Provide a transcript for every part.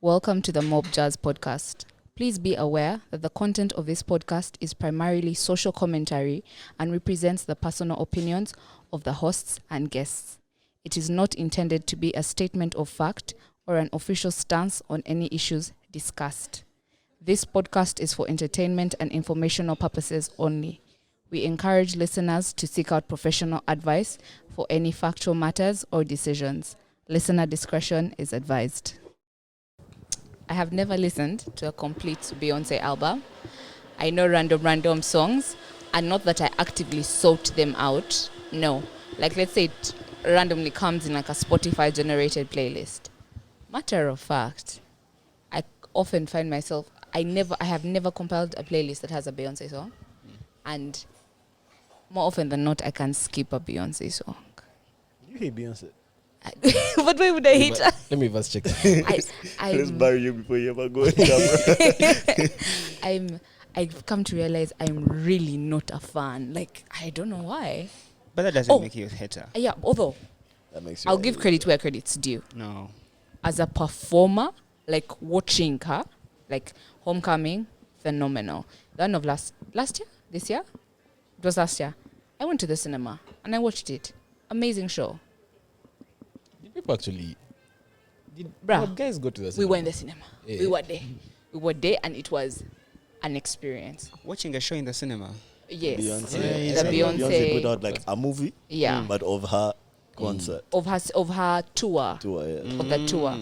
Welcome to the Mob Jazz podcast. Please be aware that the content of this podcast is primarily social commentary and represents the personal opinions of the hosts and guests. It is not intended to be a statement of fact or an official stance on any issues discussed. This podcast is for entertainment and informational purposes only. We encourage listeners to seek out professional advice for any factual matters or decisions. Listener discretion is advised. I have never listened to a complete Beyoncé album. I know random songs, and not that I actively sought them out. No. Like, let's say it randomly comes in like a Spotify generated playlist. Matter of fact, I often find myself, I have never compiled a playlist that has a Beyoncé song. And more often than not, I can skip a Beyoncé song. You hate Beyonce. But why would I hate her? Let me first check. Let's bury you before you ever go in camera. I've come to realize I'm really not a fan. Like, I don't know why. But that doesn't make you a hater. Yeah, although That makes you I'll give credit where credit's due. No. As a performer, like watching her, like Homecoming, phenomenal. The one of last year? This year? It was last year. I went to the cinema and I watched it. Amazing show. Did people actually... Bruh, guys go to the cinema? we were in the cinema. Yeah. We were there. We were there and it was an experience. Watching a show in the cinema. Yes. Beyonce. The Beyonce put out like a movie, Yeah. but of her concert. Of her tour. Of the tour.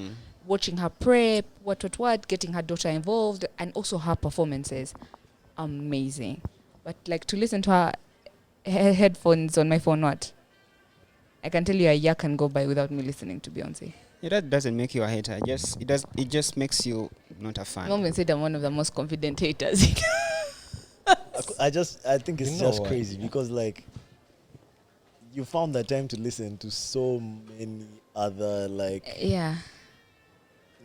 Watching her prep, what, getting her daughter involved, and also her performances. Amazing. But like to listen to her headphones on my phone, what? I can tell you a year can go by without me listening to Beyonce. Yeah, that doesn't make you a hater. It just makes you not a fan. Mom said I'm one of the most confident haters. I think it's You know just why? crazy because like you found the time to listen to so many other like Yeah.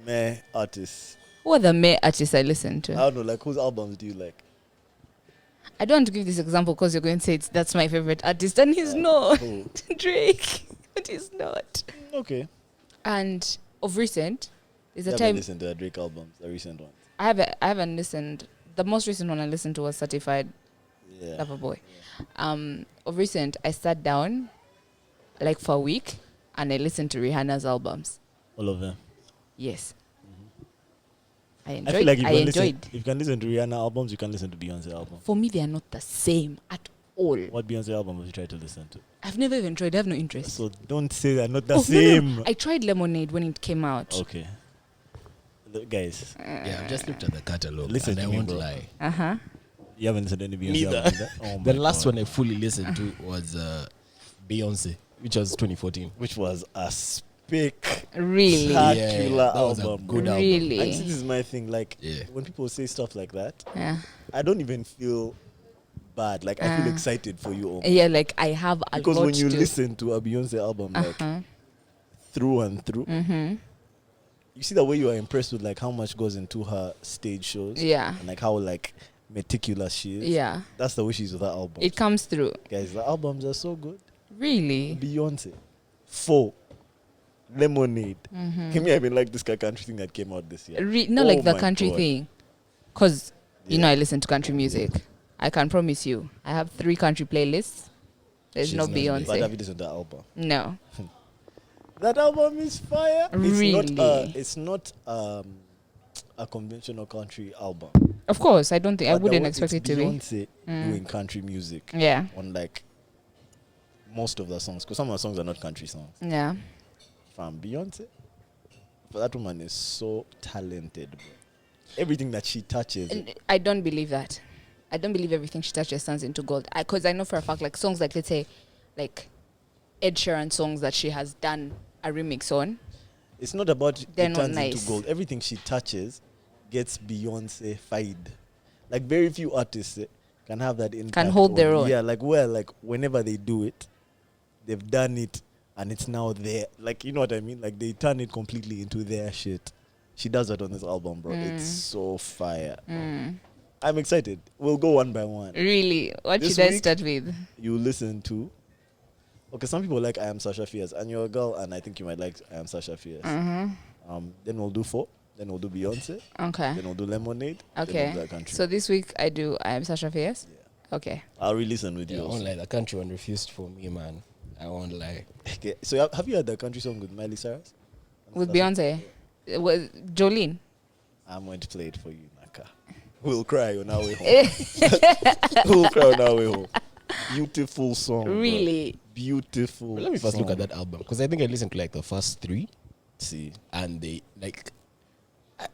meh artists. Who are the May artists I listen I to? don't know, like whose albums do you like? I don't want to give this example because you're going to say that's my favorite artist, and he's not. Who? Drake. But he's not. Okay. And of recent, there's I a haven't time listened to the Drake albums, the recent ones. I haven't listened. The most recent one I listened to was Certified Yeah. Lover Boy. Of recent, I sat down like for a week and I listened to Rihanna's albums. All of them. Yes. I I enjoyed. feel like Enjoyed. if you can listen to Rihanna albums, you can listen to Beyonce albums. For me, they are not the same at all. What Beyonce album have you tried to listen to? I've never even tried. I have no interest. So don't say they're not the No, same. no. I tried Lemonade when it came out. Okay. Look, guys, Yeah, I've just looked at the catalog. Listen and to I me, won't bro. lie. you haven't listened to any Beyonce Neither. album? Oh The my last God. one I fully listened to was Beyonce, which was 2014. Which was a spectacular Really? that was a album. good album. Really? And this is my thing. Like Yeah. when people say stuff like that, Yeah. I don't even feel bad. Like I feel excited for you all. Yeah, like I have a Because lot when you to listen to a Beyonce album, like through and through, you see the way you are impressed with like how much goes into her stage shows. Yeah. And like how like meticulous she is. Yeah. That's the way she's with that album. It comes through. Guys, the albums are so good. Really? Beyonce, 4, Lemonade. Can me, I even like this country thing that came out this year. Not Oh like the my country God. thing. Because, you know, Yeah. I listen to country music. I can promise you, I have 3 country playlists. There's She's no not Beyonce. But have you listened to the album? No. That album is fire. Really? It's not a conventional country album. Of course, I don't think, I But wouldn't the way expect it it's to be. Beyonce doing country music Yeah. on like most of the songs. Because some of the songs are not country songs. Yeah. From Beyonce. But that woman is so talented, bro. Everything that she touches. And I don't believe that. I don't believe everything she touches turns into gold. Because I know for a fact, like songs like, let's say, like Ed Sheeran songs that she has done a remix on. It's not about They're it not turns nice. into gold. Everything she touches gets Beyonce-fied. Like very few artists can have that impact. Can hold their on- own. Yeah, like whenever they do it, they've done it and it's now there. Like, you know what I mean? Like they turn it completely into their shit. She does that on this album, bro. It's so fire. I'm excited. We'll go one by one. Really? What This should I week- start with? You listen to... Okay, some people like I Am Sasha Fierce. And you're a girl and I think you might like I Am Sasha Fierce. Then we'll do 4. then we'll do Beyonce, Okay. then we'll do Lemonade, then Okay. we'll do That Country. So this week I do I Am Sasha Fierce. Yeah. Okay. I'll re-listen with Yeah, you I also. won't lie. The country one refused for me, man. I won't lie. Okay. So have you heard the country song with Miley Cyrus? With Beyonce. With Jolene. I'm going to play it for you, Naka. We'll cry on our way home. We'll cry on our way home. Beautiful song. bro. Really? Beautiful. But let me first look at song. that album because I think I listened to like the first 3, See. and they like.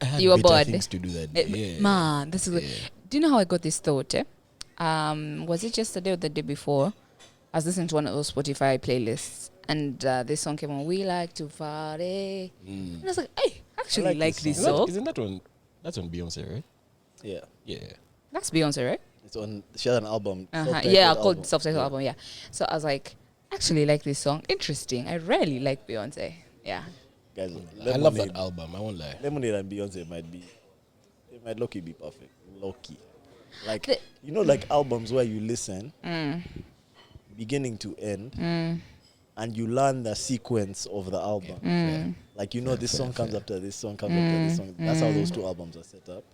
I had You were better bored. things to do that. Yeah. Man, this is. Yeah. Do you know how I got this thought? Was it yesterday or the day before? I was listening to one of those Spotify playlists, and this song came on. We like to party, and I was like, "Hey, actually, like like this this song. song." Isn't that one? That's on Beyonce, right? Yeah. Yeah. That's Beyonce, right? It's on. She had an album. self-titled Yeah, album. called subtitle Yeah. album. Yeah. So I was like, actually, like this song. Interesting. I rarely like Beyonce. Yeah. Guys, I love that album. I won't lie. Lemonade and Beyonce they might low-key be perfect. Low-key. Like, The- you know, like albums where you listen, beginning to end, and you learn the sequence of the album. Like, you know, this song comes after this song comes after this song. That's how those two albums are set up.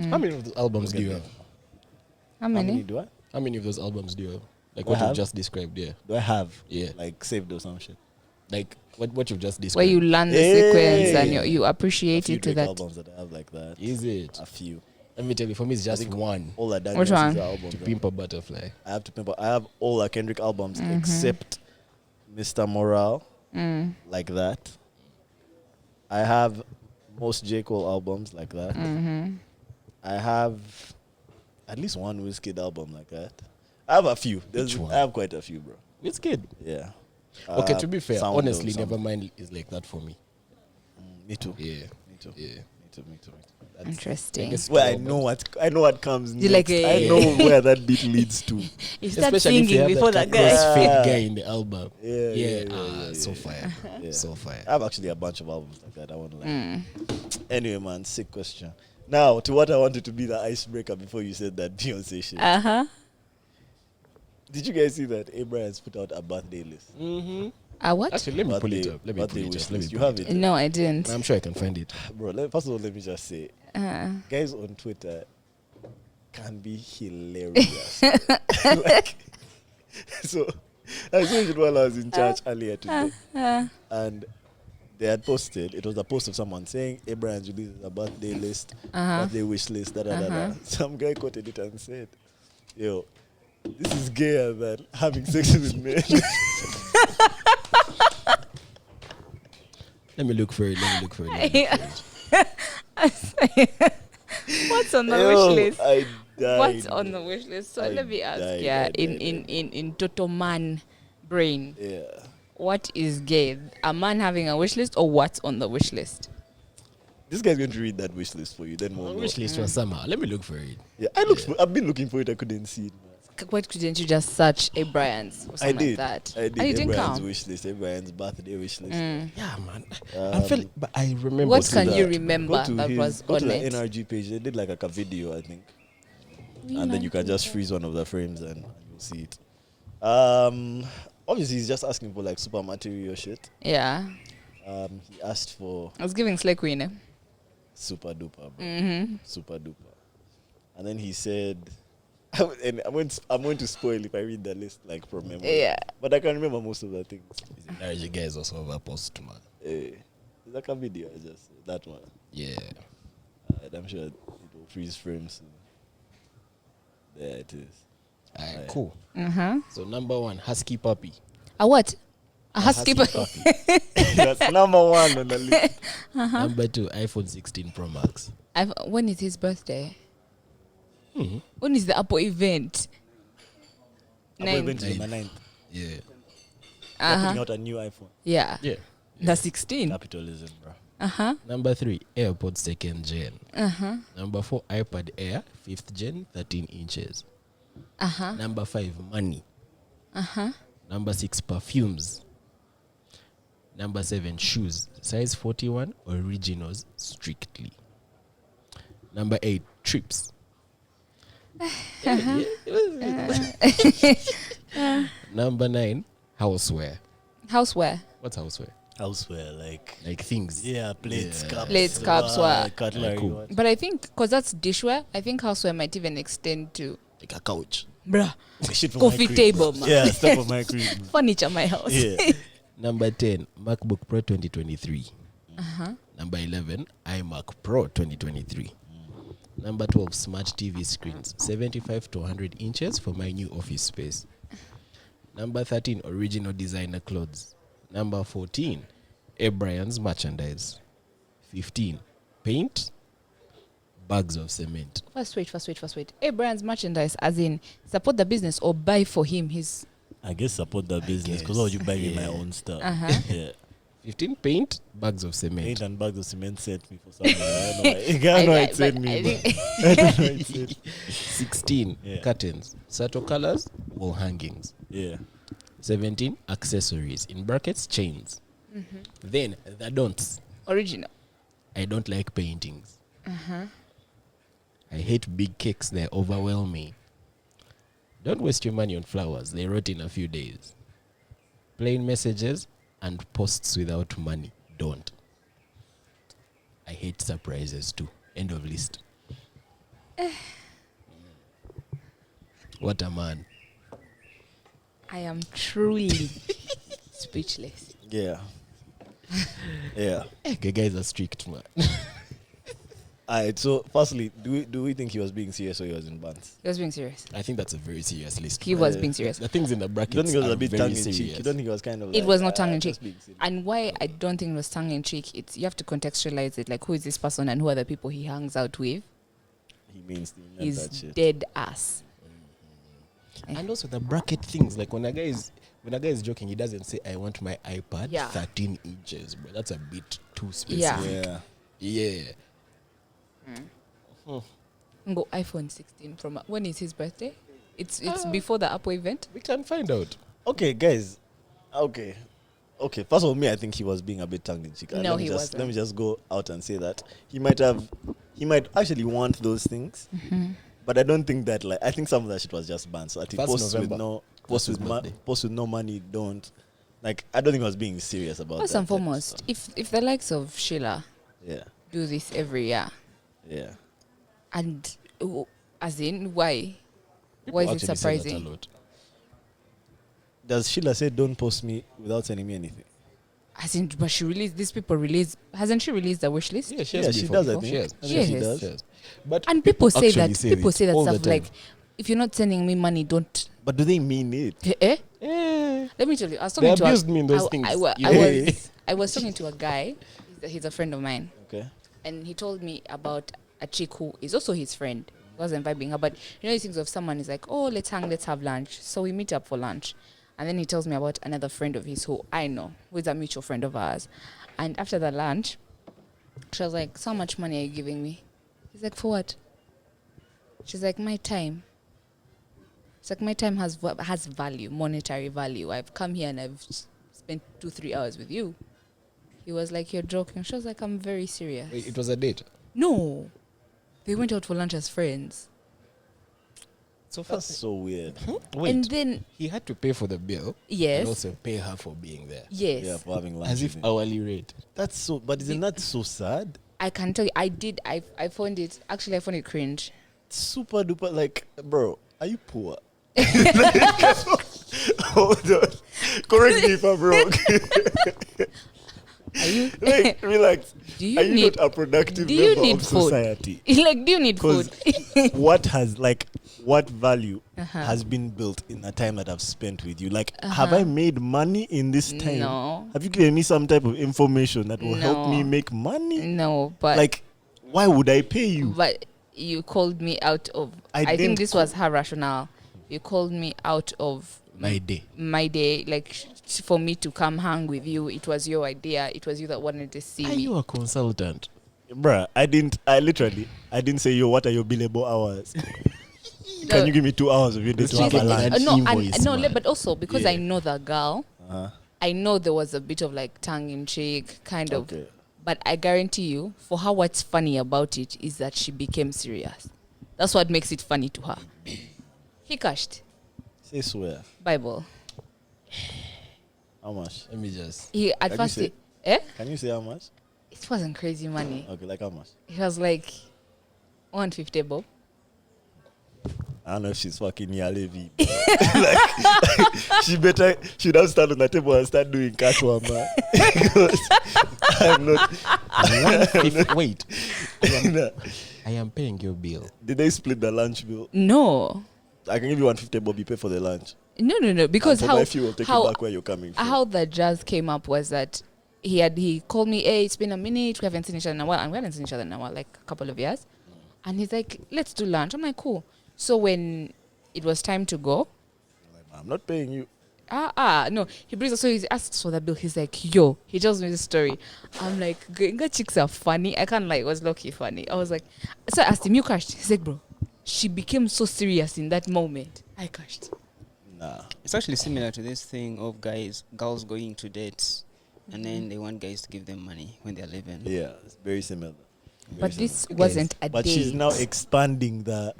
How many of those albums do you Okay. have? How How many many? do I? How many of those albums do you have? Like Do what I you've have? just described, yeah. Do I have? Yeah. Like, saved or some shit? Like what you've just Where described. you learn the Hey. sequence and you A appreciate few it to Drake that. albums that I have like that. Is it? A few. Let me tell you, for me it's just think one. All the Daniel Which one? Caesar albums. To Pimp a Butterfly. I have to pimp. I have all the Kendrick albums except Mr. Morale, like that. I have most J. Cole albums like that. I have at least one Wizkid album like that. I have a few. Which one? I have quite a few, bro. It's good. Yeah. Okay, to be fair, Sound honestly, Dog, Sound. Nevermind is like that for me. Me too. Yeah. Me too. Yeah. Me too. Me too. That's Interesting. guess- where I know what comes You next. like I know where that beat leads to. You start Especially if you singing have before that that kind of guy. fake Yeah. guy in the album. Yeah, So yeah. fire. Yeah. So fire. I have actually a bunch of albums like that. I want to like. Anyway, man, sick question. Now to what I wanted to be the icebreaker before you said that Beyonce shit. Did you guys see that Abryanz put out a birthday list? Mm-hmm. What? Actually, let me pull it Birthday- up. Let me pull birthday it wish up. Let me list. You pull have it it, No, I didn't. up. I'm sure I can find it. bro. First of all, let me just say, guys on Twitter can be hilarious. Like, so I saw it while I was in church earlier today, and they had posted. It was a post of someone saying Abryanz releases a birthday list, birthday wish list. Some guy quoted it and said, "Yo, this is gayer than having sex with men." Let me look for it. What's on the Yo, wish list? I died. What's on the wish list? So I let me ask, died. in Toto man brain, Yeah. what is gay? A man having a wish list or what's on the wish list? This guy's going to read that wish list for you. Then we'll know. Wish list for summer. Let me look for it. Yeah, I've been looking for it. I couldn't see it. Man. Why couldn't you just search Abryanz or I something did. like that? I did. And you didn't Abryanz come. wish list. Abryanz birthday wish list. Yeah, man. I felt, but I remember. What seeing can you that. remember that was go to on the it? NRG page. They did like a video, I think, and then you can just freeze one of the frames and you'll see it. Obviously, he's just asking for like super material shit. Yeah. He asked for I was giving Slay Queen. super duper, bro. Super duper, and then he said. And I'm going to spoil if I read the list like from memory. Yeah. But I can remember most of the things. Marriage guys also have a post, man. It's like a video, just that one. Yeah. I'm sure it will freeze frames soon. There it is. Alright, cool. Uh-huh. So number 1, Husky Puppy. A what? A husky. Puppy. That's number 1 on the list. Number 2, iPhone 16 Pro Max. When is his birthday? Mhm. When is the Apple event? Apple event is on the 9th. Yeah. They're putting out a new iPhone. Yeah. Yeah. The 16. Capitalism, bro. Uh-huh. Number 3, AirPods 2nd Gen. Uh-huh. Number 4, iPad Air 5th Gen 13 inches. Uh-huh. Number 5, money. Uh-huh. Number 6, perfumes. Number 7, shoes. Size 41, originals strictly. Number 8, trips. Number 9, houseware. Houseware. What's houseware? Elsewhere, like things. yeah, plates, Yeah. cups, Plates, cups, what? cutlery. Cool. What? But I think because that's dishware, I think houseware might even extend to Like a couch. bruh, Shit for coffee my crib, table, bro. man. Yeah, stuff for my crib. Furniture my house. Yeah. Number 10, MacBook Pro 2023. Uh-huh. Number 11, iMac Pro 2023. Number 12, smart TV screens, 75 to 100 inches for my new office space. Number 13, original designer clothes. Number 14, Abryanz merchandise. 15, paint, bags of cement. First wait. Abryanz merchandise, as in support the business or buy for him his. I guess support the business because why would you buy me my own stuff? Yeah. 15, paint, bags of cement. Paint and bags of cement set me for something. I don't know why it said me. I don't know why it said. 16, Yeah. curtains, subtle colors, wall hangings. Yeah. 17, accessories, in brackets, chains. Then the don'ts. Original. I don't like paintings. I hate big cakes, they overwhelm me. Don't waste your money on flowers, they rot in a few days. Plain messages and posts without money, don't. I hate surprises too. End of list. What a man. I am truly speechless. Yeah. Yeah. Okay, guys are strict, man. Alright, so firstly, do we think he was being serious or he was in bands? He was being serious. I think that's a very serious list. He was being serious. The things in the You brackets don't think it was are a bit very tongue in cheek? serious. You don't think it was kind of It like, was not tongue in cheek. just being silly? And why I don't think it was tongue in cheek, it's you have to contextualize it. Like, who is this person and who are the people he hangs out with? He means meant He's that shit. dead ass. And also the bracket things, like when a guy is joking, he doesn't say I want my iPad 13 inches, bro. That's a bit too specific. Yeah. Yeah. Go iPhone 16 from when is his birthday? It's before the Apple event. We can find out. Okay, guys. Okay. First of all, me, I think he was being a bit tongue in cheek. No, he wasn't. Let me just go out and say that he might actually want those things, but I don't think that. Like, I think some of that shit was just banned. So that he First posts with November. posts That's his birthday. posts with no money. Don't. Like, I don't think he was being serious about First that. and foremost, if the likes of Sheila Yeah. do this every year, Yeah. and as in why? People Why is it actually say that a surprising? lot. Does Sheila say don't post me without sending me anything? As in, but she released. These people release. Hasn't she released the wish list? Yeah, she Yeah, has she before. does, I She think. has. I think she Yes. does. She has. But And people say actually that. say People it say that all the stuff time. like, if you're not sending me money, don't. But do they mean it? Eh? eh, Let me tell you. I was they talking to abused me in those I, things. I was talking to a guy. He's a friend of mine, Okay. and he told me about a chick who is also his friend. He wasn't vibing her, but you know, he thinks of someone is like, oh, let's hang, let's have lunch. So we meet up for lunch, and then he tells me about another friend of his who I know, who is a mutual friend of ours. And after the lunch, she was like, so how much money are you giving me? He's like, for what? She's like, my time. It's like, my time has value, monetary value. I've come here and I've spent 2-3 hours with you. He was like, you're joking. She was like, I'm very serious. Wait, it was a date. No. They went out for lunch as friends. So That's so weird. Wait, And then, he had to pay for the bill and yes. also pay her for being there. Yes. Yeah, for having lunch. As if with him. hourly rate. That's so. But isn't that so sad? I can tell you, I found it, actually I found it cringe. Super duper. Like, bro, are you poor? Hold on. Correct me if I'm wrong. Are you? Like, relax. Do you Are you need? not a productive do you member need of food? society? Like, do you need 'Cause food? what value Uh-huh. has been built in the time that I've spent with you? Like, have I made money in this time? No. Have you given me some type of information that will help me No. make money? No, but Like, why would I pay you? but you called me out of. I I think didn't this was her rationale. You called me out of My day. my day, like for me to come hang with you. It was your idea. It was you that wanted to see Are me. you a consultant? Bruh, I didn't say, yo, what are your billable hours? No. Can you give me 2 hours of your day This to is have a like lunch? an no, invoice, man. but also because Yeah. I know the girl, Uh-huh. I know there was a bit of like tongue in cheek kind of. Okay. But I guarantee you, for her, what's funny about it is that she became serious. That's what makes it funny to her. He cashed. Say swear. Bible. How much? Let me just. He at Can you first say? Can you say how much? It wasn't crazy money. Okay, like how much? It was like 150 bob. I don't know if she's fucking Yalevi. Like, she don't stand on the table and start doing catchwa, man. I'm not. Wait. I am paying your bill. Did they split the lunch bill? No. I can give you 150 bob, you pay for the lunch. No. Because and for my fuel, take you back where you're coming from. How the jazz came up was that he called me, hey, it's been a minute, we haven't seen each other in a while, and we haven't seen each other in a while, like a couple of years. And he's like, let's do lunch. I'm like, cool. So when it was time to go, I'm not paying you. No. He brings us, so he asks for the bill. He's like, yo, he tells me the story. I'm like, Genga chicks are funny. I can't lie, it was low-key funny. I was like, so I asked him, you cashed? He's like, bro, she became so serious in that moment. I cashed. Nah. It's actually similar to this thing of girls going to dates, and then they want guys to give them money when they're leaving. Yeah, it's very similar. But this wasn't a but date. she's now expanding the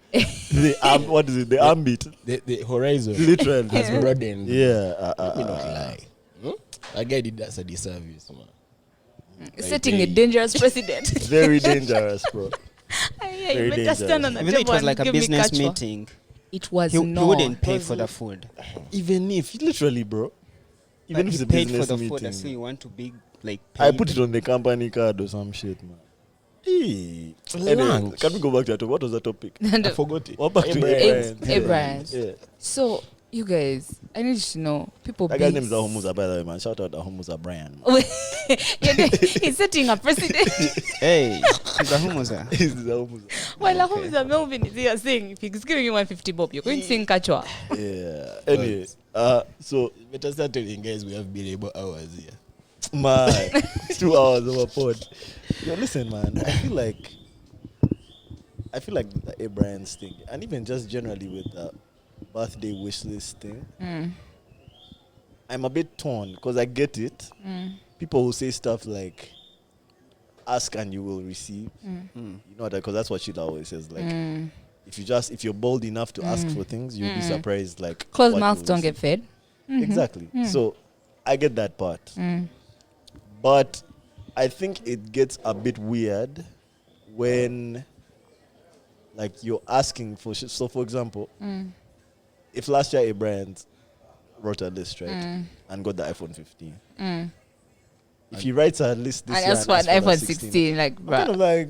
what is it? The ambit. The horizon Literally. has broadened. Yeah. Let me not lie. That guy did that a disservice, man. Setting a dangerous precedent. Very dangerous, bro. You better stand on the Even though it table was like and a give me business kachwa. meeting, It was he not. wouldn't pay for the food. Even if, literally, bro. Even But if he it's a paid business for the food, I meeting. see you want to be like. I paid. put it on the company card or some shit, man. Hey. Anyway, Lunch. can we go back to that? What was the topic? I forgot it. What back to Abryanz. Abryanz. Yeah. So, you guys, I need to know people. That guy's name is Ahumuza, by the way, man. Shout out Ahumuza Brian. He's setting a precedent. Hey, he's a humuza. He's Ahumuza. While Ahumuza Melvin is here saying, if he's giving you 150 bob, you're going to sing kachwa. Yeah. Anyway, so Better start telling guys we have billable hours here. man, 2 hours of a pod. Yo, listen, man. I feel like the Abryanz thing, and even just generally with the birthday wishlist thing, I'm a bit torn because I get it. People will say stuff like, "Ask and you will receive." You know that, because that's what Sheila always says. Like, if you're bold enough to ask for things, you'll be surprised. Like, Closed what mouths you'll don't get receive. fed. Exactly. So I get that part. But I think it gets a bit weird when, like, you're asking for shit. So, for example, if last year Abryanz wrote a list, right, and got the iPhone 15, if he writes a list this And year that's what and iPhone asks for the 16, like, I'm kind of bruh. like,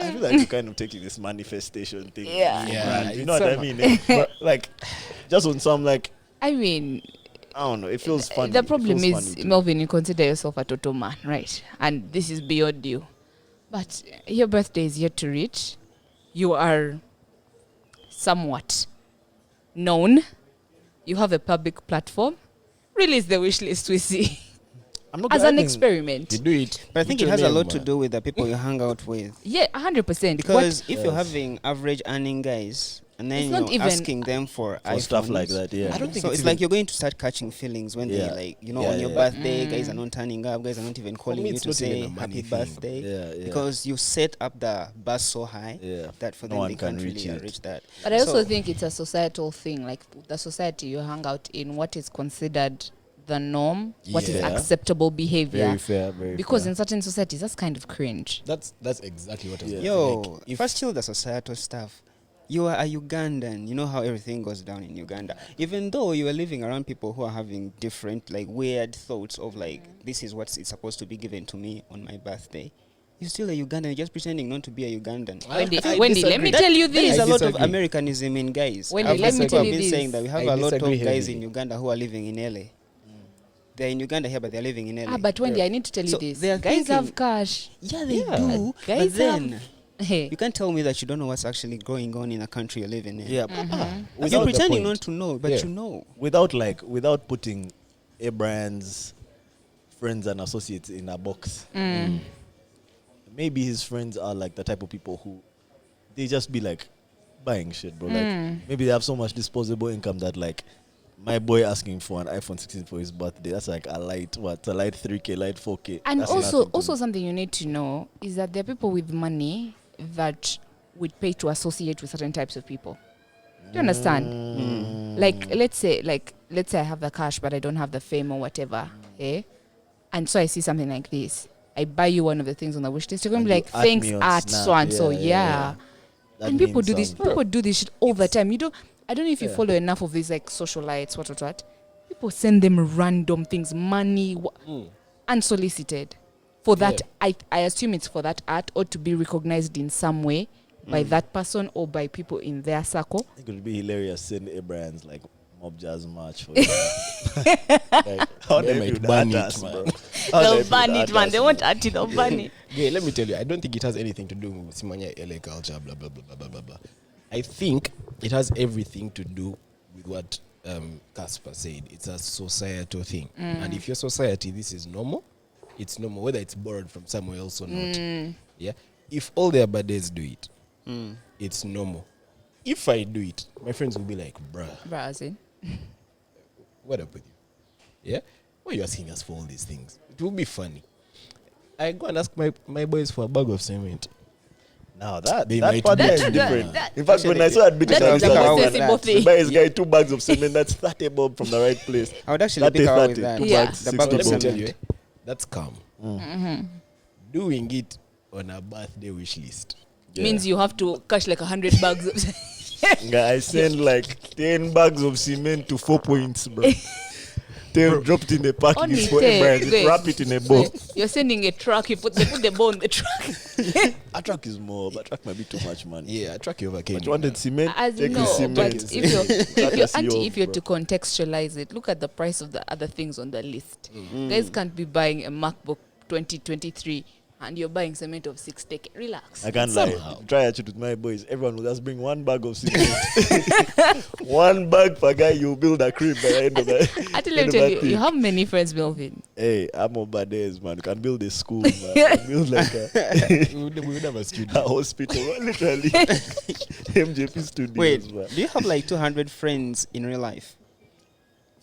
I feel like you're kind of taking this manifestation thing. Yeah. Yeah, You know what I mean? But, like, just on some, like, I mean, I don't know. It feels funny. the It problem feels is, funny to me. Melvin, you consider yourself a total man, right? And this is beyond you. But your birthday is yet to reach. You are somewhat known. You have a public platform. Release the wish list we see I'm not as gonna- I an think- experiment. You do it. But I think Put it your has a name, lot to man. do with the people you hang out with. Yeah, 100%. Because if you're Yes. having average earning guys, and then It's not you're even- asking them for stuff iPhones, like that, yeah. I don't think so it's it's like even- you're going to start catching feelings when Yeah. they like, you know, Yeah, on your yeah. birthday, guys are not turning up, guys are not even calling me, you it's to not even say a money happy thing. birthday. Yeah. Because you set up the bar so high Yeah. that for No them one they can can't reach really it. reach that. But I also So- think it's a societal thing. Like the society you hang out in, what is considered the norm, what is Yeah. acceptable behavior. Very fair. Very Because fair. in certain societies, that's kind of cringe. That's exactly what I was Yeah. saying. Yo, Like, if first chill the societal stuff. You are a Ugandan. You know how everything goes down in Uganda. Even though you are living around people who are having different, like, weird thoughts of, like, this is what is supposed to be given to me on my birthday, you're still a Ugandan. You're just pretending not to be a Ugandan. Wendy, I Wendy, let disagree. me tell you There is this. a lot of disagree. Americanism in guys. Wendy, I've let me people tell have you been this. saying that we have I a lot of disagree guys heavily. in Uganda who are living in LA. They're in Uganda here, but they're living in LA. But Wendy, I need to tell you So this. they are Guys thinking- have cash. Yeah, they Yeah. do. Guys But then have. Hey. you can't tell me that you don't know what's actually going on in a country you're living in. Yeah. You're Without the pretending point. not to know, but Yeah. you know. Without putting Abryanz friends and associates in a box. Maybe his friends are like the type of people who they just be like buying shit, bro. Like maybe they have so much disposable income that, like, my boy asking for an iPhone 16 for his birthday, that's like a light 3K, light 4K. And That's also, nothing to also me. something you need to know is that there are people with money that would pay to associate with certain types of people. Do you understand? Like, let's say I have the cash, but I don't have the fame or whatever. and so I see something like this, I buy you one of the things on the wish list, you're going to be And like, you at thanks, me on at Snap. so and so, Yeah, yeah. That And people means do this. something. People do this shit all the time. I don't know if you follow enough of these like socialites, what. People send them random things, money, unsolicited. For that, I assume it's for that art or to be recognized in some way by that person or by people in their circle. I think it would be hilarious send Abryanz like mob jazz march for like, how They they might would ban at it, us, man. bro. They'll ban it, man. They won't add it, they'll ban it. Yeah, let me tell you, I don't think it has anything to do with Simanya LA culture, blah, blah, blah, blah, blah, blah, blah. I think it has everything to do with what Casper said. It's a societal thing. And if your society, this is normal, it's normal, whether it's borrowed from somewhere else or not. Yeah. If all their birthdays do it, it's normal. If I do it, my friends will be like, bruh, As in. what up with you? Yeah? Why are you asking us for all these things? It will be funny. I go and ask my boys for a bag of cement. Now that They that might part do there is that. different. That- In fact, when I saw that bit, That I is was a like, sensible thing. buy this guy 2 bags of cement. That's 30 bob from the right place. I would actually pick her with that. 2 Yeah. bags, The 60 bag of Let me bob. tell cement. you, that's calm. Doing it on a birthday wish list. Means you have to cash like 100 bags of Yeah, I send like 10 bags of cement to 4 points, bro. 10 dropped in a pack Only this for 10. Abryanz. Wait. Wrap it in a bowl. You're sending a truck, they put the ball in the truck. A truck is more, but truck might be too much money. Yeah, I track you over But Kenya. you wanted cement? As you Take know, the cement. but if you're Courtesy auntie, of, if you're bro. to contextualize it, look at the price of the other things on the list. Guys can't be buying a MacBook 2023 and you're buying cement of 6. Take it, relax. I can't Somehow. lie. Try it with my boys. Everyone will just bring 1 bag of cement. 1 bag per guy, you build a crib by the end of the I tell end of you, that thing. you have many friends, Melvin. Hey, I'm over days, man. You can build a school, man. You can build like we would have a a studio. hospital, literally. MJP studios, Wait, man. do you have like 200 friends in real life?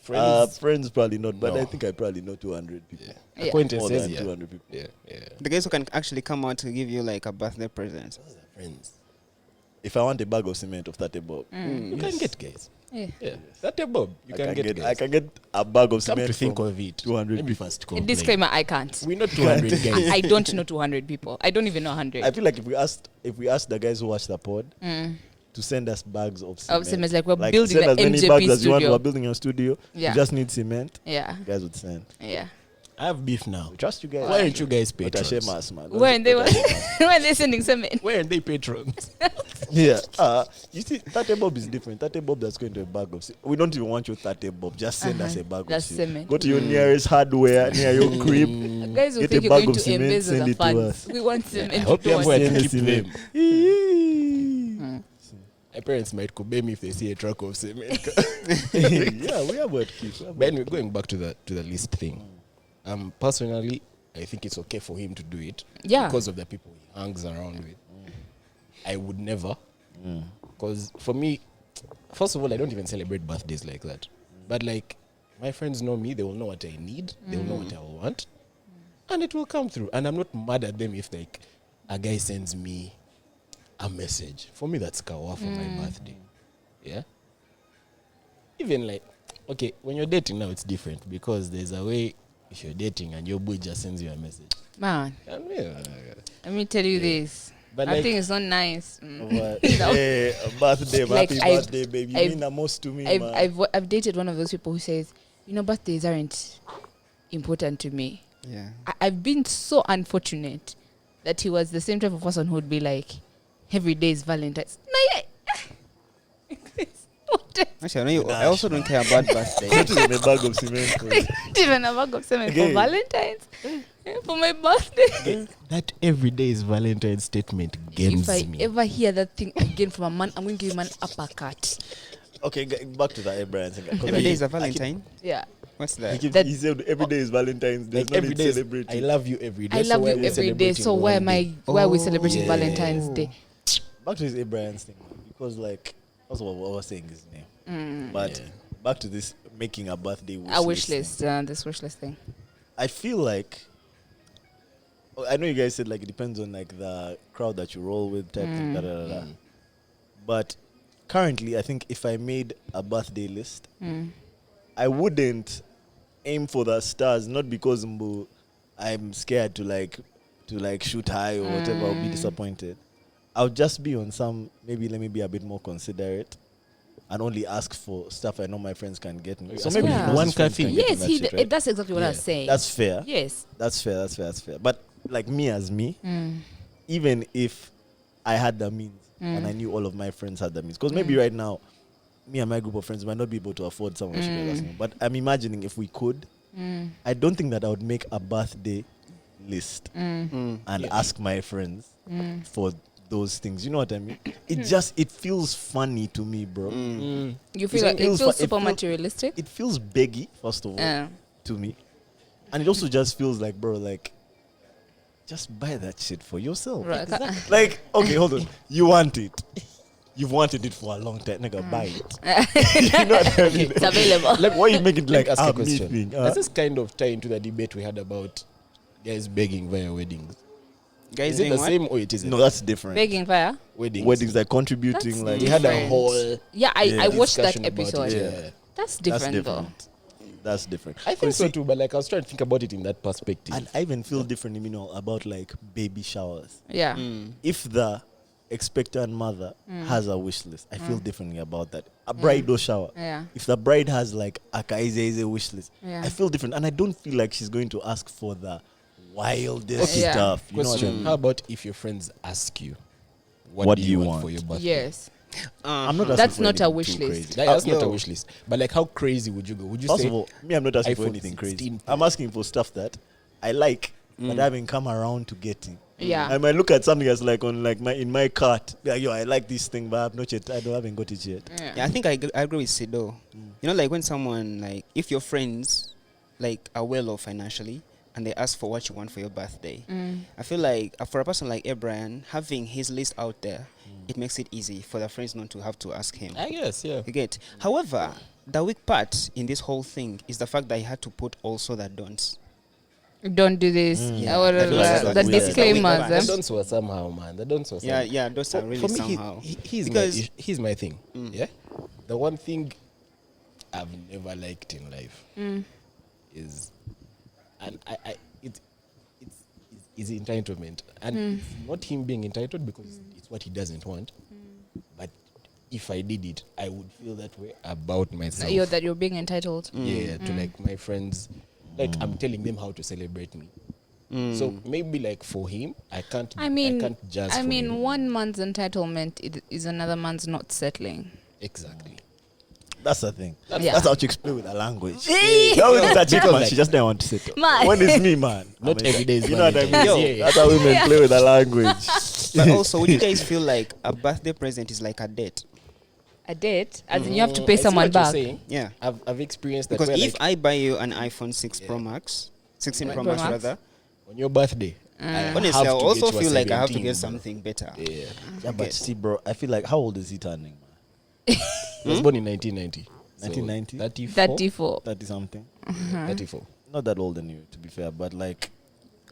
Friends probably not, but No. I think I probably know 200 people. Yeah. Yeah. More Acquaintances, than yeah. 200 people. Yeah, yeah. The guys who can actually come out to give you like a birthday present. Those are friends. If I want a bag of cement of 30 bob, You can get guys. Yeah. Yeah. That a bob. You can get guys. I can get a bag of Come cement. to think from of it. 200 Let me people. first complain. Disclaimer: I can't. We're not 200 guys. I don't know 200 people. I don't even know 100. I feel like if we asked the guys who watch the pod to send us bags of cement, cement, like we're building send the as many MJP bags as you want. studio. We're building your studio. Yeah. You just need cement. Yeah. You guys would send. Yeah. I have beef now. We trust you guys. Why aren't you guys But I shame patrons? us, man. When they were Don't shame us. when they're sending cement. Why aren't they patrons? Yeah. You see, 30 bob is different. 30 bob that's going to a bag of cement. We don't even want your 30 bob. Just send us a bag That's of cement. cement. Go to your nearest hardware near your crib. Guys will Get think a you're bag going of to cement, embezzle send the it to funds. us. We want cement. I hope you have to where Send to the keep cement. them. My parents might could me if they see a truck of cement. Yeah, we have what to keep. But anyway, going back to the list thing. Personally, I think it's okay for him to do it. Yeah. Because of the people he hangs around with. I would never. Because for me, first of all, I don't even celebrate birthdays like that. But like, my friends know me. They will know what I need. They will know what I want. And it will come through. And I'm not mad at them if like a guy sends me a message. For me, that's kawa for my birthday. Yeah. Even like, okay, when you're dating now, it's different because there's a way if you're dating and your boy just sends you a message. Man, And yeah, let me tell you this. But I like- think it's not nice. What? Hey, a birthday, Like, happy I've- birthday, baby. You I've- mean the most to me, I've, man. I've dated one of those people who says, you know, birthdays aren't important to me. Yeah. I've been so unfortunate that he was the same type of person who would be like, every day is Valentine's. No, yeah. Actually, I, know I also don't care about birthday. Put it in a bag of cement. for you. Even a bag of cement Okay. for Valentine's, for my birthday. that every day is Valentine's statement games If I me. ever hear that thing again from a man, I'm going to give him an uppercut. Okay, back to the Abryanz thing. 'Cause Every day is a I keep- Valentine. Yeah. What's He, that? keeps, That- he said every day is Valentine's. There's Like no every need day, to is, celebrate I it. love you every day. I so love why you are we every day. celebrating So why one am I? day? Why are we celebrating Yeah. Valentine's Day? Back to this Abryanz thing, because like, first of all, what I was saying his name. But Yeah. back to this making a birthday wish A wish thing. list. This wish list thing. I feel like, I know you guys said like it depends on like the crowd that you roll with, type thing, da, da, da, da. But currently, I think if I made a birthday list, I wouldn't aim for the stars, not because I'm scared to like shoot high or whatever, I'll be disappointed. I'll just be on some, maybe let me be a bit more considerate and only ask for stuff I know my friends can get me. So maybe Yeah. one cafe. Yes, that's exactly what I was saying. That's fair. Yes. That's fair. But like me as me, even if I had the means and I knew all of my friends had the means, because maybe right now, me and my group of friends might not be able to afford someone sugar asking. But I'm imagining if we could, I don't think that I would make a birthday list and ask my friends for those things. You know what I mean? It feels funny to me, bro. You feel like it feels super materialistic? It feels beggy, first of all, to me. And it also just feels like, bro, like, just buy that shit for yourself. Right. Like, okay, hold on. You want it. You've wanted it for a long time. Nigga, buy it. You know what I mean? It's available. Like, why are you making like ask a me question? thing? Does this kind of tie into the debate we had about guys begging via weddings? Guys Is it doing the what? same or it isn't? No, that's different. Begging fire? Weddings. Weddings like contributing, That's like We had a different. whole Yeah, I watched that discussion about episode. it, Yeah. That's that's different, though. different. That's different. I think so too, but like I was trying to think about it in that perspective. And I even feel different, you know, about like baby showers. Yeah. If the expectant mother has a wish list, I feel differently about that. A bridal shower. Yeah. If the bride has like a kaize wish list, Yeah. I feel different. And I don't feel like she's going to ask for the wildest Okay. Yeah. stuff. You know what I Question: mean? how about if your friends ask you, What do do you you want for want? your birthday? Yes. I'm not asking That's for not a anything wish too list. crazy. That's not a Yo. wish list. But like, how crazy would you go? Would you First say? of all, me, I'm not asking for iPhone anything 16 crazy. Pro. I'm asking for stuff that I like, but I haven't come around to getting. Yeah. I might look at something that's like on like in my cart. Be like, yo, I like this thing, but I haven't got it yet. Yeah, I think I agree with Sido. You know, like when someone, like, if your friends, like, are well off financially and they ask for what you want for your birthday, I feel like for a person like Abryanz, having his list out there, it makes it easy for the friends not to have to ask him. I guess, yeah. You get? However, the weak part in this whole thing is the fact that he had to put also the don'ts. Don't do this. Yeah. Or That was the weird. disclaimers. The The don'ts were somehow, man. The don'ts were somehow. Yeah, those are really For me, somehow. here's my thing. Yeah, the one thing I've never liked in life is, and it's entitlement, and it's not him being entitled because it's what he doesn't want. But if I did it, I would feel that way about myself. That you're being entitled. Yeah, to like my friends, like I'm telling them how to celebrate me. So maybe like for him, I can't judge. I for mean, him. one man's entitlement is another man's not settling. Exactly. That's the thing. Yeah. That's how chicks play with the language. That was that chick, man. She just didn't want to sit. Man. When it's me, man. Not I mean, every day is You know what I mean? Valentine's. Yo, that's how women play with the language. But also, would you guys feel like a birthday present is like a date? A date, as in you have to pay I see someone what you're back. saying. Yeah. I've experienced that. Because where, if like, I buy you an iPhone 6 Pro Max, 16 Pro Pro Max Max? rather, on your birthday, honestly, have I to also get you a feel like I have to 17, get bro. something better. Yeah. Yeah, but see, bro, I feel like, how old is he turning, man? He was born in 1990. 1990? 34? 34. 30 something. 34. Not that old than you, to be fair, but like,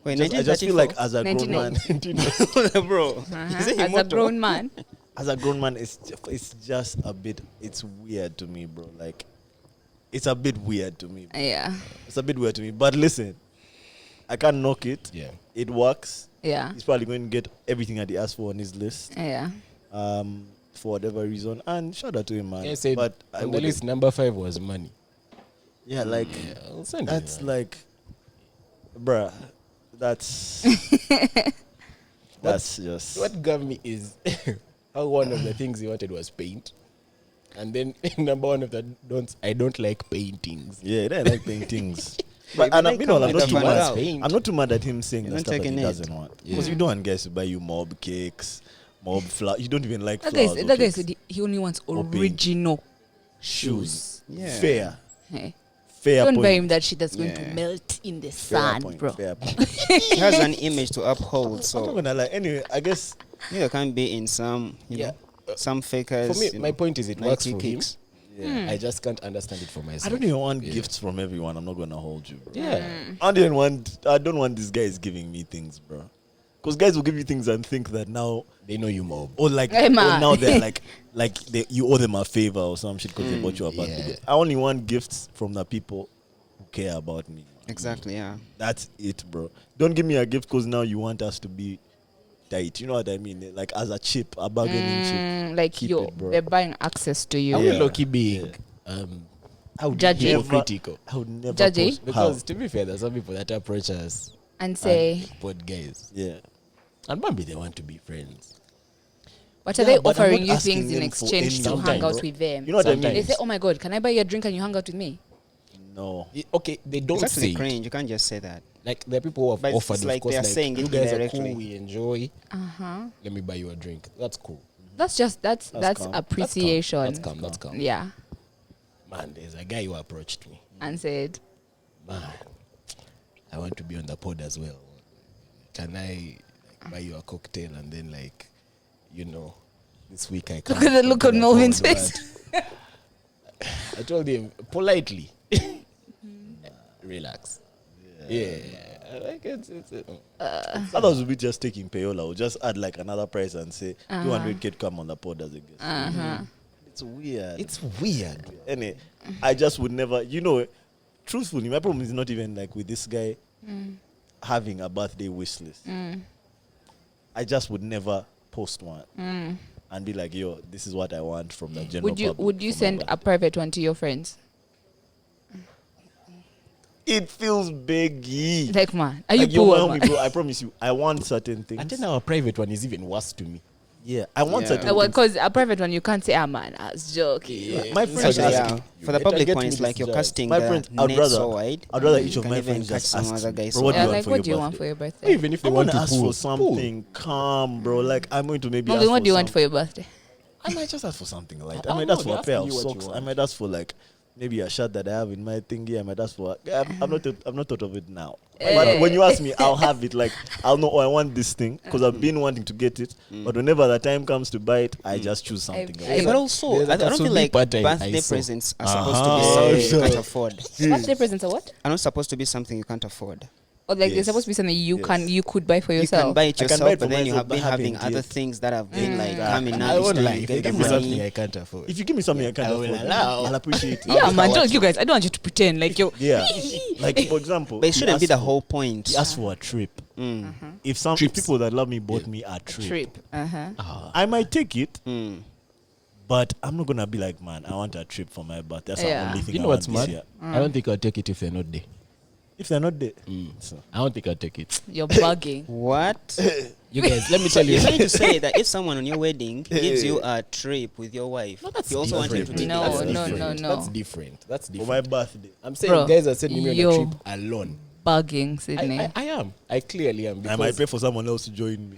Wait, I just feel like as a grown man, 1990. bro, is it As a immortal? grown man. it's just a bit, it's weird to me, bro. Like, it's a bit weird to me. Bro. Yeah. It's a bit weird to me. But listen, I can't knock it. Yeah. It works. Yeah. He's probably going to get everything that he asked for on his list. Yeah. For whatever reason. And shout out to him, man. I said, but I on the would list, number 5 was money. yeah, like Yeah, I'll send you that's that. like, bruh, that's that's just What got me is how one of the things he wanted was paint. And then number one of the don'ts, I don't like paintings. yeah, they like paintings. But But and like you know, come I'm with not a too Van mad. Gogh. I'm not too mad at him saying You the don't stuff that take he a doesn't net. want Yeah. because you don't want guys to buy you mob cakes, mob flowers. You don't even like That flowers. guy or said cakes. he only wants Or paint. original shoes. Yeah. Fair, Hey. fair Don't point. buy him that shit that's going to Yeah. melt in the Fair sun, point, bro. Fair point. He has an image to uphold, I'm not so gonna lie. Anyway, I guess you can't be in some, you know, some fakers. For me, you my know, point is it works Nike for him. kicks. I just can't understand it for myself. I don't even want Yeah. gifts from everyone. I'm not gonna hold you, bro. Yeah. I don't want these guys giving me things, bro. Because guys will give you things and think that now, They know you mob. or like, Hey, or man. now they're you owe them a favor or some shit because they bought you a birthday yeah. gift. I only want gifts from the people who care about me. Exactly, yeah. That's it, bro. Don't give me a gift because now you want us to be tight. You know what I mean? Like as a chip, a bargaining chip. Like Keep you're it, bro. they're buying access to you. Are Yeah. we low-key being I would Judgy. never, hypocritical? I would never Judgy? post. Because to be fair, there's some people that approach us And say, pod guys, Yeah. and maybe they want to be friends. what are Yeah, they but I'm offering not you asking things in them for exchange any to of hang them, out bro. with them? You know what I mean? They say, Sometimes. oh my God, can I buy you a drink and you hang out with me? No. Okay, they don't It's say actually it. cringe. You can't just say that. Like there are people who have But it's offered, like of course, they are like saying you it guys are indirectly. cool, we enjoy. Uh-huh. Let me buy you a drink. That's cool. That's calm. appreciation. That's calm. That's calm. Yeah. Man, there's a guy who approached me. And said, Man, I want to be on the pod as well. Can I buy you a cocktail and then this week I can't. look at the look on Melvin's pod, face. but I told him politely, relax. Yeah. Like it's I thought it would be just taking payola. We'll just add like another price and say 200K to come on the pod as a guest. It's weird. it's weird. Anyway, I just would never, truthfully, my problem is not even like with this guy having a birthday wish list. I just would never post one and be like, yo, this is what I want from the general public. Would you for my send birthday. a private one to your friends? It feels biggy. Like, man, are you Like, yo, poor, man, man? bro, I promise you, I want certain things. I think our private one is even worse to me. Yeah, I want Yeah. certain Well, things. because a private one, you can't say, man, I was joking. Yeah. My friends Actually, ask yeah. me, For the better public get one, me it's this like you're job. casting My the friends, net I'd rather- so wide. I'd rather each You of can my even friends catch just some ask other me, guys. bro, what do Yeah, you want like, for what your do you want birthday? for your birthday? Even if they I'm want gonna to ask pull, for something calm, bro. Like I'm going to maybe ask Melvin, what for do you want some- for your birthday? I might just ask for something light. I I might know, ask for a they're pair of asking you what you socks. I want. might ask for like maybe a shirt that I have in my thingy. I might ask for. I'm not thought of it now. But when you ask me, I'll have it. Like I'll know. Oh, I want this thing because I've been wanting to get it. But whenever the time comes to buy it, I just choose something. I- else. Yeah, but also, There's I like a don't feel Subi like pattern I birthday saw. presents are supposed to be Uh-huh. something Sure. you can't afford. Birthday presents are what? Are not supposed to be something you can't afford. Or like they're Yes. supposed to be something you Yes. you could buy for You yourself. can buy it I can buy yourself, it for but then you myself, have been but having haven't other yet. things that have been like Exactly. coming I up. won't Each lie. time you If get you the give me something money. I can't afford, If you give me something I can't I will afford, allow. I'll appreciate it. Yeah, man, don't you guys. I don't want you to pretend like you. Yeah. Like for example, But it he shouldn't be asked the for- whole point. He asked for a trip. If Trips. people that love me bought me a trip, Trip. Uh-huh. I might take it. Mm. But I'm not gonna be like, man, I want a trip for my birthday. That's Yeah. the only thing you I know want what's this mad? year. I don't think I'll take it if they're not there. If they're not there, so. I don't think I'll take it. You're bugging. What? You guys, let me tell you. You're trying to say that if someone on your wedding gives you a trip with your wife, That's you also want him to different. be No, there. no, different. no. That's different. That's For different. my birthday, I'm saying Bro, guys are sending me on yo. a trip alone. Bugging, Sydney. I am. I clearly am. I might pay for someone else to join me.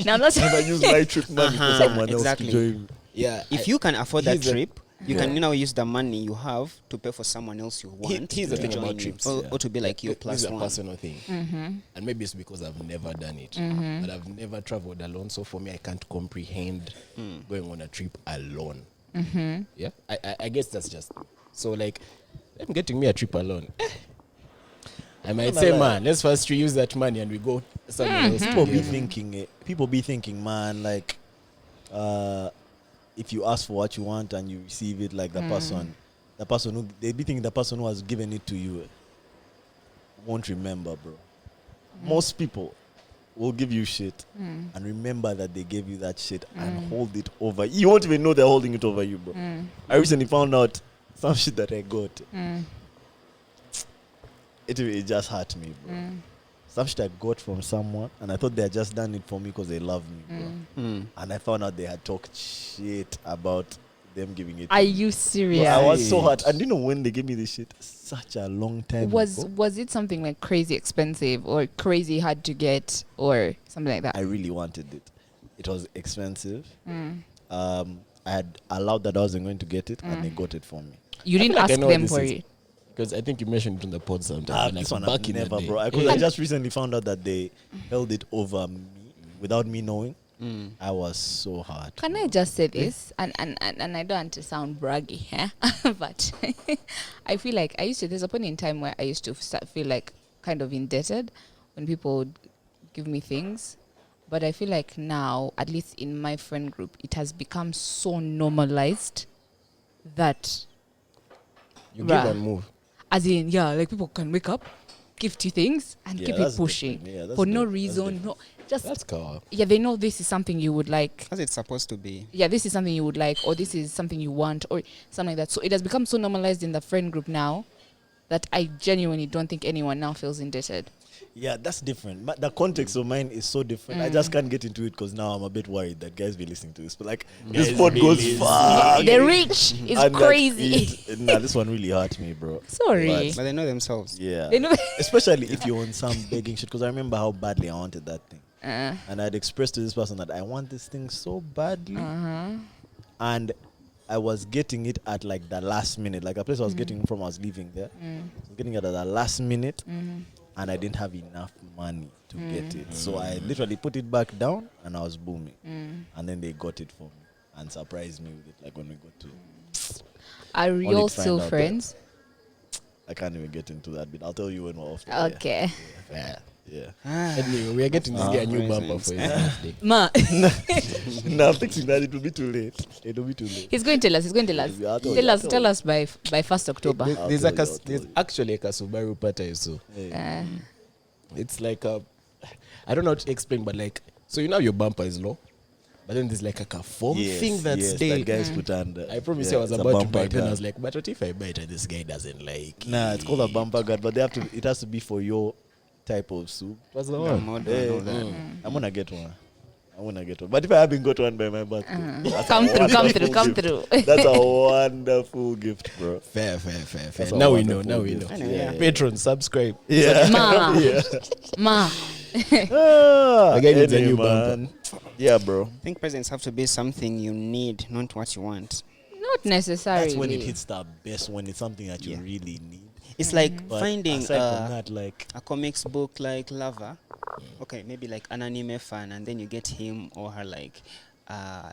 Now that's I might use my trip money for someone exactly. else to join me. Yeah. If you can afford that here's a- trip, you can now use the money you have to pay for someone else you want here's the to thing join about you, trips, or to be like you This plus is a one. personal thing, and maybe it's because I've never done it, but I've never traveled alone. So for me, I can't comprehend going on a trip alone. Yeah, I guess that's just so. Like, them getting me a trip alone. I might say, man, let's first reuse that money and we go somewhere else. People be together." thinking it. People be thinking, man, like, if you ask for what you want and you receive it, like the person who they be thinking the person who has given it to you won't remember, bro. Most people will give you shit and remember that they gave you that shit and hold it over. You won't even know they're holding it over you, bro. I recently found out some shit that I got. It just hurt me, bro. Some shit I got from someone, and I thought they had just done it for me because they love me, bro. And I found out they had talked shit about them giving it. Are to me. you Bro, serious? I was so hurt. And you know when they gave me this shit, such a long time ago. Was it something like crazy expensive or crazy hard to get or something like that? I really wanted it. It was expensive. I had allowed that I wasn't going to get it, and they got it for me. You didn't like I ask know what them this for is. it. Because I think you mentioned it on the pod sometime. This like one back I've in never, the day. bro. Because I just recently found out that they held it over me without me knowing. I was so hurt. Can I just say this? And I don't want to sound braggy, but I feel like there's a point in time where I used to feel like kind of indebted when people would give me things. But I feel like now, at least in my friend group, it has become so normalized that You give and move. As in, yeah, like people can wake up, gift you things, and keep it that's pushing different. Yeah, that's for no different. That's reason. different. No, just That's cool. yeah, they know this is something you would like. As it's supposed to be. Yeah, this is something you would like, or this is something you want, or something like that. So it has become so normalized in the friend group now that I genuinely don't think anyone now feels indebted. Yeah, that's different. But the context of mine is so different. I just can't get into it because now I'm a bit worried that guys be listening to this. But like, this Guys pod be goes listening. far. The reach is And, like, crazy. nah, this one really hurt me, bro. Sorry. But they know themselves. Yeah. They know. Especially if you're on some begging shit. Because I remember how badly I wanted that thing. Uh, And I'd expressed to this person that I want this thing so badly. uh-huh. And I was getting it at like the last minute. Like a place I was getting from, I was leaving there. I was getting it at the last minute. And I didn't have enough money to get it. So I literally put it back down and I was booming. And then they got it for me and surprised me with it. Like when we got to it. Are we Only all to find still out friends? I can't even get into that bit. I'll tell you when we're off. Okay. Yeah. Yeah. Anyway, we are getting this guy a new bumper for his birthday. Ma, No, I'm fixing that. It will be too late. It will be too late. he's going to tell us. He's going to tell us. Yeah, I'll tell you, I'll tell Tell you. us by 1st October. There's, I'll there's, tell a you, I'll tell there's you. actually a Kasubaru Patai, so Hey. it's like a, I don't know how to explain, but like, so you know your bumper is low, but then there's like a foam thing that's there. that guys put under. I promise Yeah, I was it's a about to bumper buy it, and I guard. was like, but what if I buy it and this guy doesn't like Nah, it? it's called a bumper guard, but they have to. It has to be for your type of soup. What's the The one? model and all that. I'm gonna get one. But if I haven't got one by my birthday, that's Come a through. wonderful gift. That's a wonderful gift, bro. Fair. That's a Now we know. wonderful gift. Anyway, yeah. Patron, subscribe. Yeah. Ma, Yeah. ma. Ah, Again, it's a anyway, new man. Yeah, bro. I think presents have to be something you need, not what you want. Not necessarily. That's when it hits the best, when it's something that you Yeah. really need. It's like But finding aside from that, like, a comics book like lover. Okay, maybe like an anime fan, and then you get him or her like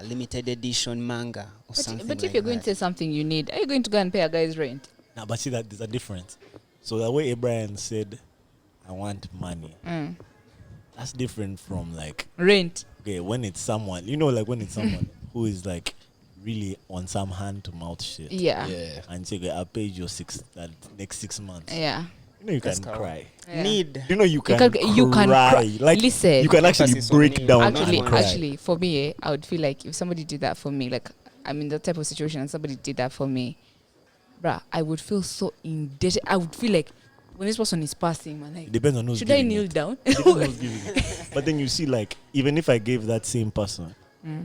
limited edition manga or something. But if like you're going that. to say something you need, are you going to go and pay a guy's rent? nah, but see that there's a difference. So the way Abryanz said, I want money, that's different from like, Rent. okay, when it's someone, you know, like when it's someone who is like really on some hand to mouth shit. Yeah. Yeah. And say, okay, I'll pay you next 6 months. Yeah. You know, you That's can correct. cry. Yeah. Need. You know, you can You can cry. cry. Like, Listen. you can actually Emphasis on break need. down Actually, and cry. for me, I would feel like if somebody did that for me, like I'm in that type of situation and somebody did that for me, bruh, I would feel so indebted. I would feel like when this person is passing, man, It like, depends on who's should I giving kneel it. down? It depends on who's giving it. But then you see, like, even if I gave that same person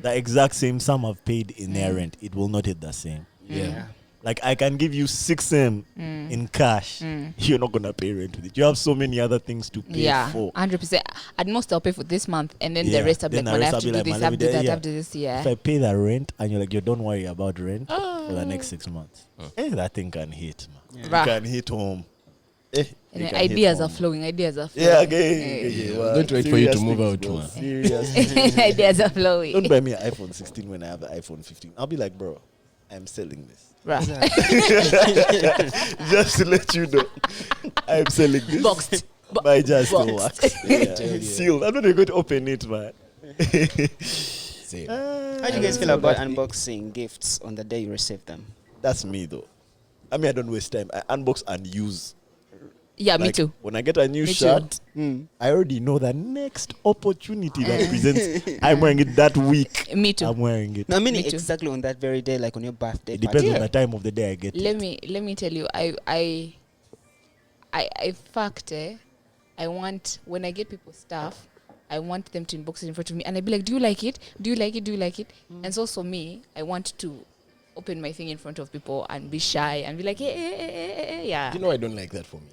the exact same sum I've paid in their rent, it will not hit the same. Yeah. Like, I can give you 6M in cash. You're not going to pay rent with it. You have so many other things to pay Yeah, for. 100%. At most, I'll pay for this month, and then Yeah, the rest I'll be then like, the well, I rest have I'll to be do like, this, man, I have to do let me that, I do- have to do this, yeah. If I pay the rent and you're like, you don't worry about rent for the next 6 months, that thing can hit, man. Bruh. You can hit home. And then ideas are flowing. Yeah, okay. Eh. Don't wait for you to move out, man. Serious. Ideas are flowing. Don't buy me an iPhone 16 when I have the iPhone 15. I'll be like, bro, I'm selling this. Bruh. Just to let you know, I'm selling this. Boxed. My jar still Boxed. works. Yeah. Sealed. I'm not even going to open it, man. Same. How do you guys feel about unboxing gifts on the day you receive them? That's me, though. I mean, I don't waste time. I unbox and use. Yeah, me Like, too. When I get a new Me too. shirt, I already know the next opportunity that presents. I'm wearing it that week. Me too. I'm wearing it. No, I mean Me too. exactly on that very day, like on your birthday. It depends party. on the time of the day I get Let it. me tell you, I want, when I get people stuff, I want them to inbox it in front of me, and I'd be like, do you like it? Do you like it? Do you like it? And so for me, I want to open my thing in front of people and be shy and be like, yeah. You know, I don't like that for me.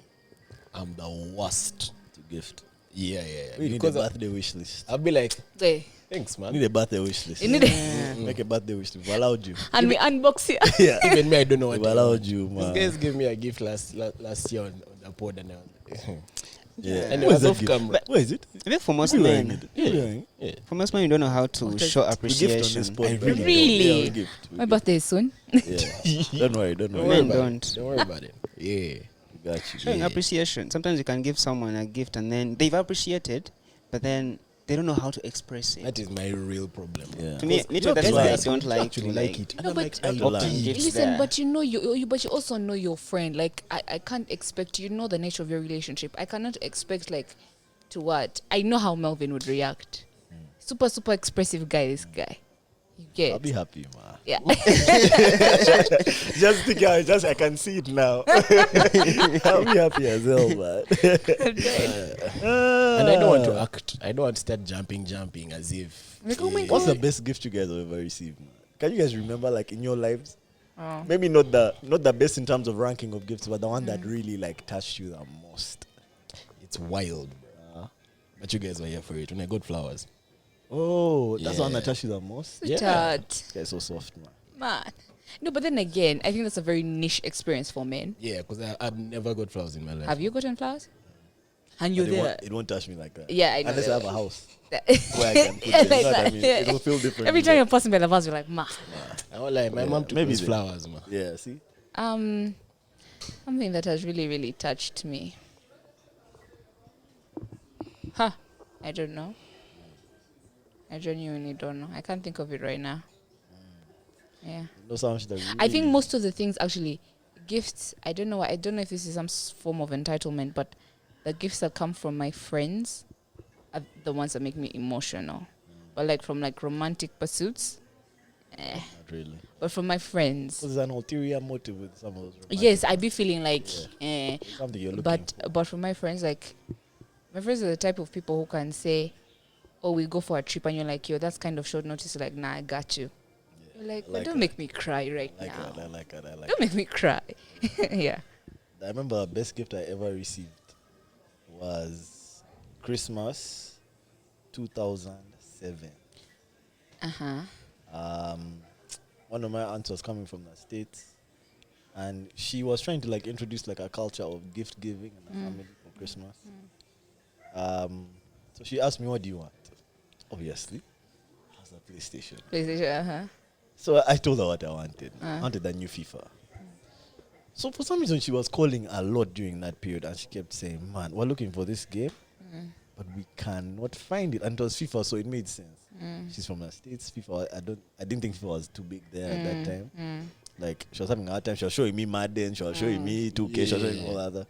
I'm the worst. To gift. Yeah. We need a Because birthday wish list. I'll be like, Okay. thanks, I man. need a birthday wish list. You need it. Make a birthday wish list. We've allowed you. And we unbox it. Yeah. Even me, I don't know We've what I allowed want. you, These man. guys gave me a gift last year on the pod, and I was like, Yeah. and it What was is off that camera. gift? Where is it? I think for most Who wearing men, it? Who wearing it? Yeah. for most men, you don't know how to What show is We gift on this appreciation. pod. I brother. really- Yeah, we gift. We My gift. birthday is soon. Yeah. Don't worry. Don't Men worry about don't. it. Don't worry about it. Yeah. We got you. Showing Yeah. appreciation. Sometimes you can give someone a gift and then they've appreciated, but then they don't know how to express it. That is my real problem. Yeah. To me, that's guys why I like- don't like actually to like it. No, I'm but- like, I Open love it. gifts Listen, there. but you know but you also know your friend. Like I can't expect, you know the nature of your relationship. I cannot expect like to what? I know how Melvin would react. Super expressive guy, this guy. You get I'll be happy, man. yeah. Just think, I can see it now. I'll be happy as well, man. And I don't want to act. I don't want to start jumping as if. Like, oh my What's the God. best gift you guys have ever received, man? Can you guys remember, like, in your lives? Oh. Maybe not the best in terms of ranking of gifts, but the one that really, like, touched you the most. It's wild, bro. But you guys were here for it. When I got flowers. Oh, that's the one that Yeah. touched you the most? Yeah. Sweetheart. Guys, so soft, man. Man. No, but then again, I think that's a very niche experience for men. Yeah, because I've never got flowers in my life. Have you gotten flowers? And you're But there. it won't touch me like that. Yeah, I know. Unless I have a house That- where I can put it. You know what I mean? Yeah. It'll feel different. Every time you're passing by the vase, you're like, ma. I won't lie. My Yeah, mom took maybe these they- flowers, man. Yeah, see? Something that has really, really touched me. I don't know. I genuinely don't know. I can't think of it right now. Yeah. No sound that I think really- most of the things actually, gifts, I don't know if this is some form of entitlement, but the gifts that come from my friends are the ones that make me emotional. But like from like romantic pursuits, Not really. but from my friends. So there's an ulterior motive with some of those. romantic Yes, I be feeling like, something you're looking but from my friends, like, my friends are the type of people who can say, oh, we go for a trip, and you're like, yo, that's kind of short notice. Like, nah, I got you. You're like, but like don't that. make me cry right I like now. that. I like that. I like Don't make me cry. Yeah. I remember the best gift I ever received was Christmas 2007. One of my aunts was coming from the States, and she was trying to like introduce like a culture of gift giving in the family for Christmas. So she asked me, what do you want? Obviously, it was a PlayStation. PlayStation, So I told her what I wanted. I wanted the new FIFA. So for some reason she was calling a lot during that period, and she kept saying, man, we're looking for this game, but we cannot find it. And it was FIFA, so it made sense. She's from the States. FIFA, I didn't think FIFA was too big there at that time. Like, she was having a hard time. She was showing me Madden, she was showing me 2K, she was showing me all that other.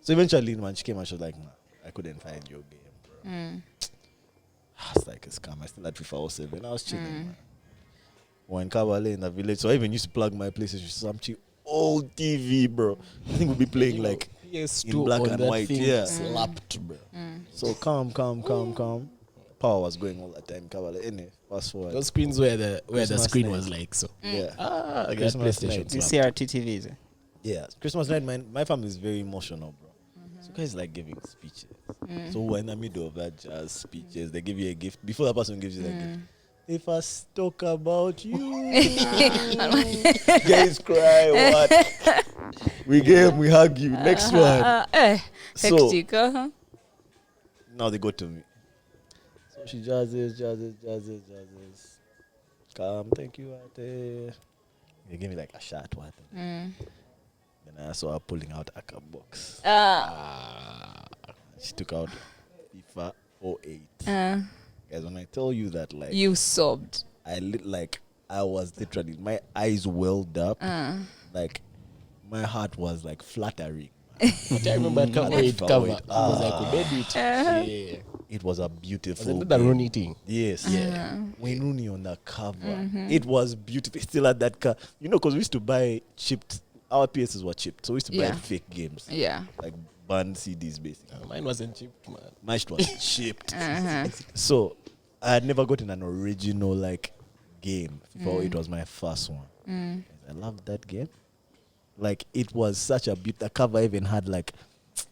So eventually when she came and she was like, nah, I couldn't find your game, bro. I was like, a scam. I still had FIFA 07. I was chilling, man. Or in Kabale in the village. So I even used to plug my PlayStation to some cheap old TV, bro. I think we'll be playing like PS2 in black on and that white. thing Yeah. slapped, bro. So calm. Power was going all the time. Kabale. Anyway, fast forward. Those screens where the Christmas screen night. was like so. Yeah. That Christmas PlayStation night. These slapped. CRT TVs. Yeah. Christmas night, my family is very emotional, bro. So guys like giving speeches. So we're in the middle of that jazz speeches. They give you a gift. Before that person gives you the gift, they first talk about you. Guys cry, what? We game, we hug you. Next one. So- hectic, Now they go to me. So she jazzes. Come, thank you, Ate. They give me like a shot, what? Then I saw her pulling out a cup box. She took out FIFA 08. Guys, when I tell you that, like, You sobbed. I was literally, my eyes welled up. Like, my heart was like fluttering. But I remember cover it. It was like a bed Yeah. It was a Was beautiful. it the game. Rooney thing? Yes. Yeah. When Rooney on the cover, it was beautiful. It still had that car. You know, because we used to buy chipped. Our PSs were chipped, so we used to buy Yeah. fake games, Yeah. like banned CDs, basically. Mine wasn't cheap, man. My shit was chipped. So I had never gotten an original like game before. It was my first one. I loved that game. Like, it was such a beaut. The cover even had like,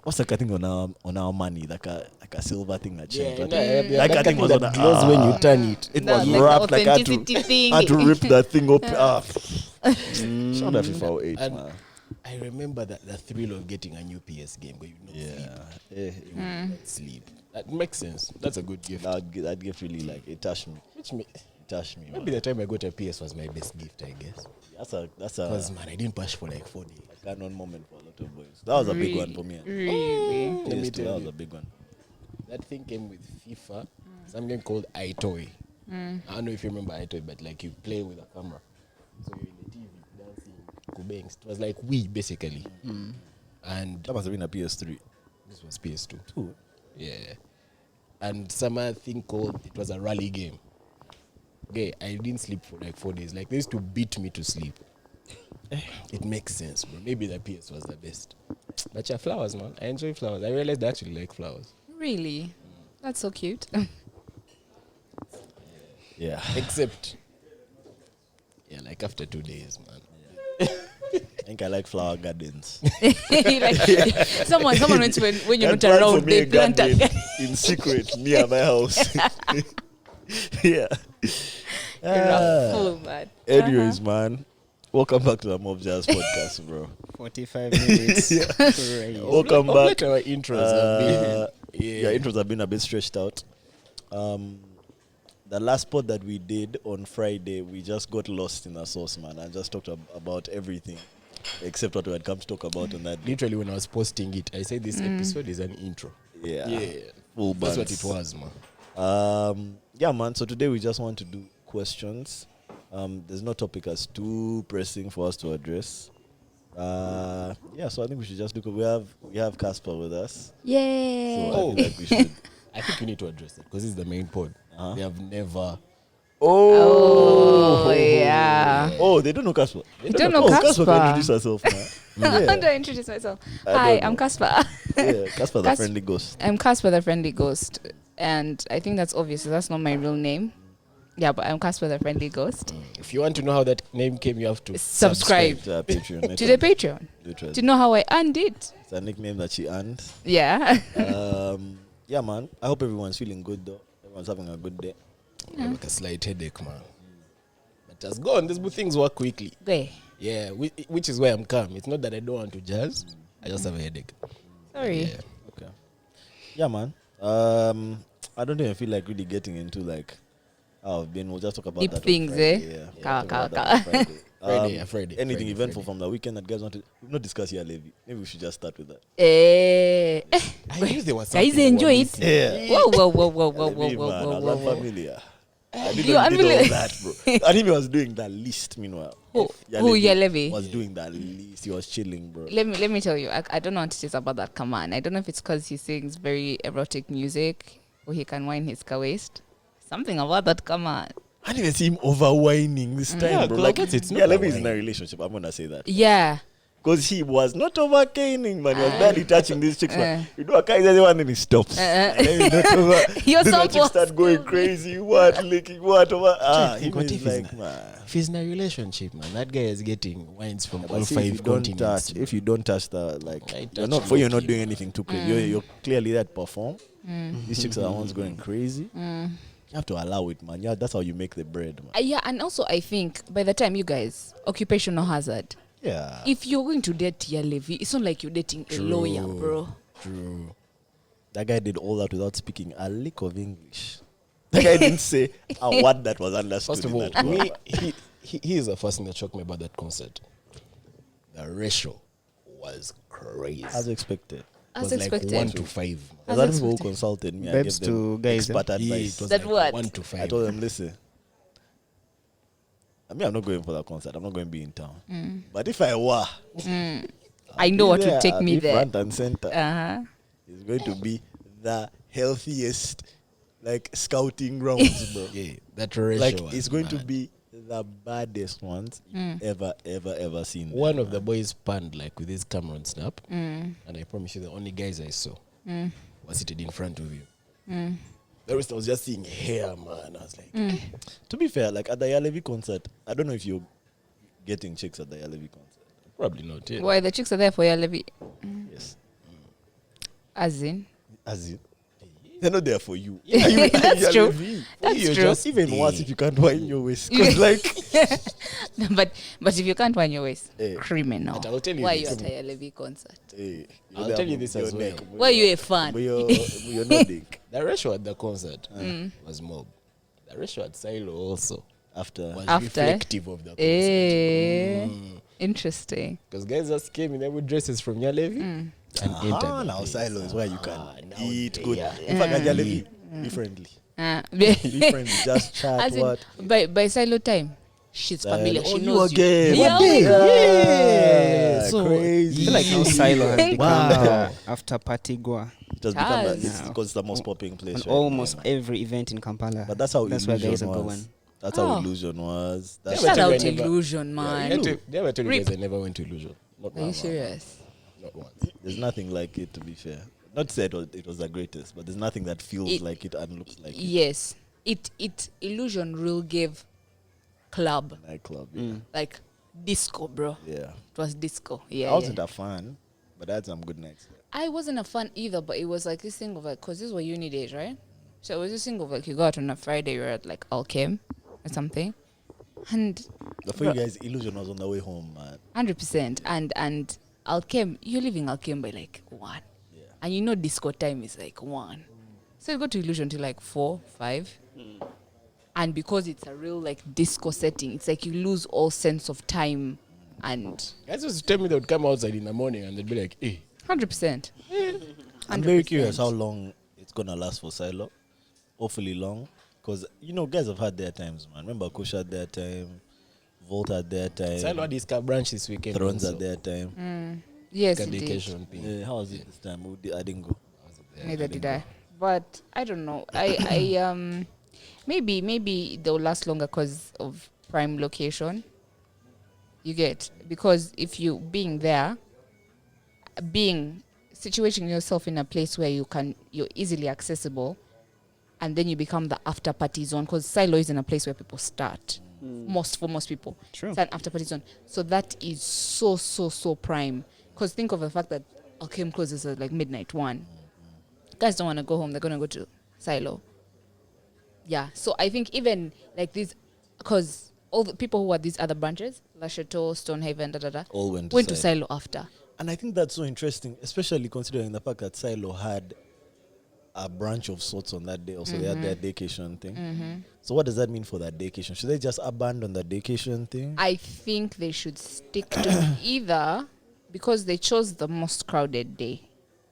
what's like a thing on our money, like a silver thing that changed. Like, I think was on that glows when you turn it. It No, was like the wrapped like I had authenticity to, thing. I had to rip that thing up. Shout out FIFA 08, And man. I remember the thrill of getting a new PS game where you Yeah. sleep. That makes sense. That's a good gift. That gift really, like, it touched me. It Touched me, maybe man. the time I got a PS was my best gift, I guess. That's Because man, I didn't push for like 4 days. a canon moment for a lot of boys. That was a big one for me. Really? Let me Yes, tell that was you. a big one. That thing came with FIFA, Something called iToy. I don't know if you remember iToy, but like you play with a camera. So you're in the TV dancing, kubangs. It was like we basically. And That must have been a PS3. this was PS2. Ooh. Yeah. And some other thing called, it was a rally game. Okay, I didn't sleep for like 4 days. Like they used to beat me to sleep. It makes sense, bro. Maybe the PS was the best. But yeah, flowers, man. I enjoy flowers. I realized I actually like flowers. Really? That's so cute. Yeah. Except, yeah, like after 2 days, man. I think I like flower gardens. Like, someone went when you're not Can plan for around, me they a plant garden a in secret near my house. Yeah. You're a fool, man. Anyways, man, welcome back to the Mobster's podcast, bro. 45 minutes. Crazy. Welcome Of back. late our intros have been. Yeah, intros have been a bit stretched out. The last pod that we did on Friday, we just got lost in the sauce, man, and just talked about everything except what we had come to talk about on that day. Literally, when I was posting it, I said this episode is an intro. Yeah. Full That's That's what what it was, man. Yeah, man. So today we just want to do questions. There's no topic as too pressing for us to address. Yeah, so I think we should just do. We have Casper with us. Yay. So I feel like we should. I think you need to address it because this is the main pod. Uh-huh. They have never. Oh, yeah. Oh, they don't know Casper. You don't know Casper. Can introduce herself, man. How do I introduce myself? I Hi, don't I'm know. Casper. Yeah, Casper the friendly ghost. I'm Casper the Friendly Ghost. And I think that's obvious. That's not my real name. Yeah, but I'm Casper the Friendly Ghost. If you want to know how that name came, you have to Subscribe. To our Patreon. To the Patreon. Literally. To know how I earned it. It's a nickname that she earned. Yeah. Yeah, man. I hope everyone's feeling good, though. Everyone's having a good day. Like a slight headache, man. But just go on. These things work quickly. There. Yeah, which is why I'm calm. It's not that I don't want to jazz. I just have a headache. Sorry. Yeah. Okay. Yeah, man. I don't even feel like really getting into like how I've been. We'll just talk about Deep that on things, Friday. eh? Yeah. Kawa, We'll talk about kawa, that on Friday. Friday. Anything Friday. eventful from the weekend that guys want to? We've not discussed here, Levi. Maybe we should just start with that. I knew there was Guys, something enjoy we were it. missing. Yeah. Whoa, whoa, whoa, whoa, whoa, whoa, Levi, whoa, man, whoa, I was whoa, whoa. unfamiliar. I You didn't know he did all unfamiliar. that, bro. And him was doing the least. Meanwhile, Who? Yeah, Who? Levi Yeah, Levi. was doing the least. He was chilling, bro. Let me tell you. I don't know what it is about that command. I don't know if it's because he sings very erotic music or he can whine his waist. Something about that command. I didn't even see him overwhining this time, Yeah, bro. girl, Like, but it's not yeah, Levi is in overwhining. a relationship. I'm gonna say that. Yeah. Because he was not overcaning, man. He was barely touching these chicks, man. You know, a guy doesn't want any stops. And then he not over. Your Then the song chicks start was going good. crazy. What, licking, what, over. He What was if he's like, not- man. If he's in a relationship, man, that guy is getting wines from But all see, 5 continents. if you don't touch the, like, I you're touch not, for you're not low-key, doing man. anything too crazy. You're clearly there to perform. These chicks are the ones going crazy. You have to allow it, man. Yeah, that's how you make the bread, man. Yeah, and also I think by the time you guys, occupational hazard. Yeah. If you're going to date Tia Levy, it's not like you're dating a lawyer, bro. True. That guy did all that without speaking a lick of English. That guy didn't say a word that was understood. First of in all, that me, word. he is the first thing that shocked me about that concert. The ratio was crazy. As expected. It As was expected. like 1 to 5. There's As other people who expected. consulted me. I Babes gave them to guys, expert Yeah, advice. it was That like what? 1 to 5. I told them, listen, I mean, I'm not going for that concert. I'm not going to be in town. But if I were, I know what there, would take I'll me be there. front and center. Uh-huh. It's going to be the healthiest, like, scouting grounds, bro. Yeah, that ratio Like, was it's going to mad. be the baddest ones you've ever seen. One of the boys panned like with his camera on snap, and I promise you, the only guys I saw were seated in front of you. The rest I was just seeing hair, man. I was like, To be fair, like, at the Yalevi concert, I don't know if you're getting chicks at the Yalevi concert. probably not. Yeah. Why the chicks are there for your Levy? Yes. As in? As in, they're not there for you. That's true. Yalevi. That's You're true. just Even there. worse if you can't wind your waist. Because, like, but if you can't find your waist, Eh. criminal. But I'll tell you Why this. you at a Levy concert? hey, I'll tell you this as well. Why you a fan? You're not dick. The ratio at the concert was mob. The ratio at Silo also After. was After? reflective of the concert. Eh. Interesting. Because guys just came in there with dresses from Yalevi and entered the Now place. Silo is where you can now eat they good. are- In fact, at Yalevi, be friendly. Be friends, just chat. As in, What? by silo time, she's familiar. Oh, She you knows again. Yeah, What day? Yeah. So crazy. I feel like now Silo has become Wow. the after party goer It has become like Has. this because it's the most popping place. on right almost now. every event in Kampala. But that's how That's where guys illusion are was. going. That's Oh. how illusion was. That's Yeah, Shout but out I never- Illusion, man. They were telling you Rip. guys I never went to Illusion. Not Are you once. serious? Not once. There's nothing like it, to be fair. Not to say it was the greatest, but there's nothing that feels It- like it and looks like Yes. It Illusion real gave club a nightclub. like disco, bro. Yeah. It was disco. Yeah. I wasn't yeah. a fan, but I had some good nights. I wasn't a fan either, but it was like this thing of like, cause these were uni days, right? So it was this thing of like, you go out on a Friday, you're at like Alchem or something, and But for you guys, illusion was on the way home, man. 100%, and Alchem, you're leaving Alchem by like 1, Yeah. and you know disco time is like 1, so you go to Illusion till like 4, 5, and because it's a real like disco setting, it's like you lose all sense of time, and Guys used to tell me they would come outside in the morning and they'd be like, hey. 100%. I'm very curious how long it's gonna last for Silo. Hopefully long, because guys have had their times, man. Remember, Kush had their time, Volt had their time, Silo had this car branch this weekend. Thrones also. had their time. Yes, Like a it did. dedication thing. Yeah, how was it this time? I didn't go. Neither did I. But I don't know. I maybe they'll last longer because of prime location. You get, because if you situating yourself in a place where you're easily accessible, and then you become the after party zone, because Silo is in a place where people start. For most people, True. it's an after party zone. So that is so prime. Because think of the fact that Alchem closes at like midnight 1. Guys don't want to go home, they're going to go to Silo. Yeah, so I think even like these, because all the people who are these other branches, La Chateau, Stonehaven, All went to Silo after. And I think that's so interesting, especially considering the fact that Silo had a branch of sorts on that day. Also, they had their daycation thing. So what does that mean for that daycation? Should they just abandon the daycation thing? I think they should stick to either, because they chose the most crowded day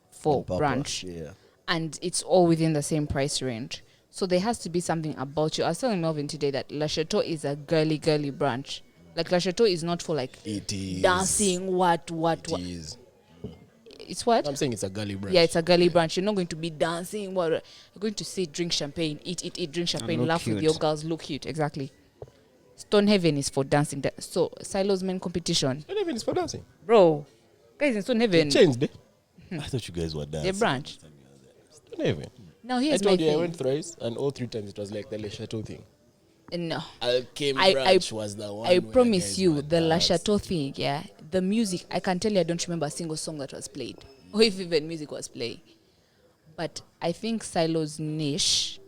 for On purpose, branch, Yeah. and it's all within the same price range. So there has to be something about you. I was telling Melvin today that La Chateau is a girly branch. Like La Chateau is not for like It is. dancing, what. It is. It's what? I'm saying it's a gully branch. Yeah, it's a girly branch. You're not going to be dancing. What? You're going to sit, drink champagne, eat, drink champagne, look laugh with cute. your girls, look cute. Exactly. Stonehaven is for dancing. So Silo's main competition, Not even it's for dancing. bro. Guys in Stonehaven, It changed, eh? I thought you guys were dancing. the branch. Not even. Now I here's my told you I thing. went thrice, and all 3 times it was like the Le Chateau thing. No. Alchem I- branch was the one. I where promise guys you, were the La dancing. Chateau thing, yeah, the music, I can tell you I don't remember a single song that was played, or if even music was playing. But I think Silo's niche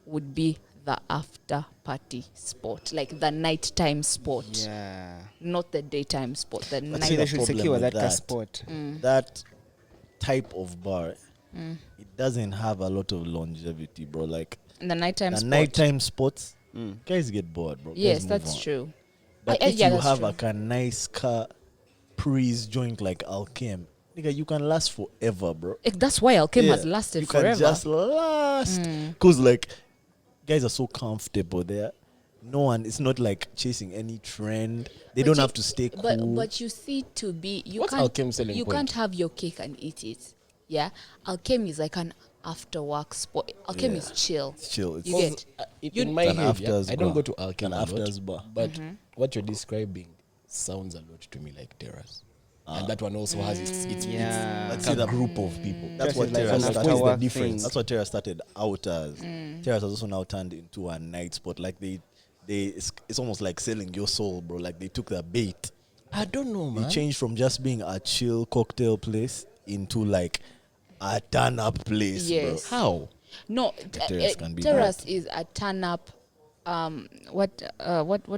would be the after party spot, like the nighttime spot, Yeah. not the daytime spot. The But night. see, See, they the should problem secure with that that- spot. That type of bar, it doesn't have a lot of longevity, bro. Like The nighttime the spot. nighttime spots, guys get bored, bro. Yes, Guys move that's on. true. But I- if yeah, you that's have true. like a nice car breeze joint like Alchem, nigga, you can last forever, bro. That's why Alchem has Yeah, lasted you forever. can just last. Because like guys are so comfortable there. No one, it's not like chasing any trend. They But don't you- have to stay cool. But you see, to be you What's can't Alchem's selling you point? can't have your cake and eat it. Yeah, Alchem is like an after work spot. Alchem Yeah. is chill. It's chill. It's You get In You- my An head, afters I don't bar. go to Alchem An a lot, afters bar. but what you're describing sounds a lot to me like Terrace. And that one also has its Yeah. Let's like see a the group of people. That's Just what like Terra an started. after What's the work difference? thing. That's what Terra started out as. Terra has also now turned into a night spot. Like it's almost like selling your soul, bro. Like they took the bait. I don't know, They man. changed from just being a chill cocktail place into like a turn up place, Yes. bro. How? no. Terrace can be Terrace is a turn up. What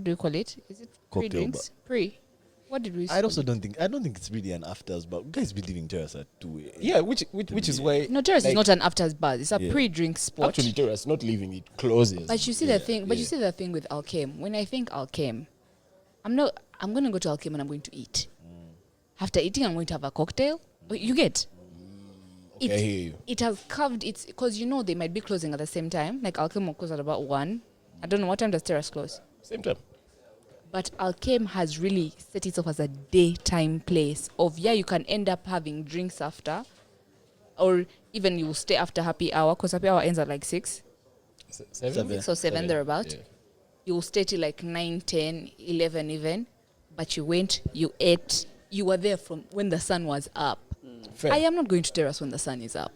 do you call it? Is it pre Cocktail drinks? Pre. What did we? I don't think it's really an afters, but guys be leaving Terrace at 2 a.m. Yeah, which is why. No, Terrace is like, not an afters bar. It's a Yeah. pre-drink spot. Actually, Terrace not leaving it closes. But you see the thing. But you see the thing with Alchem. When I think Alchem, I'm going to go to Alchem and I'm going to eat. After eating, I'm going to have a cocktail. You get. Okay, I hear you. It has carved its, because you know they might be closing at the same time. Like Alchem will close at about 1. I don't know what time does Terrace close. Same time. But Alchem has really set itself as a daytime place of, you can end up having drinks after, or even you stay after happy hour, because happy hour ends at like 6. 7? So 7 thereabout. Yeah. You'll stay till like 9, 10, 11 even. But you went, you ate, you were there from when the sun was up. Fair. I am not going to Terrace when the sun is up.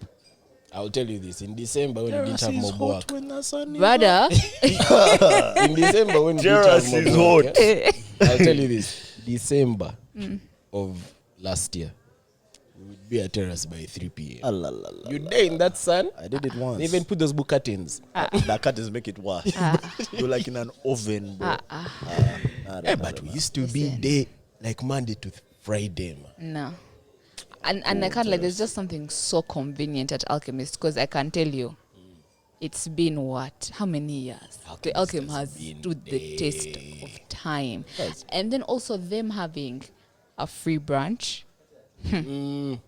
I'll tell you this. In December, when you didn't have mob work. Brother, In December, when you didn't have Terrace mob is work. hot. Yeah? I'll tell you this. December of last year, we would be at Terrace by 3 p.m. You day in that sun. I did it once. They even put those book curtains. That curtains make it worse. You're like in an oven, bro. But we used to be day like Monday to Friday, man. no. And I can't, like, there's just something so convenient at Alchemist, because I can tell you, it's been what? How many years? The Alchem has stood the test of time. And then also them having a free branch. You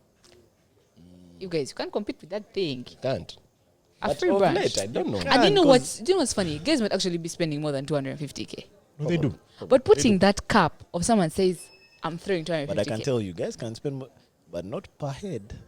guys, you can't compete with that thing. Can't. A But free of branch. late, I don't know. And you know what's funny? Guys might actually be spending more than 250k. No, they do. But putting that cap of someone says, I'm throwing 250k. But I can tell you, guys can spend more, but not per head.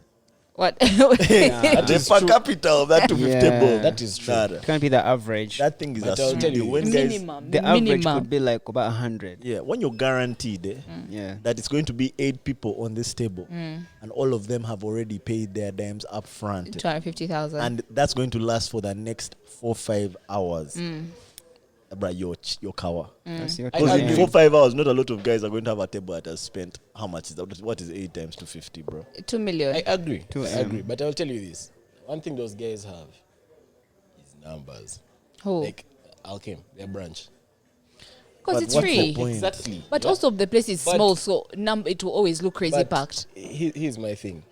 What? That is per capital of that 250 Yeah. ball. That is true. Nada. It can't be the average. That thing is But a I'll tell you, studio. When guys, Minimum. The average minimum. could be like about 100. yeah, when you're guaranteed Yeah. that it's going to be 8 people on this table, and all of them have already paid their dimes up front, 250,000. and that's going to last for the next 4-5 hours. Bruh, your cover. That's your I In agree. 4-5 hours, not a lot of guys are going to have a table that has spent, how much is that? What is 8 times 250, bro? 2 million. I agree. 2 I M. agree. But I'll tell you this. One thing those guys have is numbers. Who? Like Alchem, their branch. Because But it's what's the free. point? Exactly. But Yeah. also the place is But- small, so it will always look crazy But packed. Here's my thing.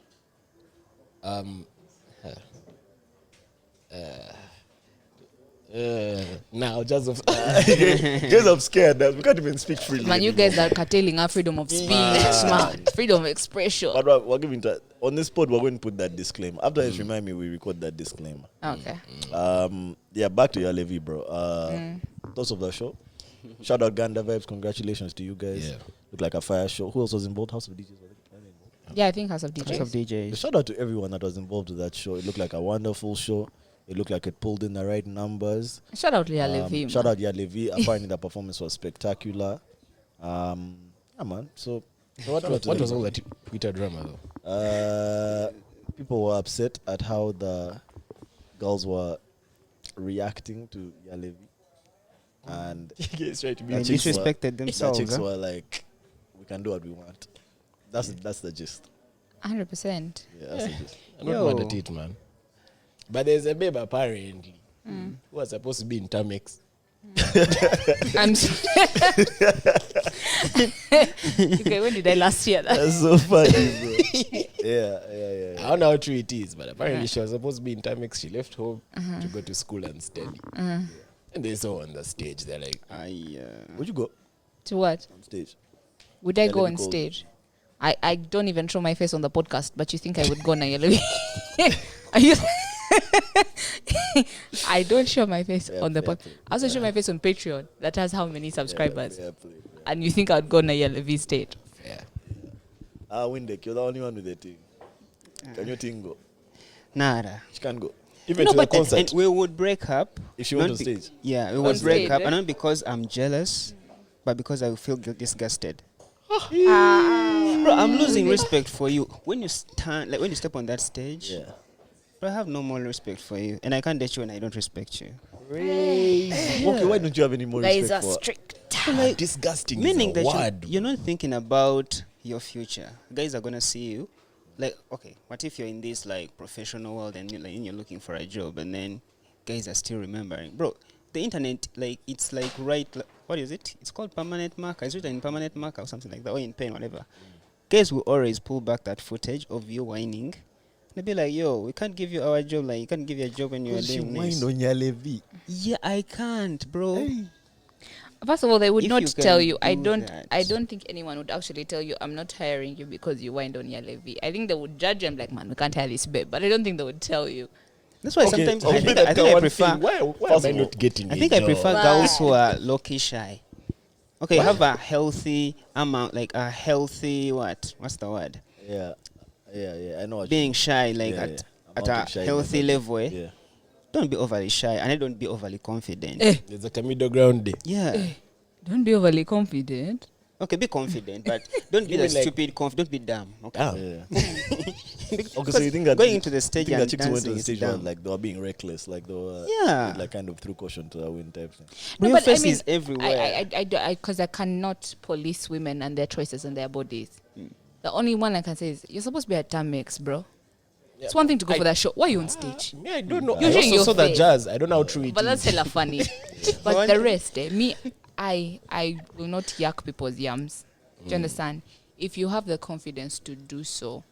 Now, just of Guys, I'm scared that we can't even speak freely. Man, you anymore. guys are curtailing our freedom of speech, man. Freedom of expression. But we're giving that on this pod. We're going to put that disclaimer. After this, remind me we record that disclaimer. Okay. Yeah, back to your Levi, bro. Thoughts of the show. Shout out Ganda Vibes. Congratulations to you guys. Yeah. Looked like a fire show. Who else was involved? House of DJs. Yeah, I think House of House DJs. of DJs. Shout out to everyone that was involved with that show. It looked like a wonderful show. It looked like it pulled in the right numbers. Shout out to Levi. Shout out Levi. Apparently the performance was spectacular. Yeah, man. So what was all that Twitter drama though? people were upset at how the girls were reacting to Levi. And It's right to be That They chicks were- disrespected the themselves. chicks Huh? were like, we can do what we want. That's the gist. 100%. Yeah, that's the gist. I'm not Yo. mad at it, man. But there's a babe apparently who was supposed to be in Tamex. I'm okay, when did I last hear that? That's so funny, bro. Yeah. I don't know how true it is, but apparently she was supposed to be in Tamex. She left home to go to school and study. And they saw on the stage, they're like, Would you go To what? on stage? Would I Yeah, go let me on call. stage? I don't even show my face on the podcast, but you think I would go na yellow? Are you? I don't show my face Fair on the play, podcast. fair I also show my face on Patreon. That has how many subscribers? Yeah. And you think I'd go na yellow stage? yeah. Windek, you're the only one with the thing. Can your thing go? Nada. She can go. Even No, to the but and concert. we would break up. If she went not on stage. Yeah, we On would break stage, up, eh? and not because I'm jealous, but because I feel disgusted. Bro, I'm losing respect for you when you stand, like when you step on that stage. Yeah. Bro, I have no more respect for you, and I can't date you when I don't respect you. Okay, why don't you have any more Guys respect are for strict. Disgusting Meaning is a that word. you're not thinking about your future. Guys are gonna see you. Like, okay, what if you're in this like professional world and you're looking for a job, and then guys are still remembering, bro. The internet, like, it's like what is it? It's called permanent marker. It's written in permanent marker or something like that, or in pen, whatever. Guys will always pull back that footage of you whining. They'll be like, yo, we can't give you our job. Like, you can't give your job when you're she doing mind this. on your Levi. Yeah, I can't, bro. First of all, they would If not you tell can you. I do don't. that. I don't think anyone would actually tell you, "I'm not hiring you because you wind on your levy." I think they would judge you and be like, "Man, we can't hire this babe." But I don't think they would tell you. That's why Okay, sometimes okay, I think, that I think I prefer. Why First am I of all, not getting I a think I job? prefer Why? girls who are low-key shy. Okay, have a healthy amount, like a healthy what? What's the word? Yeah. I know what Being shy, like Yeah, at yeah. at Amount a of shyness, healthy like, level. Yeah. Don't be overly shy, and I don't be overly confident. There's like a middle ground there. Yeah. Don't be overly confident. Okay, be confident, but don't be You the mean like- stupid. Don't be dumb. Okay. Yeah. Okay, so you think that going into the stage you think and that chicks went to dancing the is stage where dumb. like they were being reckless, like they were Yeah. like kind of threw caution to the wind type thing. But your but face is everywhere. because I cannot police women and their choices and their bodies. The only one I can say is you're supposed to be at Tamex, bro. It's one thing to go for that show. Why are you on stage? Me, I don't know. You're I showing also your saw the face. jazz. I don't know how true it But that's is. hella funny. But the rest, me, I will not yak people's yams. Do you understand? If you have the confidence to do so,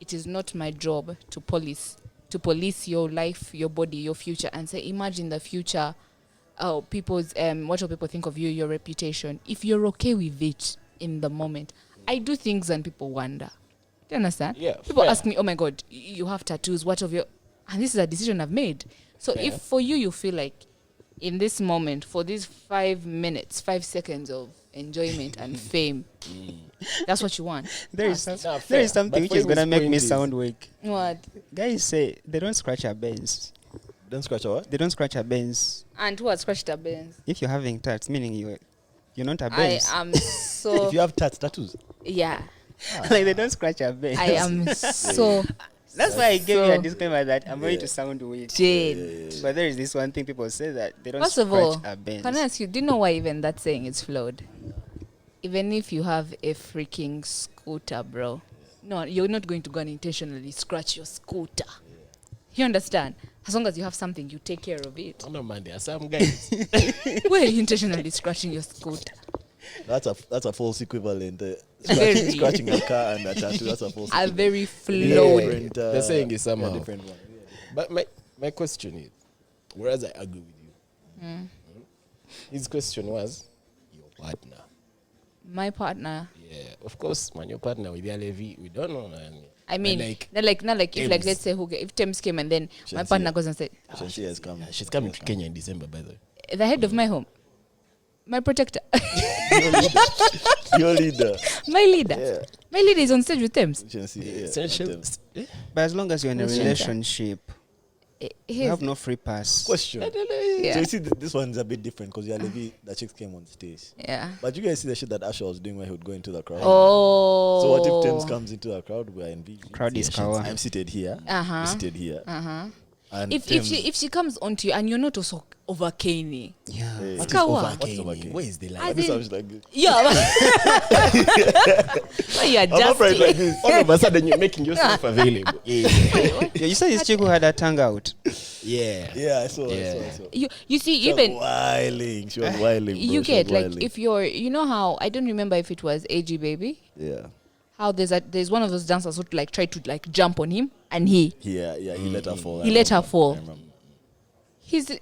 it is not my job to police your life, your body, your future, and say, imagine the future. Oh, people's what will people think of you, your reputation? If you're okay with it in the moment, I do things and people wonder. Do you understand? Yeah, People fair. ask me, "Oh my God, you have tattoos? What of your?" And this is a decision I've made. So Fair. if for you feel like in this moment, for these 5 minutes, 5 seconds of enjoyment and fame, that's what you want. There is Nah, there fair. is something But which for is him, gonna his make me point is- sound weak. What? Guys say they don't scratch a Benz. Don't scratch your what? They don't scratch a Benz. And who has scratched the Benz? If you're having tats, meaning you're not a I Benz. am so If you have tattoos, yeah. Like they don't scratch a Benz. I am so That's why I gave you a So- disclaimer that I'm going to sound weak. jade. But there is this one thing people say that they don't First of scratch all, a Benz. can I ask you? Do you know why even that saying is flawed? Even if you have a freaking scooter, bro, no, you're not going to go and intentionally scratch your scooter. You understand? As long as you have something, you take care of it. Oh, no, man, there are some guys. Where are you intentionally scratching your scooter? that's a false equivalent. Very. Scratching a car and a tattoo. That's a false. A equivalent. very Yeah, flawed. different, The saying is somehow. different one. But my question is, whereas I agree with you, his question was your partner. My partner. Yeah, of course, man, your partner with your levy, we don't know, man. I mean, like, not like if Thames. let's say if Thames came and then my Shensia. partner goes and said, Shensia has come. she's coming to Kenya in December, by the way. the head of my home, my protector, Your leader. my leader, Yeah. my leader is on stage with Thames. Shensia, yeah. Essential. Thames. But as long as you're in a Who's relationship, you He's, have no free pass. Question. yeah. So you see, this one's a bit different because Levi, the chicks came on stage. Yeah. But you guys see the shit that Asha was doing where he would go into the crowd. Oh. So what if Thames comes into the crowd? We're in VG. Crowd is kawa. I'm seated here. Uh-huh. You're seated here. Uh-huh. And If she comes onto you and you're not also over Kanye. Yeah. Hey, It's kawa. What's overcame? Where is the line? As This in- sounds like this. Yeah. Why you I'm not adjusting? like this. All of a sudden, you're making yourself available. Yeah. Yeah, you saw this chick who had her tongue out. Yeah. Yeah, I saw. Yeah. I saw. You see, She was even whiling. She was whiling. Bro. you She get was like whiling. if you're, you know how I don't remember if it was AG Baby. Yeah. How there's one of those dancers who like tried to like jump on him and he Yeah. He let her fall. He I let her remember. fall. I remember.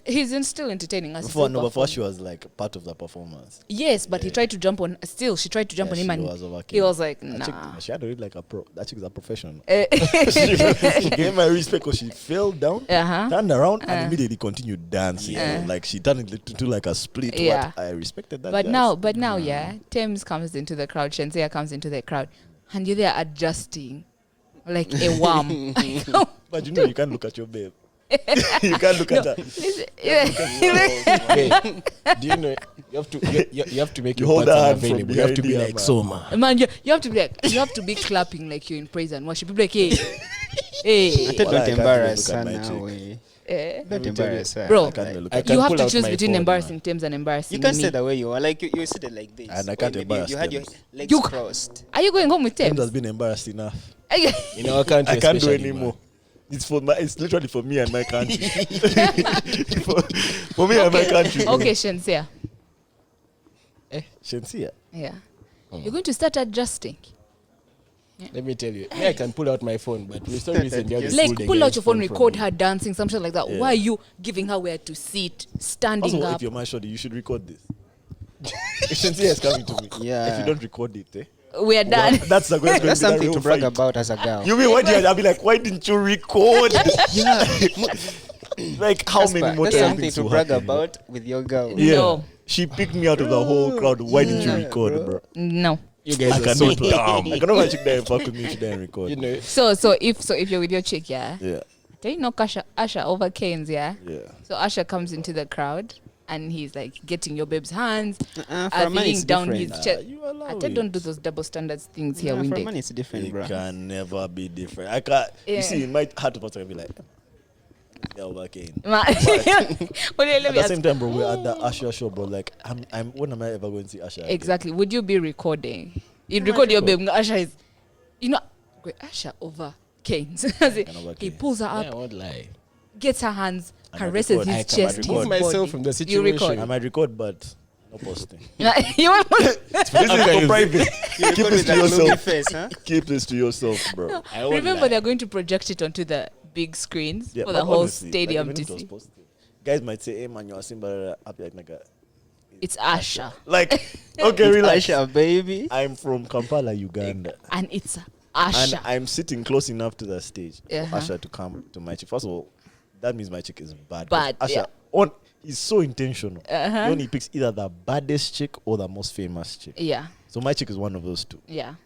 he's still entertaining us. Before she was like part of the performance. Yes, but he tried to jump on. Still, she tried to jump Yeah, on him, she and was overcame. he was like, That chick, "Nah." she had to read like a pro. That chick is a professional. Eh, She gave my respect because she fell down, Uh-huh. turned around, and immediately continued dancing. Yeah. Like she turned it into like a split. Yeah. What? I respected that. But dance. now, yeah, Thames comes into the crowd, Shensia comes into the crowd, and you're there adjusting like a worm. But you know, you can't look at your babe. You can't look at her. Hey, do you know you have to you have to make You your hold her partner hand from available. You have to be behind like her, Soma. Man, you have to be like, you have to be clapping like you're in praise and worship. People like, hey, hey, Don't Well, I can't embarrass even her look at my now. chick. eh. Don't me tell you. embarrass her. Bro, I can't even look I at can You have pull to out choose my between phone, embarrassing Thames and embarrassing You can't me. stay the way you are. Like you sit it like this. And I Or can't maybe embarrass you had your them. legs You- crossed. Are you going home with Thames Thames? has been embarrassed enough. In our country, I can't do especially, anymore. man. It's literally for me and my country. for me and my country. Okay, Shensia. Shensia. Yeah. You're going to start adjusting. Let me tell you, me, I can pull out my phone, but we saw recently how the Like, school they pull get out your phone, from record me. her dancing, something like that. Yeah. Why are you giving her where to sit, standing Also, up? if you're my shorty, you should record this. Shensia is coming to me. Yeah. If you don't record it, We are done. that's the question. That's something to brag about as a girl. You mean what? I'll be like, why didn't you record? Yeah. Like how Casper, many more that's something things to will brag happen, about with your girl. Yeah. No. She picked me out of the whole crowd. Why didn't you Yeah, record, bro. bro? No. You I guys are so cannot dumb. I cannot watch chick there and fuck with me if she didn't record. You know. So if you're with your chick, yeah. Yeah. Do you know Usher over Canes, yeah? Yeah. So Usher comes into the crowd and he's like getting your babe's hands, For a man, feeling it's down different. his chest. You allow I it. don't do those double standards things here, For a Windy. man, it's different, It bro. can never be different. I can't. Yeah. You see, in my heart of hearts, I can be like, yeah, over Kane. Well, let At me the ask. same time, bro, we're at the Usher show, bro. Like, I'm. When am I ever going to see Usher? again? Exactly. Would you be recording? You'd I record your record. babe. Usher is, Usher over Canes. As in, over he Kane. pulls her up, Yeah, I won't lie. gets her hands, And I caresses record. his I chest, record. his Move myself body. from the You situation. record. I might record, but no posting. You want This is for private. Keep this With to that gloomy yourself. face, huh? Keep this to yourself, bro. I won't Remember, lie. they're going to project it onto the big screens Yeah, for but the whole honestly, stadium like, to even if it see. was posted, guys might say, "Hey man, you're saying, but I'll be like, nigga, It's Usher. like, okay, relax. Usher, baby. I'm from Kampala, Uganda, And it's and Usher. I'm sitting close enough to the stage for Uh-huh. Usher to come to my chick. First of all, that means my chick is bad. 'cause Bad, Usher he's so intentional. Uh-huh. He only picks either the baddest chick or the most famous chick. Yeah. So my chick is one of those two. Yeah.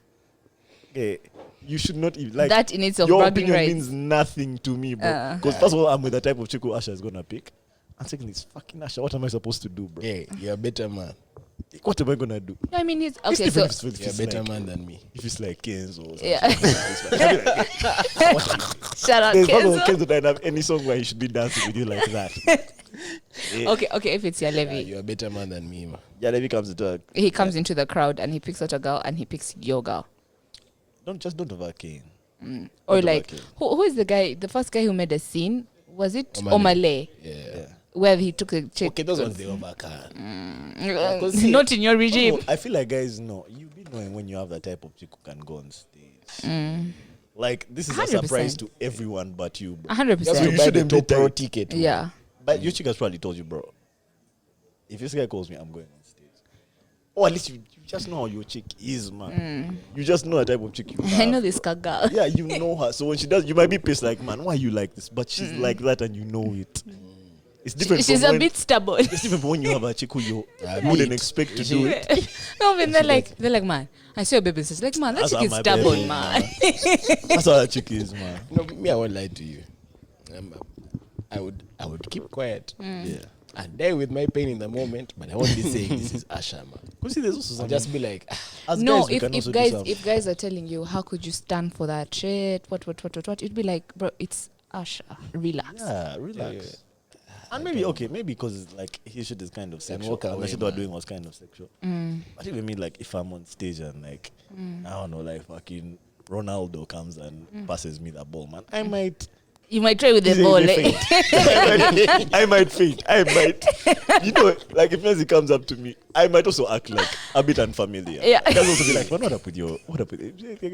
Okay, you should not even like That in itself, your bragging opinion rights. means nothing to me, bro. Because first of all, I'm with the type of chick who Usher is gonna pick. And secondly, it's fucking Usher. What am I supposed to do, bro? Yeah, you're a better man. What am I gonna do? I mean, he's It's okay. So different if You're a it's better like, man than me. if it's like Kenzo or something. yeah. It's like, Shout out, there's one of Kenzo. Kenzo that have any song where he should be dancing with you like that. Yeah. Okay. If it's your Levi, You're a better man than me, man. Yeah, Levi comes to talk. he comes into the crowd and he picks out a girl and he picks your girl. Don't overcame. Or Not like, overkill. who is the guy? The first guy who made a scene, was it Omale. Omale? Yeah. Yeah. Where he took a chick. Okay, those ones they overcome. Not in your regime. I feel like guys know. You be knowing when you have that type of chick who can go on stage. Like this is a 100%. surprise to everyone but you, bro. 100%. That's you to buy the shouldn't be top pro tight. ticket. man. Yeah. But your chick has probably told you, bro. If this guy calls me, I'm going on stage. Or at least you just know how your chick is, man. You just know the type of chick you have. I know this girl. Yeah, you know her. So when she does, you might be pissed like, man, why you like this? But she's like that and you know it. It's different. She's from a when, bit stubborn. It's different from when you have a chick who you wouldn't expect to do it. No, but they're like, man, I saw your baby. It's like, man, that That's chick how is my stubborn, baby, man. That's how that chick is, man. No, me, I won't lie to you. I would keep quiet. Yeah. And there with my pain in the moment, but I won't be saying this is Usher, man. Because see, there's also I'll something. just be like, As No, guys, we can also do some- if guys are telling you how could you stand for that shit, what, it'd be like, bro, it's Usher. Relax. Yeah, relax. And maybe because like his shit is kind of sexual. walk And the away, shit we're man. doing was kind of sexual. But even me, like if I'm on stage and like I don't know, like fucking Ronaldo comes and passes me the ball, man, I might. You might try with the easily ball. faint. Eh? I might faint. I might. You know, like if Messi comes up to me, I might also act like a bit unfamiliar. Yeah. I can also be like, man, what up with you?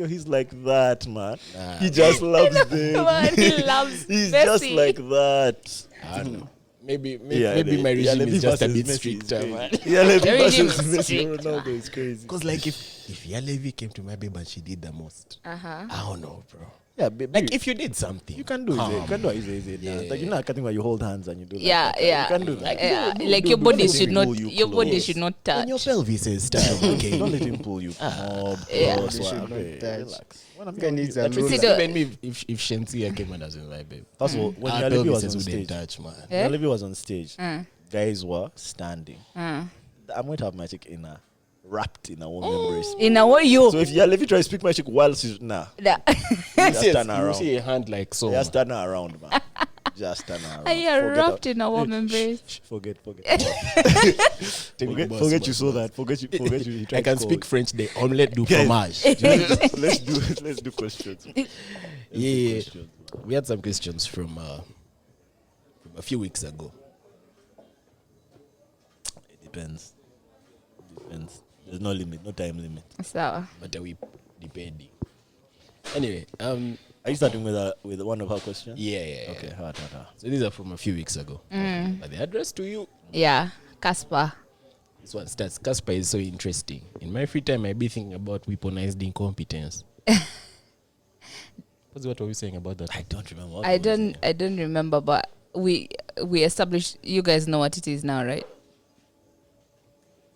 He's like that, man. Nah. He just loves them. Man, he loves He's Messi. just like that. I don't know. Maybe Yeah, my regime Levi is just a versus bit Messi is stricter, crazy. man. Yeah, Levi The regime versus is Messi strict, Ronaldo man. is crazy. Because like if Levi came to my babe and she did the most, Uh-huh. I don't know, bro. Yeah, Like if you did something, you can do it. You can do it easy. Yeah. Like you know, cutting where you hold hands and you do. Yeah, like that. yeah. You can do that. Yeah, Do- like do- your do- body don't let should him not. pull you Your body close. should not and touch. your pelvis is style, okay? Don't let him pull you. Yeah. Close, They should wow, not okay, touch. relax. When I'm Guy needs a that- ruler. See the- Even me, if Shensia came and was with my babe, First of all, when our Levi was pelvises on wouldn't stage, touch, man. Eh? when Levi was on stage, guys were standing. I'm going to have my chick wrapped in a warm embrace. In a way, you. So if Levi tries to speak my chick while she's just turn her You around. see a hand like so. Just turn her around, man. Just turn her around. Are you Forget wrapped her- in a warm Shh, embrace? shh, Forget. Take boss, Forget you boss, saw boss. that. Forget you. he tried I can to speak call. French. The omelette du Guys. fromage. Let's do questions. Yeah. Questions. We had some questions from a few weeks ago. It depends. There's no limit, no time limit. So, But we depending. Anyway, Are you starting with one of our questions? yeah. Okay, hard. So these are from a few weeks ago. But the address to you. yeah, Casper. This one starts. Casper is so interesting. In my free time, I be thinking about weaponized incompetence. What were we saying about that? I don't remember. I don't remember, but we established. You guys know what it is now, right?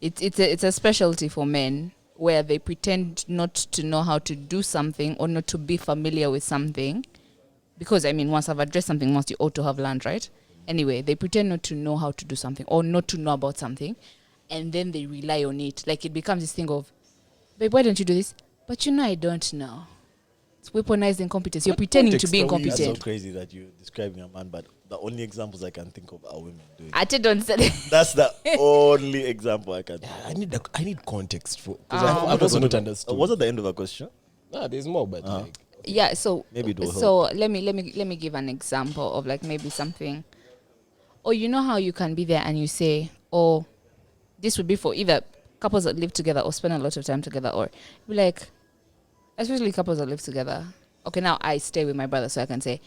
It's a specialty for men where they pretend not to know how to do something or not to be familiar with something, because I mean, once I've addressed something, once you ought to have learned, right? Anyway, they pretend not to know how to do something or not to know about something, and then they rely on it. Like it becomes this thing of, babe, why don't you do this? But I don't know. It's weaponized incompetence. You're pretending to be That's incompetent. so crazy that you're describing a man, but the only examples I can think of are women doing it. I don't say that. That's the only example I can think Yeah, of. I need context for because I've also not understood. Was it the end of a question? Nah, there's more, but like, Yeah, so Maybe it will so let me give an example of like maybe something. Or you know how you can be there and you say, oh, this would be for either couples that live together or spend a lot of time together, or be like, especially couples that live together. Okay, now I stay with my brother, so I can say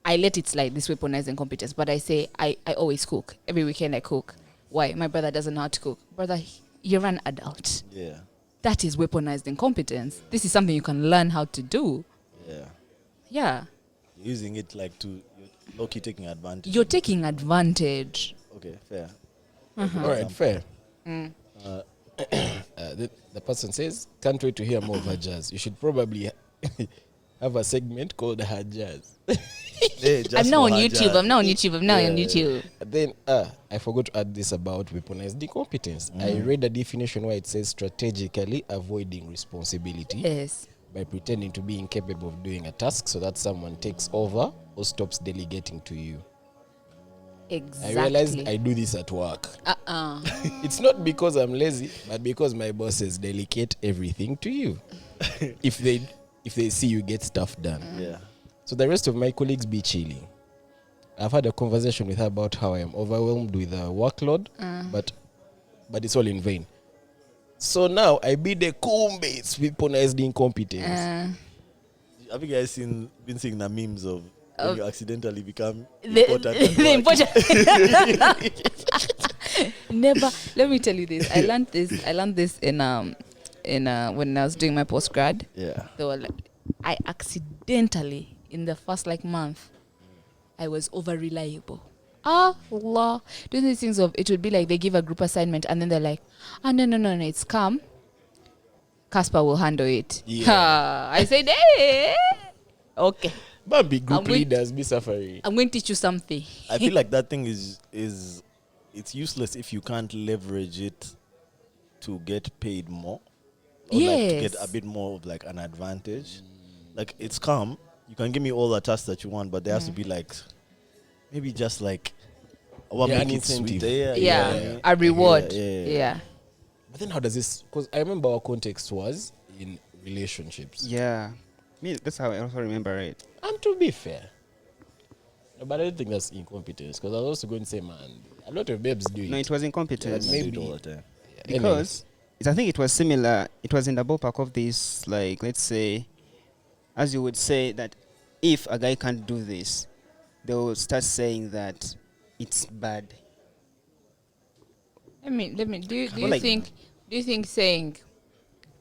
I let it slide, this weaponized incompetence, but I say I always cook. Every weekend I cook. Why? My brother doesn't know how to cook. Brother, you're an adult. Yeah. That is weaponized incompetence. This is something you can learn how to do. Yeah. Yeah. You're using it like you're low-key taking advantage. You're taking advantage. Okay, fair. all right, fair. The person says, can't wait to hear more of her jazz. You should probably have a segment called her jazz. Hey, just I'm now for on her YouTube. jazz. I'm now on YouTube. I'm now on YouTube. Then I forgot to add this about weaponized incompetence. I read a definition where it says strategically avoiding responsibility Yes. by pretending to be incapable of doing a task so that someone takes over or stops delegating to you. Exactly. I realized I do this at work. It's not because I'm lazy, but because my bosses delegate everything to you. if they see you get stuff done. Yeah. So the rest of my colleagues be chilling. I've had a conversation with her about how I am overwhelmed with the workload, but it's all in vain. So now I be the cool mates weaponized incompetence. Have you guys been seeing the memes of when you accidentally become The important? Never. Let me tell you this. I learned this in when I was doing my postgrad. Yeah. They were like, I accidentally in the first month, I was over reliable. Allah. Doing these things of, it would be like they give a group assignment and then they're like, no, it's calm. Casper will handle it. Yeah. I said, hey, okay. But be group leaders be suffering. I'm going to teach you something. I feel like that thing is it's useless if you can't leverage it to get paid more. Or like to get a bit more of like an advantage. Like it's calm. You can give me all the tasks that you want, but there has to be like maybe just like An make it incentive. sweeter. Yeah. A reward. Yeah. But then how does this... Because I remember our context was in relationships. Yeah. Me, that's how I also remember it. And to be fair, but I don't think that's incompetence, because I was also going to say, man, a lot of babes do it. No, it was incompetence. Maybe maybe. all the time. Because I think it was similar. It was in the ballpark of this, like, let's say, as you would say that if a guy can't do this, they will start saying that it's bad. Do you think saying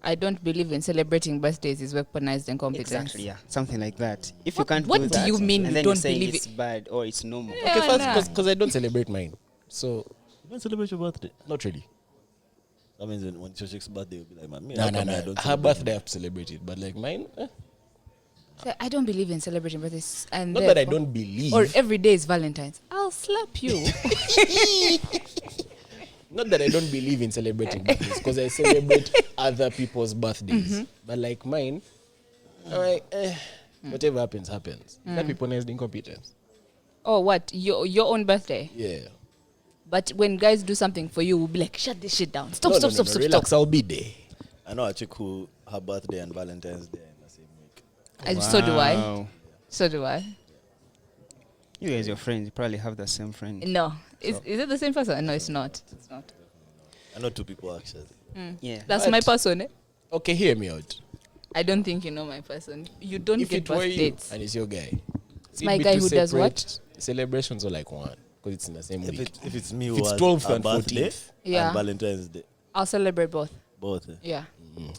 I don't believe in celebrating birthdays is weaponized incompetence? Exactly, yeah. Something like that. If you What- can't what do do that, you mean and you then don't you're saying believe it's bad or it's normal. Yeah. Okay, first, because I don't celebrate mine. So, You don't celebrate your birthday. not really. That means when it's your chick's birthday, you'll be like, man, me, No. how come I don't Her celebrate birthday I have to celebrate it, but like mine, So I don't believe in celebrating birthdays, and not that I therefore- don't believe. Or every day is Valentine's. I'll slap you. Not that I don't believe in celebrating birthdays, because I celebrate other people's birthdays. But like mine, I'm like, whatever happens, happens. That weaponized incompetence. Oh, what? Your own birthday? Yeah. But when guys do something for you, we'll be like, shut this shit down. Stop. Relax, I'll be there. I know a chick who her birthday and Valentine's Day in the same week. And so do I. Wow. So do I. You guys, your friends, you probably have the same friend. No. Is it the same person? No, it's not. It's not. I know two people actually. Yeah. That's What? my person, eh? Okay, hear me out. I don't think you know my person. You don't If get it were birth you dates. and it's your guy, It's my guy who does what? Celebrations are like one. because it's in the same If, week. if it's me who If it's has 12th a and birthday 14th. Yeah. and Valentine's Day, I'll celebrate both. both. Yeah.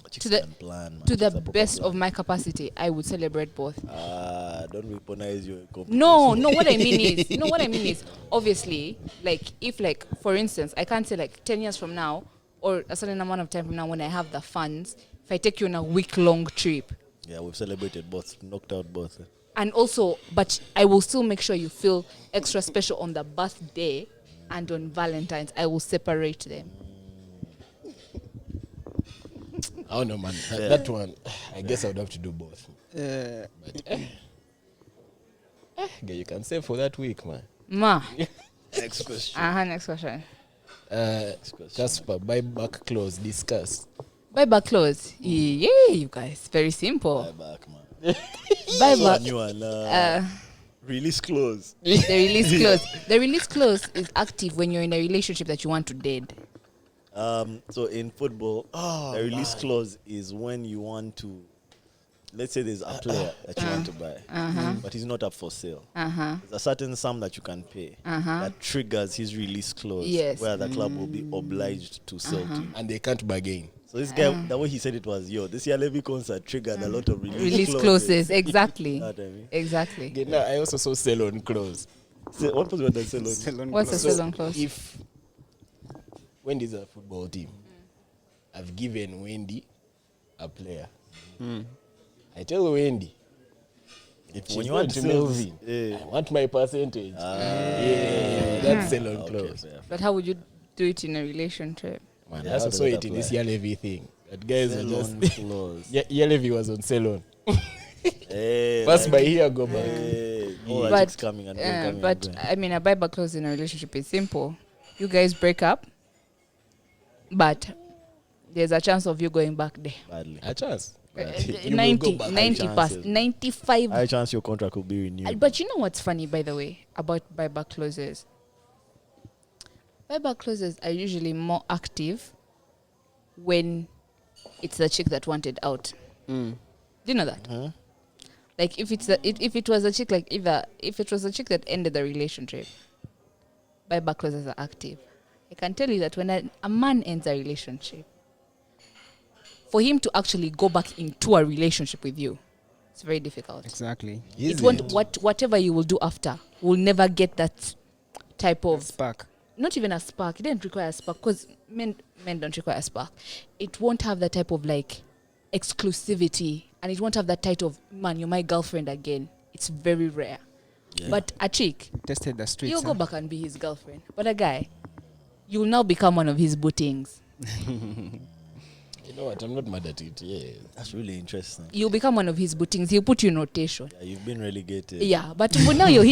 Chicks To the- can plan, man. To the Chicks are proper best plan. of my capacity, I would celebrate both. Don't weaponize your No, what I mean is, obviously, like, if, like, for instance, I can't say, like, 10 years from now, or a certain amount of time from now when I have the funds, if I take you on a week-long trip, Yeah, we've celebrated both, knocked out both. and also, but I will still make sure you feel extra special on the birthday and on Valentine's. I will separate them. I don't know, man. Yeah. That one, I guess I would have to do both. But yeah, you can save for that week, man. Ma. Next question. Next question. Casper, buy back clothes, discuss. Buy back clothes. Yeah, you guys. Very simple. Buy back, man. Buy So back. new one. Release clothes. The release clause. The release clause is active when you're in a relationship that you want to date. So in football, the release clause is when you want to, let's say there's a player that you want to buy, but he's not up for sale. There's a certain sum that you can pay that triggers his release clause, Yes. where the club will be obliged to sell to you. And they can't bargain. So this guy, the way he said it was, this year Levis Concert triggered a lot of Release clauses. Exactly. You know what I mean? Exactly. Okay, now I also saw sell on clothes. So what was the sell on? Salon What's a clothes. salon clause? If Wendy's a football team, I've given Wendy a player. I tell Wendy, if When she's you going want to to sell Melvin, this, I want my percentage. Yeah, that's sell on okay, clothes. fair. But how would you do it in a relationship? Man, Yeah, I also how does saw that it in this apply? Levy thing. That guys are Sell on just clothes. Levy was on Salon. Hey, Pass like- by here, go back. Hey, all that But, chicks coming and going, coming but and going. I mean, a buy back clause in a relationship is simple. You guys break up, but there's a chance of you going back there. Badly. A chance. Uh, You will 90, go back. 90 Chances. past, 95. High chance your contract will be renewed. But you know what's funny, by the way, about buyback clauses? Buyback clauses are usually more active when it's the chick that wanted out. Do you know that? Huh? Like if it was a chick, like if it was a chick that ended the relationship, buyback clauses are active. I can tell you that when a man ends a relationship, for him to actually go back into a relationship with you, it's very difficult. Exactly. It won't, whatever you will do after will never get that type of, Spark. not even a spark. It didn't require a spark because men don't require a spark. It won't have that type of like exclusivity, and it won't have that type of, man, you're my girlfriend again. It's very rare. Yeah. But a chick, Tested the streets. you'll go back and be his girlfriend. But a guy, you'll now become one of his bootings. You know what? I'm not mad at it. Yeah. That's really interesting. You'll become one of his bootings. He'll put you in rotation. Yeah, you've been relegated. Yeah, but now you're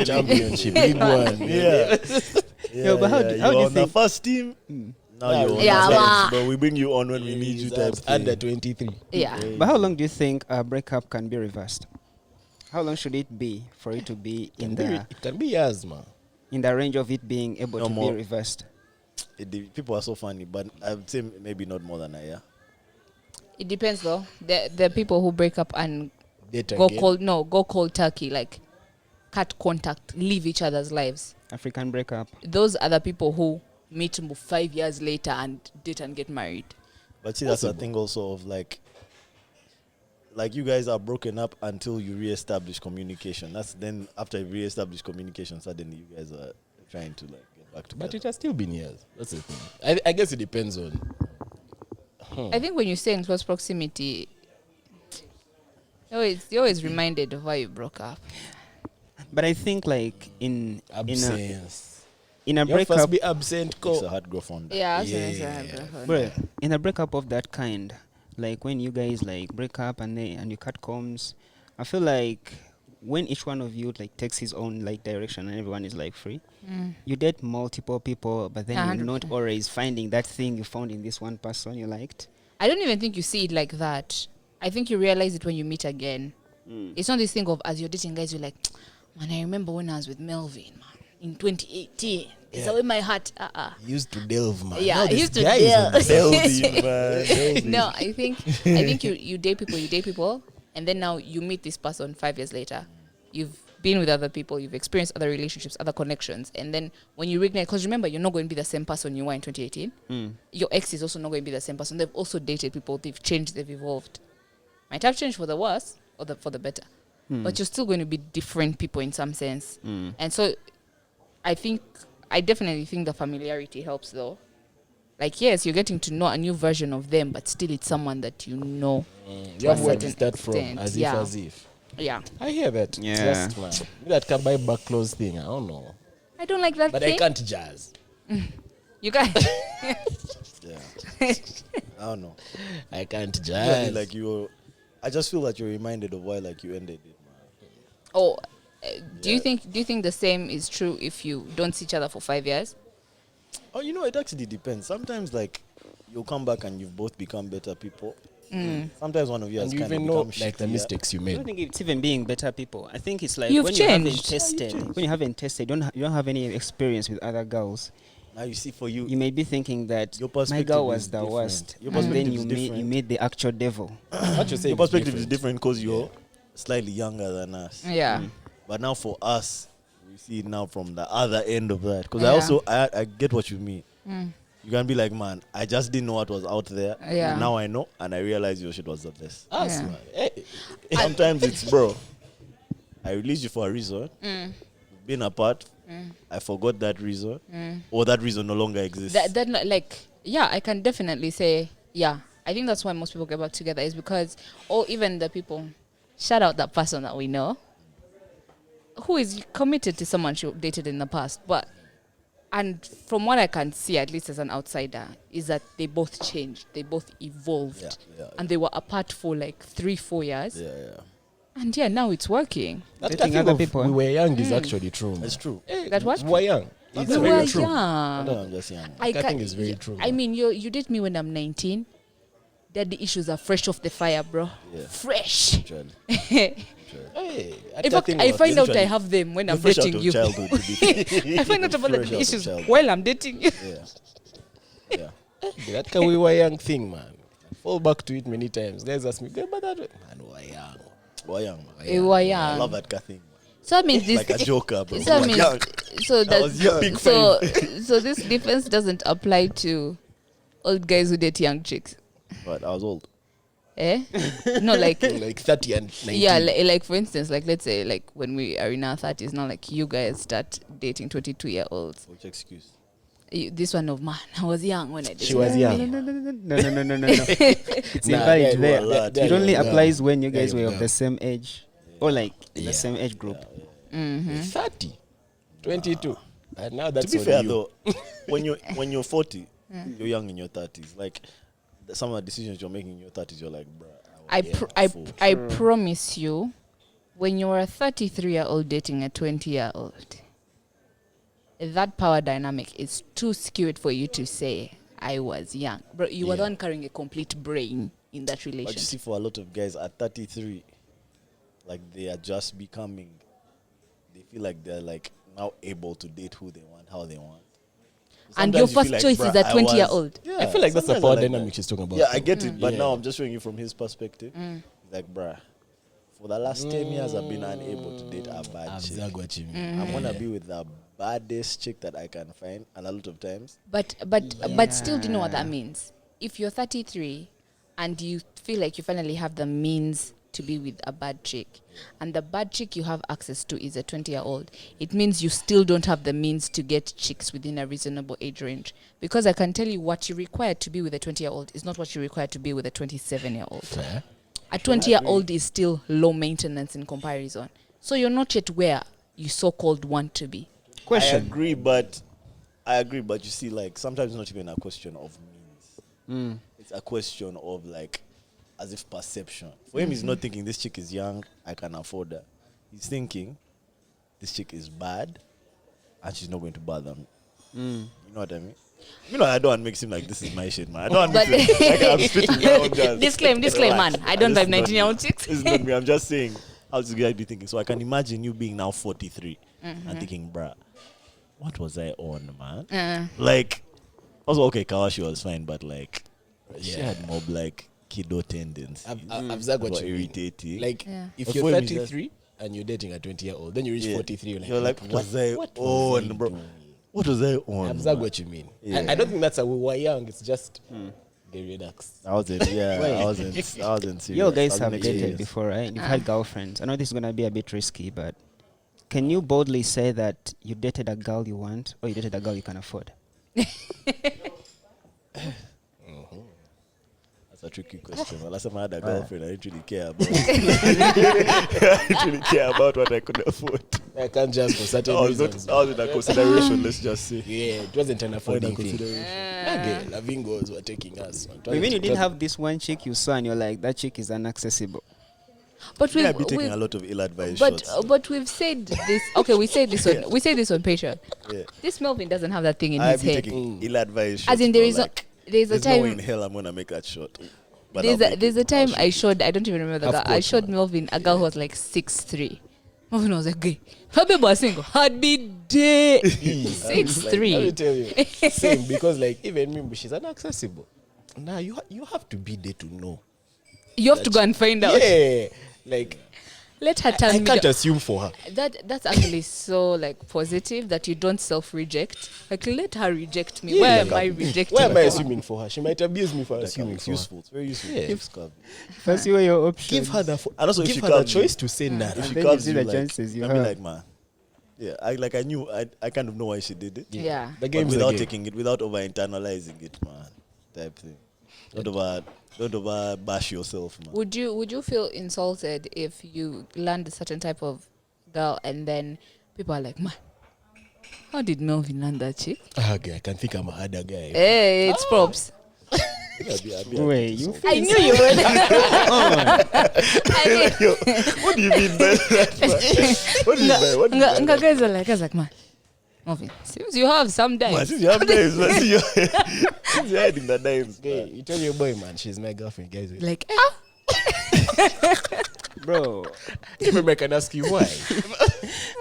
Championship, big one. Yeah. Yo, but how do you you were on the think- first team. Now Yeah, you're on yeah, the bench, ma. but we bring you on when we need you. Type Under thing. 23. Yeah. But how long do you think a breakup can be reversed? How long should it be for it to be It can be years, man. in the range of it being able No to more. be reversed? People are so funny, but I would say maybe not more than a year. It depends though. The people who break up and Date go again. cold turkey, like cut contact, leave each other's lives. African breakup. Those are the people who meet 5 years later and date and get married. But see, that's the thing also of like you guys are broken up until you reestablish communication. That's then after you reestablish communication, suddenly you guys are trying to like get back together. But it has still been years. That's the thing. I guess it depends on. I think when you say in close proximity, you're always reminded of why you broke up. But I think like in Absence. a You breakup, first be absent. Makes a Go. hard grow fond. Yeah, bro, in a breakup of that kind, like when you guys like break up and you cut comms, I feel like when each one of you like takes his own like direction and everyone is like free, you date multiple people, but then you're not 100%. always finding that thing you found in this one person you liked. I don't even think you see it like that. I think you realize it when you meet again. It's not this thing of as you're dating guys, you're like, man, I remember when I was with Melvin, man, in 2018. It's away my heart. Used to delve, man. Yeah, Now I this used to guy is on delve. man. No, I think you date people, and then now you meet this person 5 years later. You've been with other people, you've experienced other relationships, other connections, and then when you reignite, because remember, you're not going to be the same person you were in 2018. Your ex is also not going to be the same person. They've also dated people. They've changed. They've evolved. Might have changed for the worse or for the better, but you're still going to be different people in some sense. And so, I definitely think the familiarity helps, though. Like, yes, you're getting to know a new version of them, but still it's someone that you know. You have where to start from, extent. as Yeah. if. Yeah. I hear that. Yeah. Just, man. That can buy back clothes thing. I don't know. I don't like that But thing. I can't jazz. You guys. Yeah. I don't know. I can't Yeah, jazz. like I just feel that you're reminded of why like you ended it, man. Oh, do you think the same is true if you don't see each other for 5 years? Oh, it actually depends. Sometimes like you'll come back and you've both become better people. Sometimes one of you has and you kind of even know become like the shittier. mistakes you I made. don't think it's even being better people. I think it's like You've when you haven't changed. tested. When you haven't tested, you don't have any experience with other girls. Now you see, for you, You may be thinking that Your my perspective girl is was the different. worst, Your and then perspective you is made different. the actual devil. What you say your perspective is different because you're slightly younger than us. Yeah. But now for us, we see it now from the other end of that. Because Yeah. I get what you mean. You can be like, man, I just didn't know what was out there. Yeah. And now I know, and I realize your shit was the best. Us, Yeah. man. Hey, Sometimes it's, bro, I released you for a reason. We've been apart. I forgot that reason. Or that reason no longer exists. I can definitely say, yeah. I think that's why most people get back together is because, or even the people, shout out that person that we know, who is committed to someone she dated in the past. And from what I can see, at least as an outsider, is that they both changed. They both evolved. Yeah. And they were apart for like 3-4 years. Yeah. And yeah, now it's working. that Dating thing other of people. we were young is actually true, man. That's true. That what? We were young. It's We very were true. young. No, I'm just young. That thing is very true, I man. mean, you date me when I'm 19. Daddy issues are fresh off the fire, bro. Yeah. Fresh. Literally. Hey, In fact, I find out I have them when I'm Fresh out dating of you. childhood, to be fair. I find out about Fresh the out of issues childhood. while I'm dating you. Yeah. that can we were young thing, man. Fall back to it many times. Guys ask me, "Go but that way." Man, we were young. We're young, man. We were I young. love that thing, man. So that means this. Like a joker, bro. So that We're means. young. So I was young. that. Big So this difference doesn't apply to old guys who date young chicks. But I was old. Eh? No, like. Like 30 and 19. Yeah, like for instance, like let's say like when we are in our 30s now, like you guys start dating 22-year-olds. Which excuse? This one of man, I was young when I did. She was young. No. It's invalid yeah, there. yeah, It only yeah. applies when you There guys you were go. of the same age or like the Yeah. same age group. 30, 22. And now that's To be on fair, you. though, when you're 40, you're young in your 30s. Like some of the decisions you're making in your 30s, you're like, bruh. I promise you, when you're a 33-year-old dating a 20-year-old, that power dynamic is too skewed for you to say, I was young. Bro, you were the one carrying a complete brain in that But you relationship. see, for a lot of guys at 33, like they are just becoming, they feel like they're like now able to date who they want, how they want. And your Sometimes you first feel like, choice is bruh, a I was- 20-year-old. Yeah, I feel like that's the sometimes power I like dynamic that. she's talking about. Yeah, I get it, but Yeah. now I'm just showing you from his perspective. He's like, bruh, for the last 10 years, I've been unable to date a bad I've chick. zagged what you mean. I'm gonna be with the baddest chick that I can find, and a lot of times, But still, do you know what that means? If you're 33 and you feel like you finally have the means to be with a bad chick, and the bad chick you have access to is a 20-year-old, it means you still don't have the means to get chicks within a reasonable age range. Because I can tell you what you require to be with a 20-year-old is not what you require to be with a 27-year-old. Fair. A 20-year-old is still low maintenance in comparison. So you're not yet where you so-called want to be. I agree, but you see, like sometimes it's not even a question of means. It's a question of like, as if perception. For him, he's not thinking this chick is young, I can afford her. He's thinking this chick is bad, and she's not going to bother me. You know what I mean? You know, I don't want to make it seem like this is my shit, man. I don't want to make it like I'm spitting my own jazz. Disclaim, man. I don't vibe 19-year-old chicks. This is not me. I'm just saying, how this guy be thinking? So I can imagine you being now 43 and thinking, bruh, what was I on, man? Like, also, okay, Kawashi was fine, but like, she had mob like kiddo tendencies. I've zagged what Were you mean. irritating. Like, Yeah. if But you're for him, he's 33 and you're dating a 20-year-old, then you reach 43, You're like, what was I on, bro? What was I on? I observe what you mean. Yeah. I don't think that's how we were young. It's just they relax. I wasn't serious. You guys I have was dated serious. before, right? You've had girlfriends. I know this is gonna be a bit risky, but can you boldly say that you dated a girl you want, or you dated a girl you can afford? That's a tricky question. Well, last time I had a girlfriend, I didn't really care about. I didn't really care about what I could afford. I can't just for certain I was reasons. in a consideration. Let's just say. Yeah, it wasn't an affording thing. consideration. Okay, Lavingos were taking us. But when you didn't have this one chick you saw and you're like, that chick is inaccessible. But Yeah, I've been taking a lot of ill-advised but shots. but we've said this. Okay, we said this on Patreon. Yeah. This Melvin doesn't have that thing in I've his been head. taking ill-advised shots. As in, bro, there's like, a no way in time. hell I'm gonna make that shot. But There's a time I showed. I don't even remember the Of girl. I course, showed man. Melvin a girl who was like 6'3". Melvin was like, "Gay, her baby was single. Had be day 6'3". Let me tell you, same, because like even me, she's inaccessible. Now you have to be there to know. You have to go and find out. Yeah, like Let her tell I me. can't assume for her. That's actually so like positive that you don't self-reject. Like let her reject me. Yeah, Why am like, I rejecting? Why am I her? assuming for her? She might abuse me for assuming It's for her. useful. It's very useful. Yeah. First, you your options. Give her the And also, if give she her the comes you- choice to say nah. If And she then you comes see you, the like, chances you I mean, have. like, man. Yeah, I knew I kind of know why she did it. Yeah. The But game's without the game. taking it, without over internalizing it, man. Type thing. Don't over bash yourself, man. Would you feel insulted if you land a certain type of girl and then people are like, man, how did Melvin land that chick? Okay, I can think I'm a harder guy. Hey, it's props. Wait, you I knew you would. I knew. What do you mean by that, man? What do you mean by what do you mean by that? Guys are like, man, Melvin, seems you have some Man, dimes. since you have names, man, since you're hiding the names, Okay, man. you tell your boy, man, she's my girlfriend, guys. Like, bro. Maybe I can ask you why.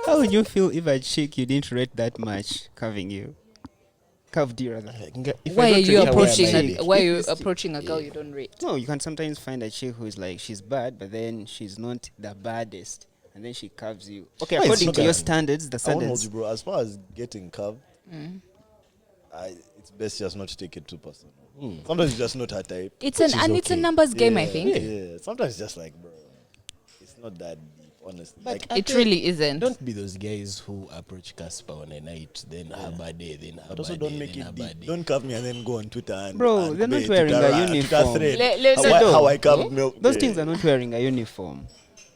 How would you feel if a chick you didn't rate that much curving you? Curved you rather. If why I are don't you rate her, why am approaching? I A, there? why are you approaching a girl you don't rate? No, you can sometimes find a chick who is like, she's bad, but then she's not the baddest. And then she curves you. Okay, Why is according she to your curving? standards, the I won't hold standards. you, bro. As far as getting curved, it's best just not to take it too personal. Sometimes it's just not her type. It's Which an is and it's a okay. numbers game, I Yeah, think. Yeah. Sometimes it's just like, bro, it's not that deep, honestly. Like, It really isn't. Don't be those guys who approach Casper on a night, then have a day, then have but also a don't day, make then it have a deep. day. Don't curve me and then go on Twitter and Bro, and they're not Twitter wearing a Twitter uniform. thread. Let's How I go. curved milk. Those yeah. things are not wearing a uniform.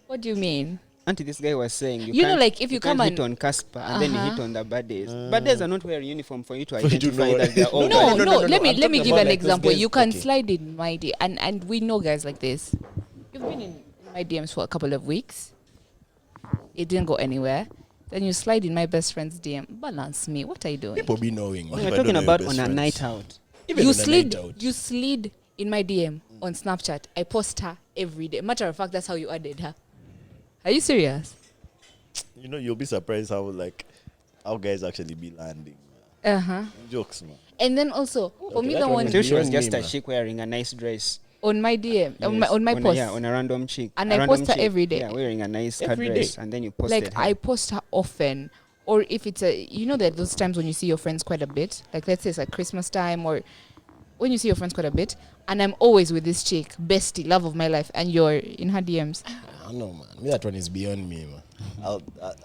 What do you mean? Auntie, this guy was saying You know, can't- like, if you come can't and- hit on Casper and then you hit on the baddies. Baddies are not wearing uniform for you to you to identify know. that they're all No, bad. no, let me I'm let me talking give about an like those example. guys- You can okay. slide in my DM, and we know guys like this. You've been in my DMs for a couple of weeks. It didn't go anywhere. Then you slide in my best friend's DM. Balance me. What are you doing? People be knowing. What Man. if We're I don't talking know your about best on a friends? night out. Even You on a slid. night out. You slid in my DM on Snapchat. I post her every day. Matter of fact, that's how you added her. Are you serious? You know, you'll be surprised how guys actually be landing. Jokes, man. And then also for me, that the one one is So she was beyond just me, a man. chick wearing a nice dress. on my DM on Yes, my post. on a random chick. And A I random post her chick, every day. Yeah, wearing a nice cut Every dress. day. And then you posted Like her. I post her often, or if it's that those times when you see your friends quite a bit, like let's say it's like Christmas time, or when you see your friends quite a bit, and I'm always with this chick, bestie, love of my life, and you're in her DMs. I don't know, man. Me, that one is beyond me, man.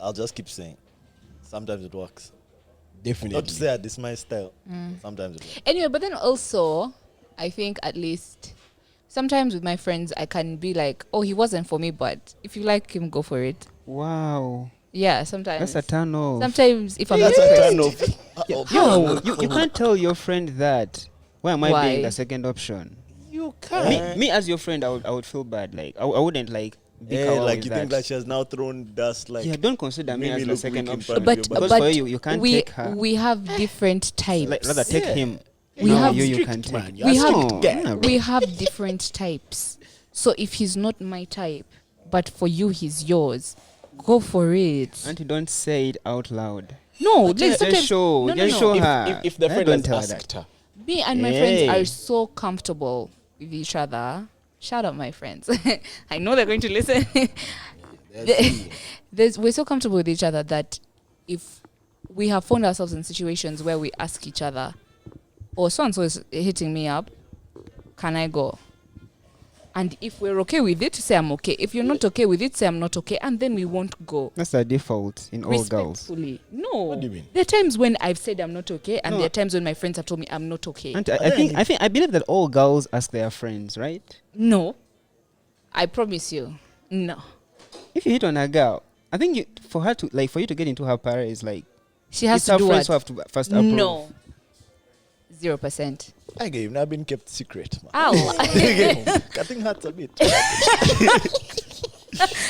I'll just keep saying. Sometimes it works. Definitely. Not to say that this is my style. Sometimes it works. Anyway, but then also, I think at least sometimes with my friends, I can be like, oh, he wasn't for me, but if you like him, go for it. Wow. Yeah, sometimes. That's a turn off. Sometimes if I'm That's not a impressed- turn off. Yo, you can't tell your friend that. Why am I Why? being the second option? You can't. Me as your friend, I would feel bad. Like I wouldn't like be Yeah, kawaii like with you that. think that she has now thrown dust like Yeah, don't consider me made as me the look second weak in option. front of but you, because but for you can't we take her. we have different types. Like, rather take Yeah. him. We No, have you strict, can take. man. We have- No, nah, bro. we have different types. So if he's not my type, but for you he's yours, go for it. Auntie, don't say it out loud. No, Just, like sometimes show, no, no, just no. show her. If the Eh, friend don't has tell asked that. her, Me and my Hey. friends are so comfortable with each other. Shout out my friends. I know they're going to listen. We're so comfortable with each other that if we have found ourselves in situations where we ask each other, oh, so-and-so is hitting me up, can I go? And if we're okay with it, say I'm okay. If you're not okay with it, say I'm not okay. And then we won't go. That's the default in all girls. Respectfully. No. What do you mean? There are times when I've said I'm not okay, and there are times when my friends have told me I'm not okay. And I believe that all girls ask their friends, right? No. I promise you. No. If you hit on a girl, I think for you to get into her para is like She has it's to her do friends what? who have to first approve. No. 0%. I gave not been kept secret. Man. Ow. Cutting hearts a bit.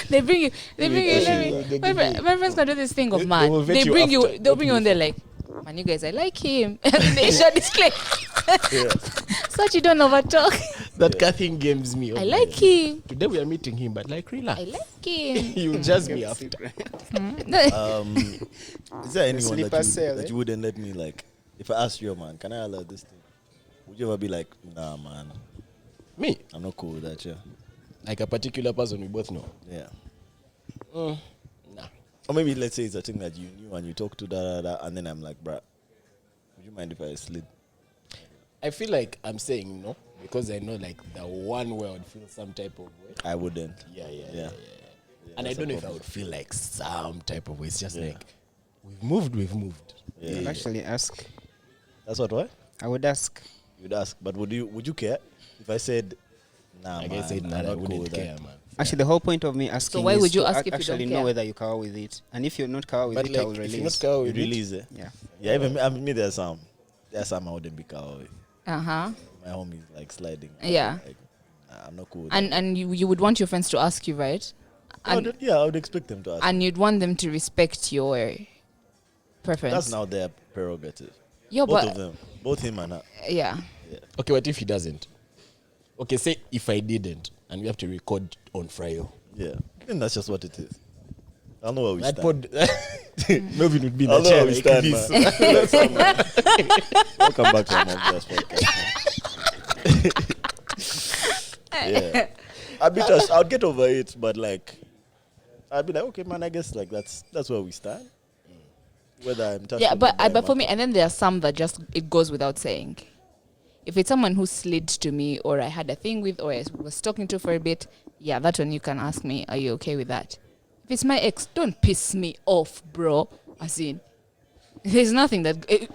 They bring you. My friends can do this thing of They man. will vet They you bring you. after. They'll bring you on there like, man, you guys, I like him. And they show display. So you don't overtalk. That Catherine games me. I like him. Today we are meeting him, but like relax. I like him. You judge me after. Is there anyone sleeper cell, that you wouldn't let me like? If I asked you, man, can I allow this thing? Would you ever be like, nah, man, Me? I'm not cool with that, yeah? Like a particular person we both know. Yeah. Nah. Or maybe let's say it's a thing that you knew and you talked to and then I'm like, bruh, would you mind if I slid? I feel like I'm saying no because I know like the one where I would feel some type of way. I wouldn't. Yeah. And I that's don't a know if I problem. would feel like some type of way. It's just Yeah. like we've moved. Yeah. I'd actually ask. That's what? I would ask. You'd ask, but would you care if I said, nah, Like man, I said, I'm nah, I not cool wouldn't with care, that. man. Actually, the whole point of me asking why is would you to ask if you actually don't know care? whether you cover with it. And if you're not cover with But it, I will like, if you're release. not cool You with it, release it? Yeah. Yeah, even I mean, there's some I wouldn't be cool with. Uh-huh. My homie is like sliding. Yeah. Like, nah, I'm not cool with that. And you would want your friends to ask you, right? I And would expect them to ask. and you'd want them to respect your preference. That's now their prerogative. Yeah, Both but of them. Both him and her. yeah. okay, what if he doesn't? Okay, say if I didn't and we have to record on Friday. Yeah. And that's just what it is. I don't know where we That stand. pod Melvin would be in I the know chair where we like stand, this. man. Welcome back to my podcast. Yeah. I'd get over it, but like I'd be like, okay, man, I guess like that's where we stand. Whether I'm touched Yeah, or but not, but for me, and then there are some that just it goes without saying. If it's someone who slid to me, or I had a thing with, or I was talking to for a bit, yeah, that one you can ask me, are you okay with that? If it's my ex, don't piss me off, bro. As in, there's nothing that it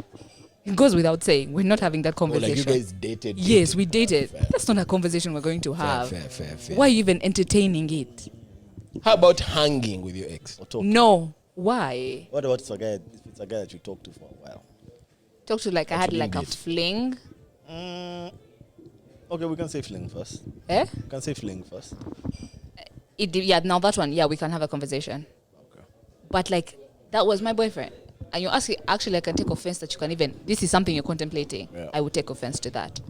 goes without saying. We're not having that Oh, like you conversation. guys dated. Yes, we dated. Fair. That's not a conversation we're going to have. Fair. Why are you even entertaining it? How about hanging with your ex? or talk. No. Why? What about if it's a guy that you talk to for a while? Talk to like I had Actually like a date. fling. Okay, we can say fling first. Eh? We can say fling first. Yeah, now that one, yeah, we can have a conversation. Okay. But like, that was my boyfriend. And you ask, actually, I can take offense that you can even, this is something you're contemplating. Yeah. I would take offense to that.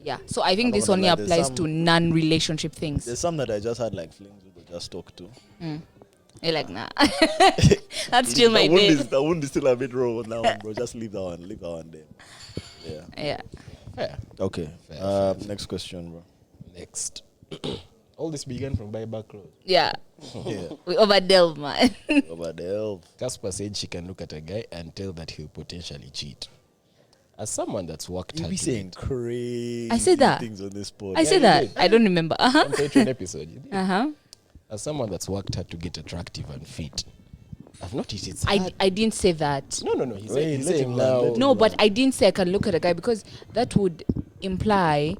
Yeah. So I think I'm not this gonna only lie, there's applies some- to non-relationship things. There's some that I just had like flings with or just talk to. You're like, nah. That's still my babe. That wound is still a bit raw on that one, bro. Just leave that one there. Yeah. Yeah. Fair. Okay. Fair. Next question, bro. Next. All this began from buyback road. Yeah. Yeah. We overdelve, man. Over the help. Casper said she can look at a guy and tell that he'll potentially cheat. As someone that's worked You hard be to saying get I crazy said that. things on this pod. I said you that. did. I don't remember. Uh-huh. on Patreon episode. You did. Uh-huh. As someone that's worked hard to get attractive and fit, I've noticed it's I, hard. I didn't say that. No. He's Wait, saying, he's let saying him now. land, let him No, but I didn't say I can look at a guy because that would imply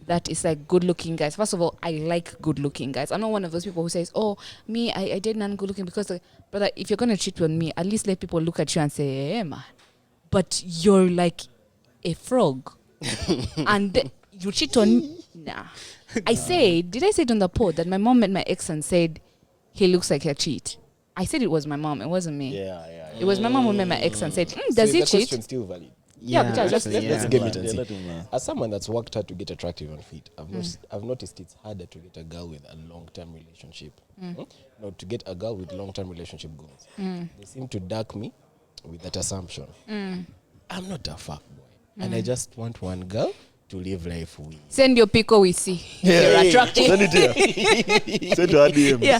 that it's like good looking guys. First of all, I like good looking guys. I'm not one of those people who says, oh, me, I did non good looking because, brother, if you're going to cheat on me, at least let people look at you and say, hey, man. But you're like a frog. And you cheat on me. Nah. I said, did I say it on the pod that my mom met my ex and said, he looks like a cheat? I said it was my mom. It wasn't me. Yeah. It was my mom who met my ex and said, So does is he the cheat? question still valid? Yeah, because let's Let him give land, it and see. let him land. As someone that's worked hard to get attractive and fit, I've noticed it's harder to get a girl with a long-term relationship. No, to get a girl with long-term relationship goals. They seem to duck me with that assumption. I'm not a fuck boy. And I just want one girl to live life with. Send your pico, we see. You're attractive. Send it here. Send to our DMs. Yeah,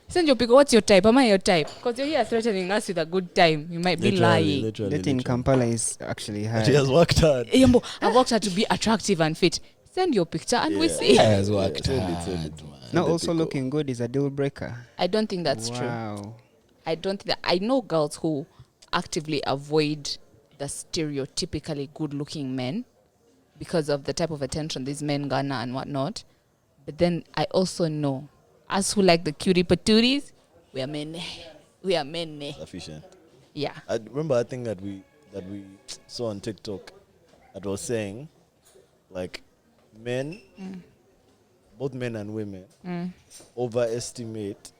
send your pico. What's your type? Am I your type? Because you're here threatening us with a good time. You might be lying. That in Kampala is actually hard. She has worked hard. Yambo, I worked hard to be attractive and fit. Send your picture and we see. Has worked Send hard, it. man. Now also looking good is a deal breaker. I don't think that's true. Wow. I don't think that. I know girls who actively avoid the stereotypically good-looking men because of the type of attention these men garner and whatnot. But then I also know us who like the cutie patooties, we are men. We are men. Sufficient. Yeah. I remember a thing that we saw on TikTok that was saying, like, men, both men and women, overestimate.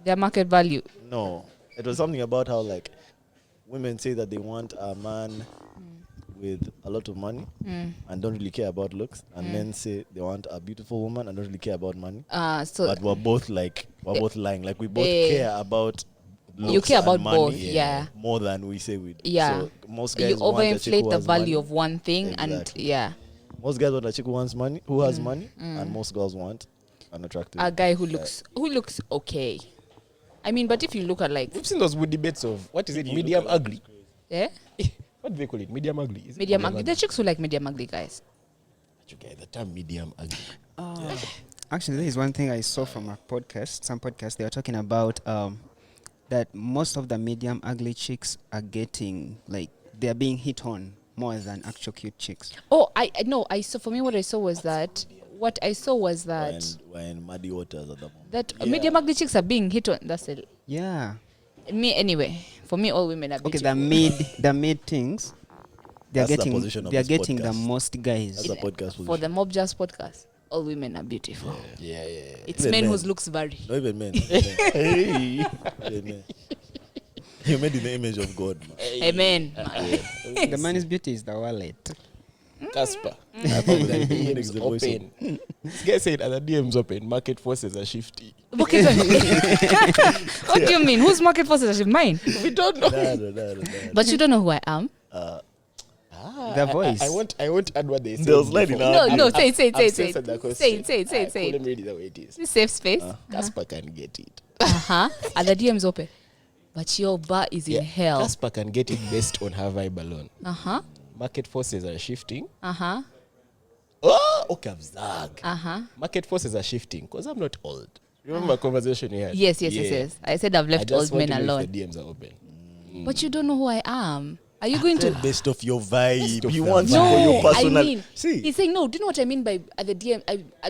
Their market value. No, it was something about how, like, women say that they want a man with a lot of money and don't really care about looks, and men say they want a beautiful woman and don't really care about money. So But we're both both lying. Like, we both care about looks you care and about money, both, yeah. more than we say we do. Yeah. So most guys You want a chick overinflate who the has value money. of one thing, Exactly. and yeah, Most guys want a chick who has money, and most girls want an attractive a guy who looks okay. I mean, but if you look at like We've seen those good debates of what is it, medium ugly? what What do they call it? Medium ugly? Is it medium ugly, the chicks who like medium ugly guys. Okay, the term medium ugly. Actually, there is one thing I saw from a podcast. Some podcast they were talking about that most of the medium ugly chicks are getting like they are being hit on more than actual cute chicks. Oh, I know. I saw. For me, what I saw was that we're in muddy waters at the moment. that medium ugly chicks are being hit on. That's it. Yeah. Me anyway. For me, all women are Okay, beautiful. the mid things. They're That's the getting position of they're this getting the podcast. most guys. That's a podcast For position. the Mobster podcast, all women are beautiful. Yeah. It's Even men men. whose looks vary. Not even men. Hey. Amen. You're made in the image of God, man. Amen. The man's beauty is the wallet. Casper. Phoenix, DMs the voice of- open. This guy said other DMs open. Market forces are shifty. What do you mean? Whose market forces are mine? We don't know. Nah. But you don't know who I am. The voice. I won't add what they say. They'll slide in our No, say it. Say Say it. Let me read it the way it is. This safe space. Casper can get it. Are the DMs open? But your bar is in hell. Casper can get it based on her vibe alone. Uh-huh. Market forces are shifting. Uh-huh. Oh, okay, I've zag. Uh-huh. Market forces are shifting because I'm not old. Remember my conversation we had? Yes. I said I've I left just old want men to know alone. if the DMs are open. But you don't know who I am. Are you going to? Based off your vibe. of You the want vibe. for your No, I personal. mean, See, he's saying no. Do you know what I mean by the DM?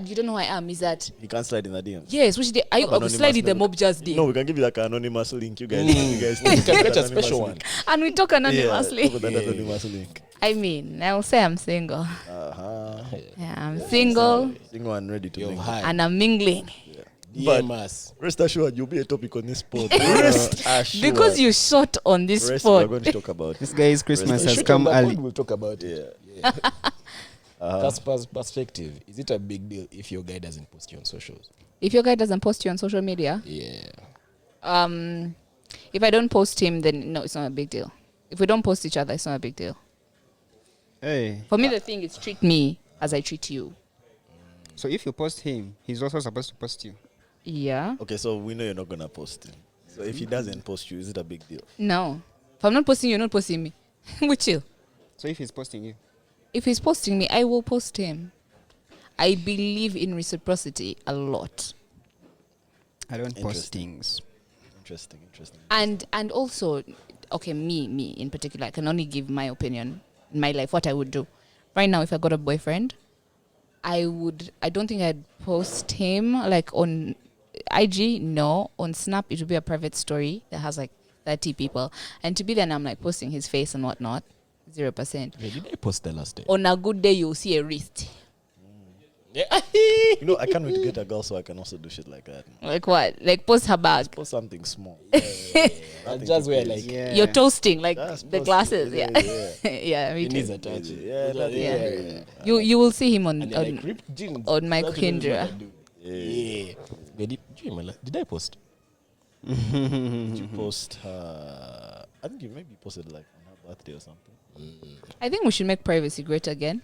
You don't know who I am. Is that you can't slide in the DMs. yes? Which day? I will Anonymous slide in the link. mob just DM. No, we can give you like an anonymous link. You guys, You can get a special one. And we talk anonymously. Yeah, talk about that anonymous link. I mean, I will say I'm single. Uh-huh. Yeah, I'm single Single and ready to You're mingle. high. and I'm mingling. But DM us. rest assured, you'll be a topic on this pod. Rest assured. Because you shot on this Rest we're spot. going to talk about. This guy's Christmas Rest has Shoot come on the early. pod, we'll talk about it. Yeah. Casper's perspective, is it a big deal if your guy doesn't post you on socials? If your guy doesn't post you on social media, Yeah. if I don't post him, then no, it's not a big deal. If we don't post each other, it's not a big deal. Hey. For me, the thing is treat me as I treat you. So if you post him, he's also supposed to post you. Yeah. Okay, so we know you're not going to post him. So if he doesn't post you, is it a big deal? No. If I'm not posting you, you're not posting me. We chill. So if he's posting you, If he's posting me, I will post him. I believe in reciprocity a lot. I don't post Interesting. things. Interesting. And also, okay, me in particular, I can only give my opinion in my life, what I would do. Right now, if I got a boyfriend, I don't think I'd post him like on IG, no. On Snap, it would be a private story that has like 30 people. And to be there, and I'm like posting his face and whatnot, 0%. Wait, did I post the last day? On a good day, you'll see a wrist. Yeah. You know, I can't wait to get a girl so I can also do shit like that. Like what? Like post her bag. Post something small. That's just where like Yeah. You're toasting, like That's the post- glasses. Yeah. yeah. Yeah, me it needs too. a touch. Yeah. You will see him on And you're like, ripped jeans. on my That's what it is Kindra. what I do. Yeah. Wait, did I post? Did you post her? I think you maybe posted like on her birthday or something. I think we should make privacy great again.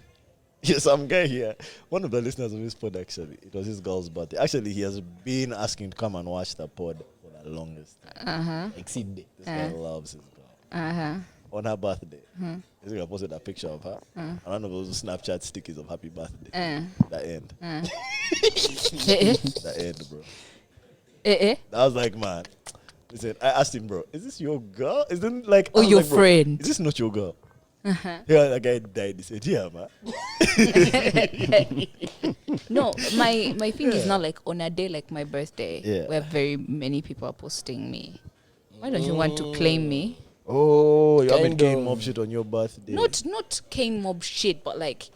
Yeah, some guy here, one of the listeners of this pod, actually, it was his girl's birthday. Actually, he has been asking to come and watch the pod for the longest time. Exceed day. This guy loves his girl. On her birthday, this guy posted a picture of her, and one of those Snapchat stickers of happy birthday. The end. The end, bro. I was like, man. Listen, I asked him, bro, is this your girl? Isn't like, Oh, I was your like, bro, friend. is this not your girl? Yeah, that guy died. He said, yeah, man. No, my thing is not like on a day like my birthday, Yeah. where very many people are posting me. Why don't you want to claim me? Oh, you haven't Kind came of. mob shit on your birthday. Not cane mob shit, but like,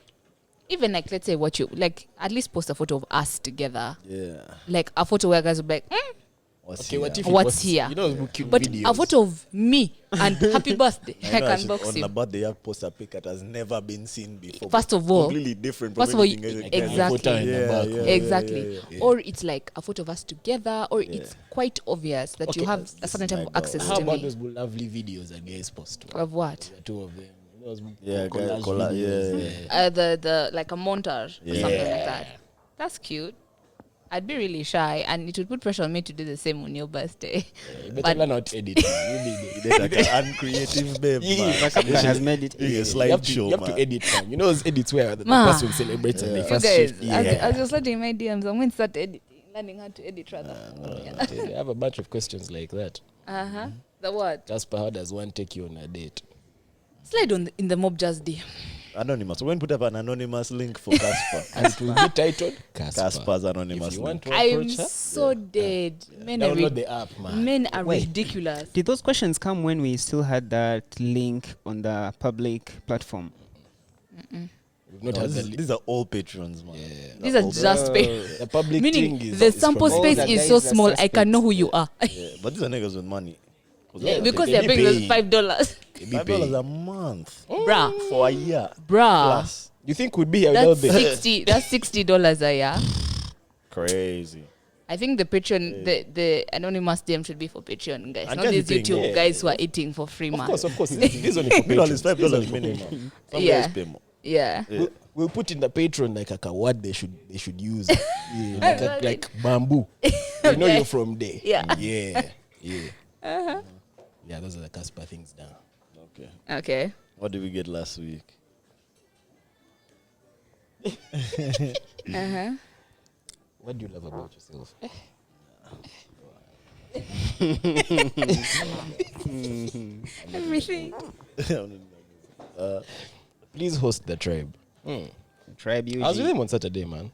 even like, let's say what you like, at least post a photo of us together. Yeah. Like a photo where guys will be like, What's Okay, what here? if it What's was, here? You know, cute but videos. a photo of me and happy birthday. I know, can box on the you. birthday, you post a pic that has never been seen before. First of all, completely different from first of all, anything else. exactly. Photo in the Yeah, back. yeah. Exactly. yeah. Or it's like a photo of us together, or it's quite obvious that you Okay, have this a certain is type my of girl. access How to about me. those lovely videos that guys post? Of what? The two of them. Those Yeah, collage collage, videos, yeah. The like a montage or Yeah. something like that. That's cute. I'd be really shy, and it would put pressure on me to do the same on your birthday. You better But- learn how to edit. Man. You need it. They're like an uncreative babe, man. Captain has made it Doing a easy. slide You have, show, you have man. to edit, man. You know those edits where the Ma. person celebrates on the Yeah. You first guys, shift. I was just letting my DMs. I'm going to start learning how to edit rather. I have a bunch of questions like that. The what? Casper, how does one take you on a date? Slide in the mob just DM. Anonymous. We're going to put up an anonymous link for Casper. And it will be titled Casper. Casper's anonymous If you link. want to I'm approach her, so dead. Men are, download the app, man. men are Wait. ridiculous. Did those questions come when we still had that link on the public platform? We've not No, had these are all patrons, man. Yeah. These are all just the public meaning thing is the is sample from space All the is guys so are small. I can know who you are Yeah, but these are niggas with money. because they they're paying us paying. $5, They be $5 paying. a month bruh, for a year. bruh. Plus. You think we'd be here without That's this? 60. That's $60 a year. Crazy. I think the Patreon, the anonymous DM should be for Patreon guys, And not guys these be paying YouTube more. guys who are eating for free, Of man. course. This is only for Meanwhile, it's patrons. $5 minimum. Some Yeah. guys pay more. Yeah. Yeah. We'll put in the Patreon like what they should use. Yeah, like bamboo. You know you're from there. Yeah. Yeah. Yeah, those are the Casper things now. Okay. Okay. What did we get last week? What do you love about yourself? Everything. Please host the tribe. Tribe I was with UG. him on Saturday, man.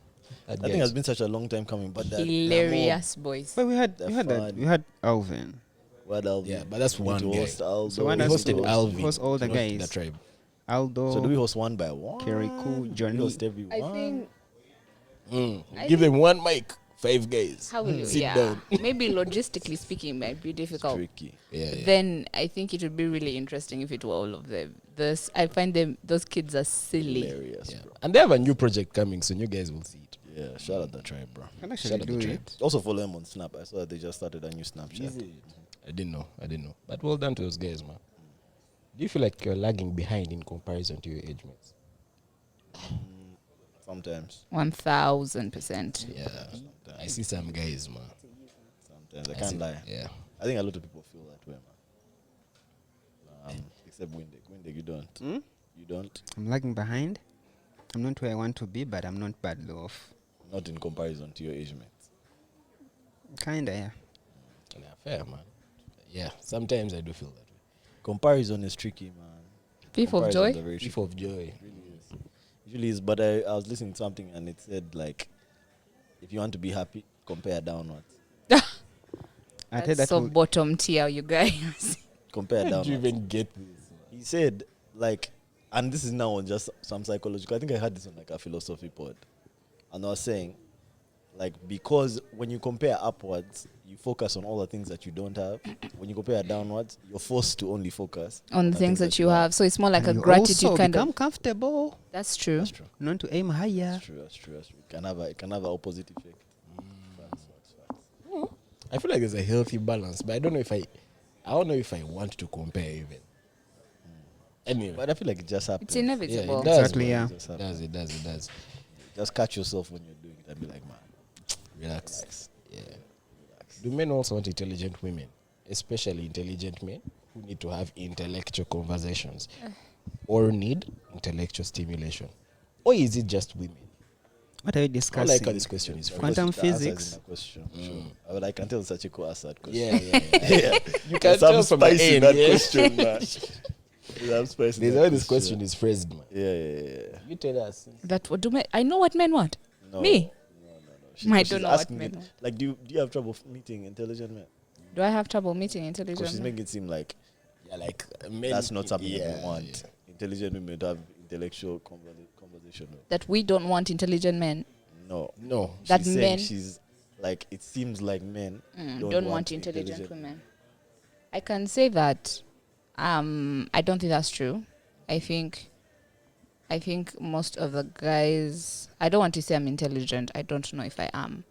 I think it's been such a long time coming, but that Hilarious boys. But we had They're we had Alvin. What else? Yeah, but that's one guy. So We why not hosted Alvin. host all the to host guys? The tribe. Aldo, So do we host one by one? Keriku, We Johnny. host everyone. I think Give them one mic, 5 guys. how will you? Sit Yeah. down. Maybe logistically speaking, might be difficult. Tricky. Yeah. Then I think it would be really interesting if it were all of them. I find those kids are silly. Hilarious, Yeah. bro. And they have a new project coming soon. You guys will see it. Yeah, shout out the tribe, bro. Can actually Shout out do the tribe. it. Also follow them on Snap. I saw that they just started a new Snapchat. I didn't know. But well done to those guys, man. Do you feel like you're lagging behind in comparison to your age mates? Sometimes. 1000%. Yeah. I see some guys, man. Sometimes. I can't lie. Yeah. I think a lot of people feel that way, man. Except Windig. Windig, you don't. You don't. I'm lagging behind. I'm not where I want to be, but I'm not badly off. Not in comparison to your age mates. Kinda, yeah. Yeah, fair, man. Yeah, sometimes I do feel that way. Comparison is tricky, man. Beef of Comparisons joy? are very Beef tricky. of joy. It really is. But I was listening to something and it said, like, if you want to be happy, compare downwards. I tell That's that so will- bottom tier, you guys. Compare How downwards. do you even get this? He said, like, and this is now on just some psychological. I think I had this on like a philosophy pod, and I was saying, like, because when you compare upwards, you focus on all the things that you don't have. When you compare downwards, you're forced to only focus On the things that you have. So it's more like and a you gratitude also kind become of. comfortable. That's true. That's true. Not to aim higher. That's true. That's true. That's true. It can have an opposite effect. Facts. I feel like there's a healthy balance, but I don't know if I want to compare even. Anyway, But I feel like it just happens. It's inevitable. Yeah, it does, Exactly, bro. yeah. It just happens. It does. Just catch yourself when you're doing it and be like, man, Relax. Yeah. Do men also want intelligent women, especially intelligent men who need to have intellectual conversations or need intellectual stimulation? Or is it just women? What are you I discussing? like how this question is phrased. Quantum The answer is physics. in the question. Sure. I can tell such a cool answer question. Yeah. You can There's some tell from the spice in end, that yeah. question, man. There's some spice in There's that how this question is phrased, man. Yeah. You tell us. That what do men? I know what men want. No. Me? No. I She's don't know what asking men it, want. like, do you have trouble meeting intelligent men? Do I have trouble meeting Because intelligent she's men? making it seem like Yeah, like men. that's not something yeah, we want. Intelligent women to have intellectual conversation with. That we don't want intelligent men. No. No. That She's saying men- she's like, it seems like men Don't want intelligent women. I can say that. I don't think that's true. I think most of the guys. I don't want to say I'm intelligent. I don't know if I am.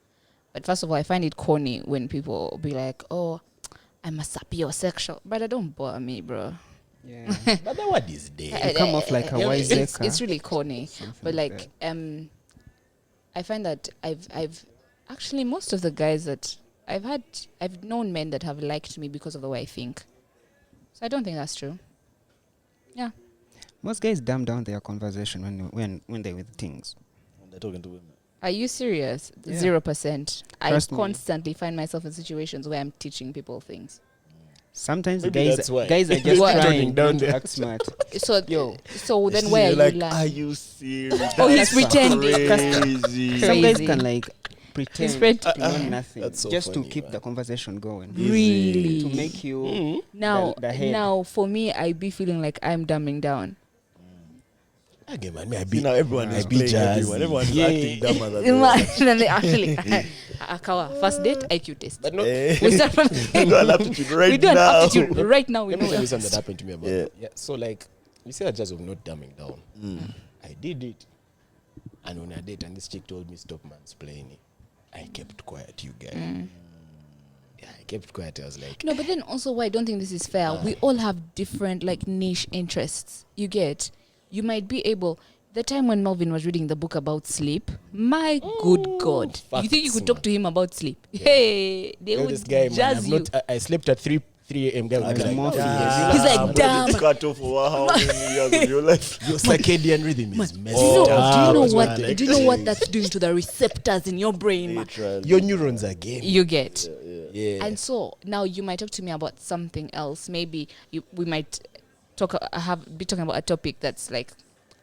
But first of all, I find it corny when people be like, "Oh, I'm a sapiosexual," but don't bother me, bro. Yeah. But that word is there. You come off like a wise It's really corny. Something But like like, I find that I've actually most of the guys that I've known men that have liked me because of the way I think. So I don't think that's true. Yeah. Most guys dumb down their conversation when they're with things. When they're talking to women. Are you serious? Yeah. 0%. I Trust me. constantly find myself in situations where I'm teaching people things. Sometimes Maybe guys that's why. are just What? trying Down not to there. act smart. So then You're where are like, you are learning? you serious? Oh, he's That's pretending. Crazy. Some guys Crazy. can like pretend Spread- to know nothing That's so just to funny, keep man. the conversation going. Really? To make you Now, the head. now for me, I be feeling like I'm dumbing down. Again, man, me, I See, be now everyone is I be playing jazzy. everyone. Everyone's Yeah. acting dumber than the other. Imagine they actually Akawa first date IQ test. But no, We start from You do an aptitude right we do an now. aptitude right now. We let me know tell you that. something that happened to me about Yeah. that. Yeah. So like, you say that just of not dumbing down. I did it, and on a date, and this chick told me stop mansplaining. I kept quiet, you guys. Yeah, I kept quiet. I was like, No, but then also why I don't think this is fair. We all have different like niche interests. You get, you might be able. The time when Melvin was reading the book about sleep, my good God, you think you facts, could talk man. to him about sleep? Hey, they "Yo, would this guy, man, jazz I've you. not, I slept at 3 a.m. Guy would be Like like, Morpheus. He's like, bro, damn. it's cut off for how many years of your life? your circadian rhythm is messed Do you know, up. do you know man. what? Like, Do you know what that's doing to the receptors in your brain, man? Literally. your neurons are game. You get. Yeah. And so now you might talk to me about something else. Maybe we might be talking about a topic that's like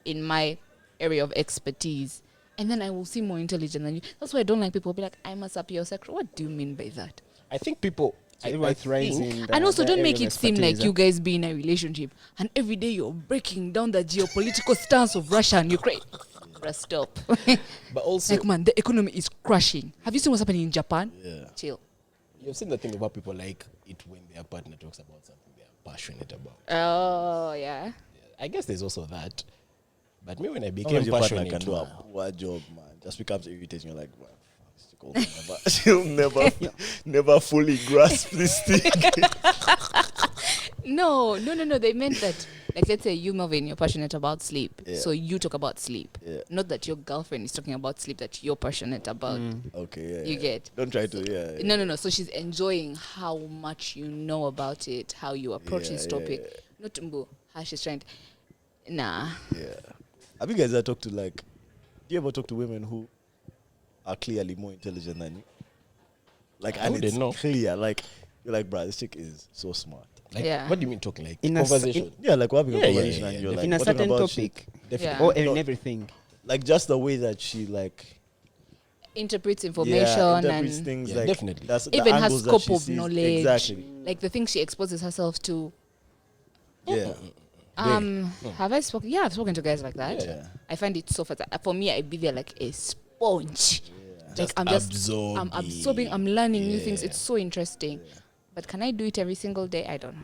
in my area of expertise, and then I will seem more intelligent than you. That's why I don't like people who be like, I'm a sapiosexual. What do you mean by that? I think people. So everyone thrives think- in the, And also, the don't area make of it seem like expertise, you guys be in a relationship and every day you're breaking down the geopolitical stance of Russia and Ukraine. Bruh, stop. But also, Like, man, the economy is crashing. Have you seen what's happening in Japan? Yeah. Chill. you've seen the thing about people like it when their partner talks about something they are passionate about. Oh, yeah. I guess there's also that. But me, when I As long became as your partner passionate, can do a now, poor job, man, just becomes irritating. You're like, well, she'll never fully grasp this thing. No. They meant that, like, let's say you, Melvin, you're passionate about sleep. Yeah. So you talk about sleep. Yeah. Not that your girlfriend is talking about sleep that you're passionate about. Okay, yeah. You yeah. get. Don't try to, yeah. No. So she's enjoying how much you know about it, how you approach Yeah, this yeah, topic. Not mbu, how she's trying to. Nah. Yeah. Have you guys ever talked to, like, do you ever talk to women who are clearly more intelligent than you? Like, I and it's wouldn't know. clear. Like, you're like, bruh, this chick is so smart. like, Yeah. what do you mean talking like In a s- conversation? Yeah, like, we're having Yeah, a yeah, conversation yeah, and yeah. you're like, in a we're talking certain about topic Yeah. or No. everything. like, just the way that she, like, Interprets information interprets and things Yeah, like definitely. that's the even her angles that scope she of sees. knowledge. Exactly. Like the things she exposes herself to. Yeah. Have I spoken? Yeah, I've spoken to guys like that. Yeah. I find it so fast. For me, I be there like a sponge. Like Just I'm absorbing. I'm absorbing. I'm learning new things. Yeah. It's so interesting. But can I do it every single day? I don't know.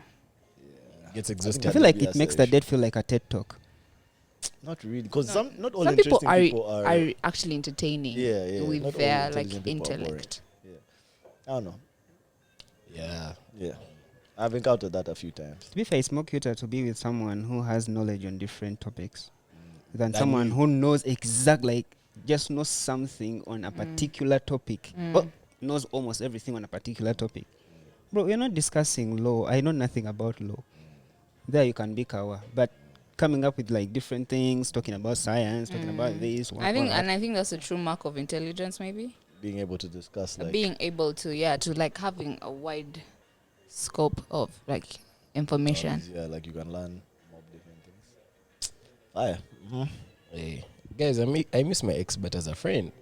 Gets I exhausted. I think feel like maybe it that's makes the the date feel like a TED talk. Not really, because not all Some people interesting are actually entertaining. Yeah, yeah. With Not all their like intelligent people are boring. intellect. I don't know. Yeah. Yeah. I've encountered that a few times. To be fair, it's more cuter to be with someone who has knowledge on different topics than Than someone you. who knows just knows something on a particular topic. Well, knows almost everything on a particular topic. Bro, we're not discussing law. I know nothing about law. There you can be kawa. But coming up with like different things, talking about science, talking about this. I think that's a true mark of intelligence, maybe. Being able to discuss like Being able to like having a wide scope of like information. yeah, like you can learn more different things. Fire. Hey, guys, I miss my ex, but as a friend.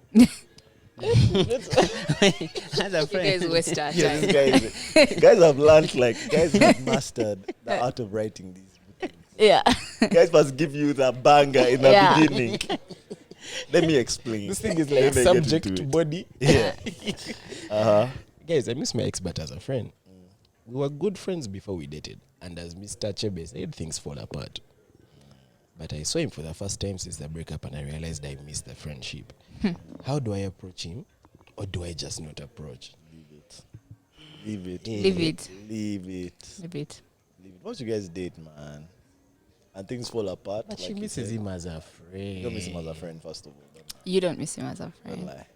As a You guys friend. waste our Yeah, time. guys have learned guys have mastered the art of writing these books. Yeah. Guys must give you the banger in the Yeah. beginning. Let me explain. This thing is Let like me get subject into to it. body. Yeah. Guys, I miss my ex, but as a friend. We were good friends before we dated. And as Mr. Chebe said, things fall apart. But I saw him for the first time since the breakup and I realized I missed the friendship. How do I approach him? Or do I just not approach? Leave it. Leave it. Leave it. A bit. Leave it. Once you guys date, man, and things fall apart, But like she you misses said, him as a friend. you don't miss him as a friend, first of all. You don't miss him as a Don't friend. lie.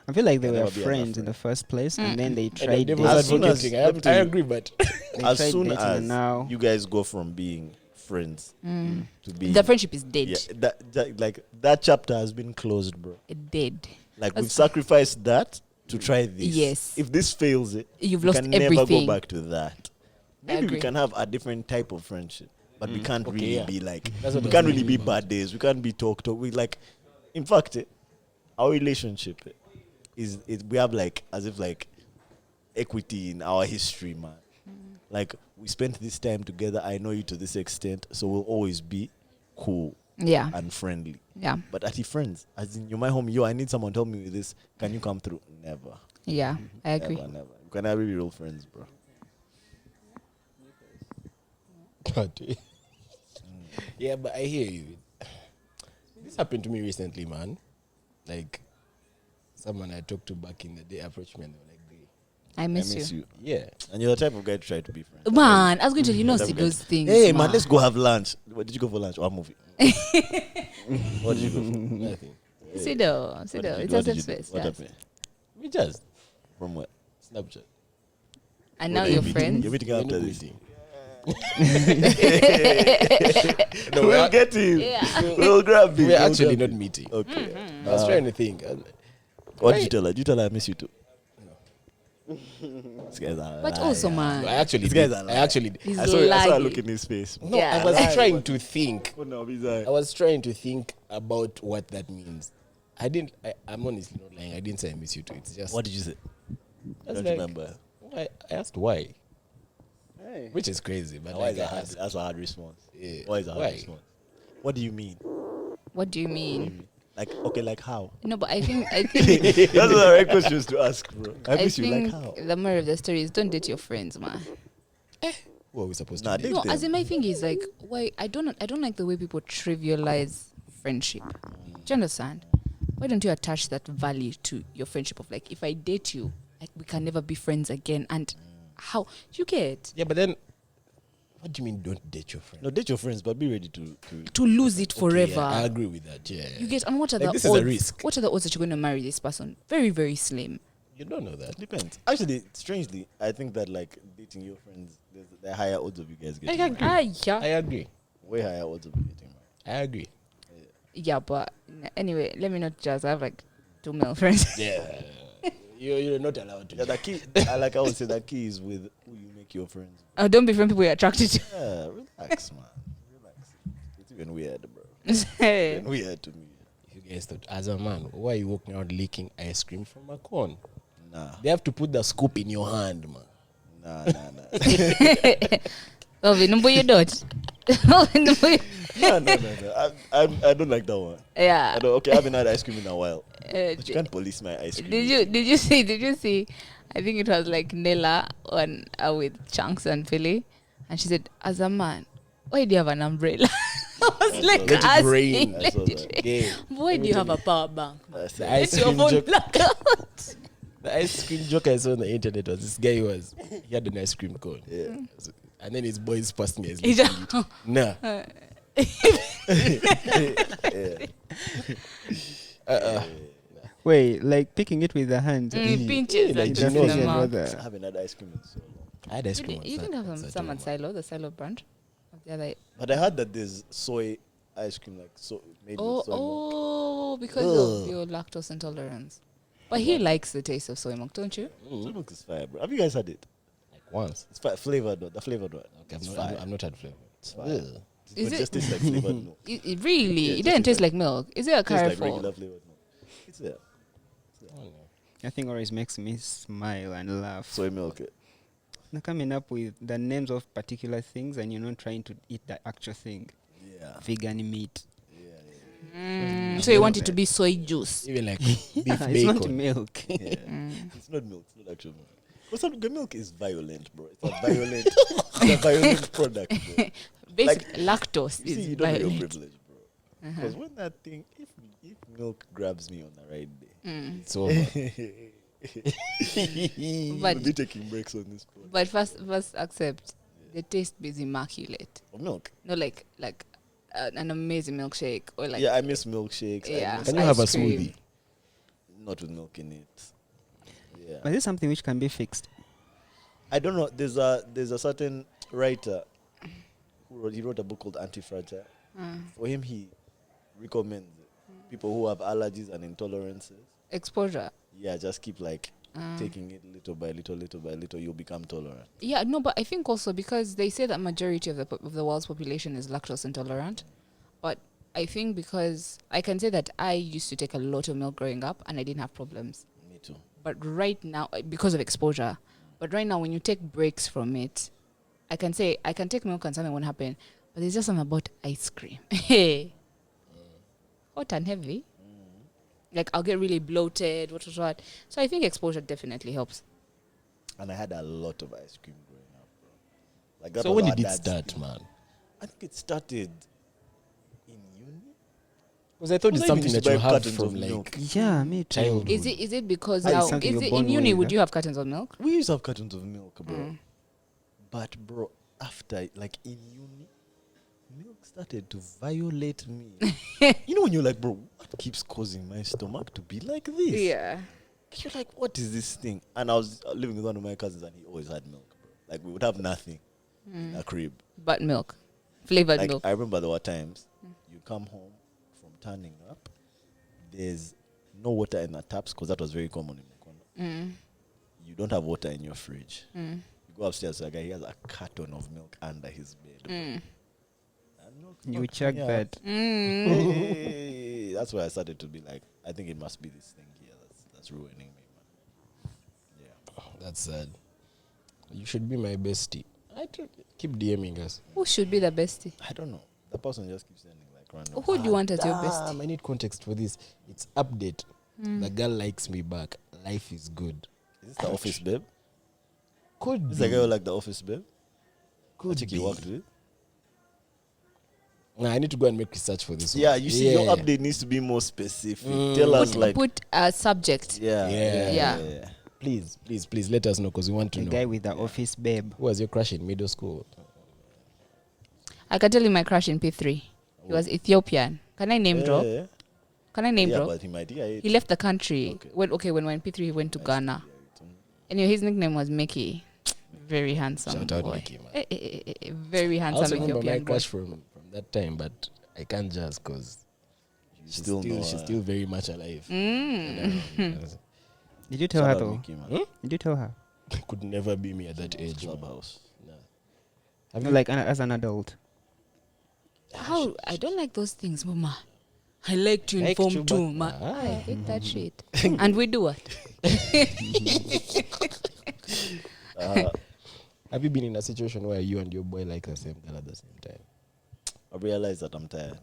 I feel like they Can were never be as a friends in friend. the first place, and then they And tried the dating. devil's As soon as- advocating. let me tell I you. agree, but They As tried soon dating, as and now you guys go from being friends to being The friendship is dead. yeah, that chapter has been closed, bro. Dead. Like That's- we've sacrificed that to try this. Yes. If this fails, You've we lost can never go everything. back to that. I Maybe we agree. can have a different type of friendship, but we can't Okay, really yeah. be like That's what we I was can't really thinking be about. bad days. We can't be talk. We like, in fact, our relationship is we have like as if like equity in our history, man. Like we spent this time together. I know you to this extent, so we'll always be cool Yeah. and friendly. Yeah. But at the friends, as in you're my home, yo, I need someone to help me with this. Can you come through? Never. Yeah. I agree. Never, never. We can never be real friends, bro. yeah, but I hear you. This happened to me recently, man. Like, someone I talked to back in the day approached me and they were like, "Hey." I miss, you. Yeah. And you're the type of guy to try to be friends. Man, I was going to, You're the see type of guy those to- things. Hey, man, let's go have lunch. What did you go for lunch or a movie? What did you go for? Nothing. Sit down. What Sit did down. you It's do? a What did safe you do? space. What Yes. happened? We just From where? Snapchat. And now What are you're you meeting? friends. You're meeting We're after not this. meeting. We'll get him. Yeah. We'll grab him. We're We'll actually grab not him. meeting. Okay. I was trying to think. What did you tell her? Did you tell her I miss you too? This guy's a But liar. also, I man, actually This did. guy's a I liar. actually did. he's I saw I lying. look in his face. No, Yeah. I was trying to think. Oh, no, he's like, I was trying to think about what that means. I'm honestly not lying. I didn't say I miss you too. It's just. what did you say? I I was don't like, remember. I asked why, Hey. which is crazy. But Why like is I that hard? asked, That's a hard response. yeah, Why is a hard why? response? What do you mean? what do you mean? Like, okay, like how? No, but I think That's the right questions to ask, bro. I I miss you, like think how? the moral of the story is don't date your friends, man. What are we supposed Nah, to do? date No, them. as in my thing is like, why I don't like the way people trivialize friendship. Do you understand? Why don't you attach that value to your friendship of like, if I date you, like we can never be friends again? And how you get Yeah, but then, what do you mean don't date your friend? No, date your friends, but be ready to to lose it Okay, forever? yeah, I agree with that. Yeah, You get, and what are Like, the this odds? is a risk. What are the odds that you're going to marry this person? Very, very slim. You don't know that. depends. Actually, strangely, I think that like dating your friends, there are higher odds of you guys getting married. Yeah. I agree. Way higher odds of you getting married. I agree. Yeah, but anyway, let me not just have like 2 male friends. Yeah, you're not allowed to. Yeah, the key, like I would say, the key is with who you make your friends. Oh, don't be friend people you're attracted to. Yeah, relax, man. Relax. It's even weird, bro. Hey. Even weird to me. You guys thought, as a man, why are you walking around licking ice cream from a cone? Nah, They have to put the scoop in your hand, man. nah. Oh, number you don't. Oh, number you- No. I don't like that one. Yeah. I don't, okay, I haven't had ice cream in a while. But you Did can't police my ice cream. you see? I think it was like Nella on with Chunks and Philly, and she said, "As a man, why do you have an umbrella?" I was like, Let it asking, rain. I saw that. Okay. why do you have a power bank? That's The it. ice Let your cream phone joke. black out. The ice cream joke I saw on the internet was this guy he had an ice cream cone. Yeah. And then his boys passing his He lips. just- Nah. Yeah. Wait, like picking it with the hand. Pinches like and the just in nose the and mouth. I haven't had ice cream in so long. I had ice cream. You can have some at Silo, the Silo brand. Of the other. But I heard that there's soy ice cream, like made with soy milk. Because Ugh. of your lactose intolerance. But he likes the taste of soy milk, don't you? Soy milk is fire, bro. Have you guys had it? Like once. It's flavored, the flavored one. Okay, It's I've fire. not had flavor. It's fire. Ugh. Is It just it? tastes like flavored milk. Really? Yeah, it it doesn't just taste like milk. Is it a It tastes like Carrefour? regular flavored milk. It's there. I think always makes me smile and laugh. Soy milk. Now coming up with the names of particular things and you're not trying to eat the actual thing. Yeah. Vegan meat. So you want it to be soy juice? Even like beef It's not bacon. milk. Yeah. It's not milk. It's not actual milk. Because some milk is violent, bro. It's a violent, it's a violent product, bro. Basically, lactose You see, is you don't know your violent. privilege, bro. Because when that thing, if milk grabs me on the right day, It's over. But- we'll be taking breaks on this point. But first accept the taste is immaculate. Of milk. No, like an amazing milkshake or like Yeah, I miss milkshakes. Yeah. I miss Can you have a ice cream. smoothie? not with milk in it. Yeah. But this is something which can be fixed. I don't know. There's a certain writer he wrote a book called Anti-Fragile. For him, he recommends people who have allergies and intolerances. exposure. Yeah, just keep taking it little by little, you'll become tolerant. Yeah, no, but I think also because they say that majority of the world's population is lactose intolerant, but I think because I can say that I used to take a lot of milk growing up and I didn't have problems. Me too. But right now, because of exposure, but right now when you take breaks from it, I can say I can take milk and something won't happen, but there's just something about ice cream. Hey, hot and heavy. Like I'll get really bloated, what. So I think exposure definitely helps. And I had a lot of ice cream growing up, bro. Like that So was when our did it dad's start, thing. man? I think it started in uni. Because I thought Was it's I something used that to you buy have cartons from of like milk? Yeah, me too. childhood. Is it because That is now something is you're it born in uni with, would huh? you have cartons of milk? We used to have cartons of milk, bro. But bro, after in uni, milk started to violate me. You know when you're like, bro, what keeps causing my stomach to be like this? Yeah. You're like, what is this thing? And I was living with one of my cousins and he always had milk, bro. Like we would have nothing in a crib. But milk. Flavored Like milk. I remember there were times you come home from turning up, there's no water in the taps because that was very common in Mukono. You don't have water in your fridge. You go upstairs, the guy he has a carton of milk under his bed. bro. And milk You fucked check me up. that. Hey, that's why I started to be like, I think it must be this thing here that's ruining me, man. Yeah. That's sad. You should be my bestie. Keep DMing us. Who should be the bestie? I don't know. The person just keeps sending like random. Who do you want as your bestie? I need context for this. It's update. The girl likes me back. Life is good. Is this the office babe? Could Is be. the girl like the office babe? Could Chick be. you worked with? Nah, I need to go and make research for this Yeah, one. you see, your update needs to be more specific. Tell us Put, like, put a subject. Yeah. Please, let us know because we want to The know. guy with the office babe. Who was your crush in middle school? I can tell you my crush in P3. He was Ethiopian. Can I name drop? Yeah. Can I name Yeah, drop? but he might. Yeah, He left the country. Okay. When in P3 he went to Ghana. Anyway, his nickname was Mickey. Very handsome Shout out boy. Mickey, man. Very I also handsome remember my Ethiopian boy. crush from that time, but I can't just because she's still very much alive. Did you tell her though? Did you tell her? Could never be me at that age. man. Clubhouse. Nah. Have No, you like as an adult. How? I don't like those things, Mama. I liked you in Liked Form you, 2, but- ma. I hate that shit. And we do what? Have you been in a situation where you and your boy like the same girl at the same time? I realize that I'm tired.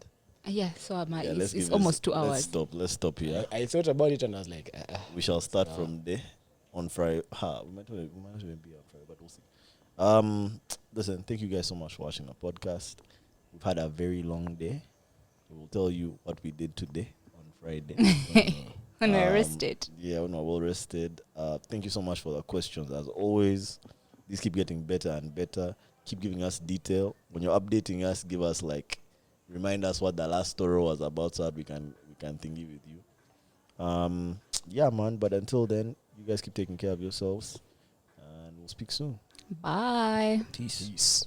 Yeah, so am I. Yeah, It's give almost this- 2 hours. Let's stop here. I thought about it and I was like, We shall start from there on Friday. We might not even be on Friday, but we'll see. Listen, thank you guys so much for watching the podcast. We've had a very long day. We will tell you what we did today on Friday. And I rested. Yeah, no, well rested. Thank you so much for the questions. As always, these keep getting better and better. Keep giving us detail. When you're updating us, give us remind us what the last story was about, so that we can thingy with you. Yeah, man. But until then, you guys keep taking care of yourselves, and we'll speak soon. Bye. Peace.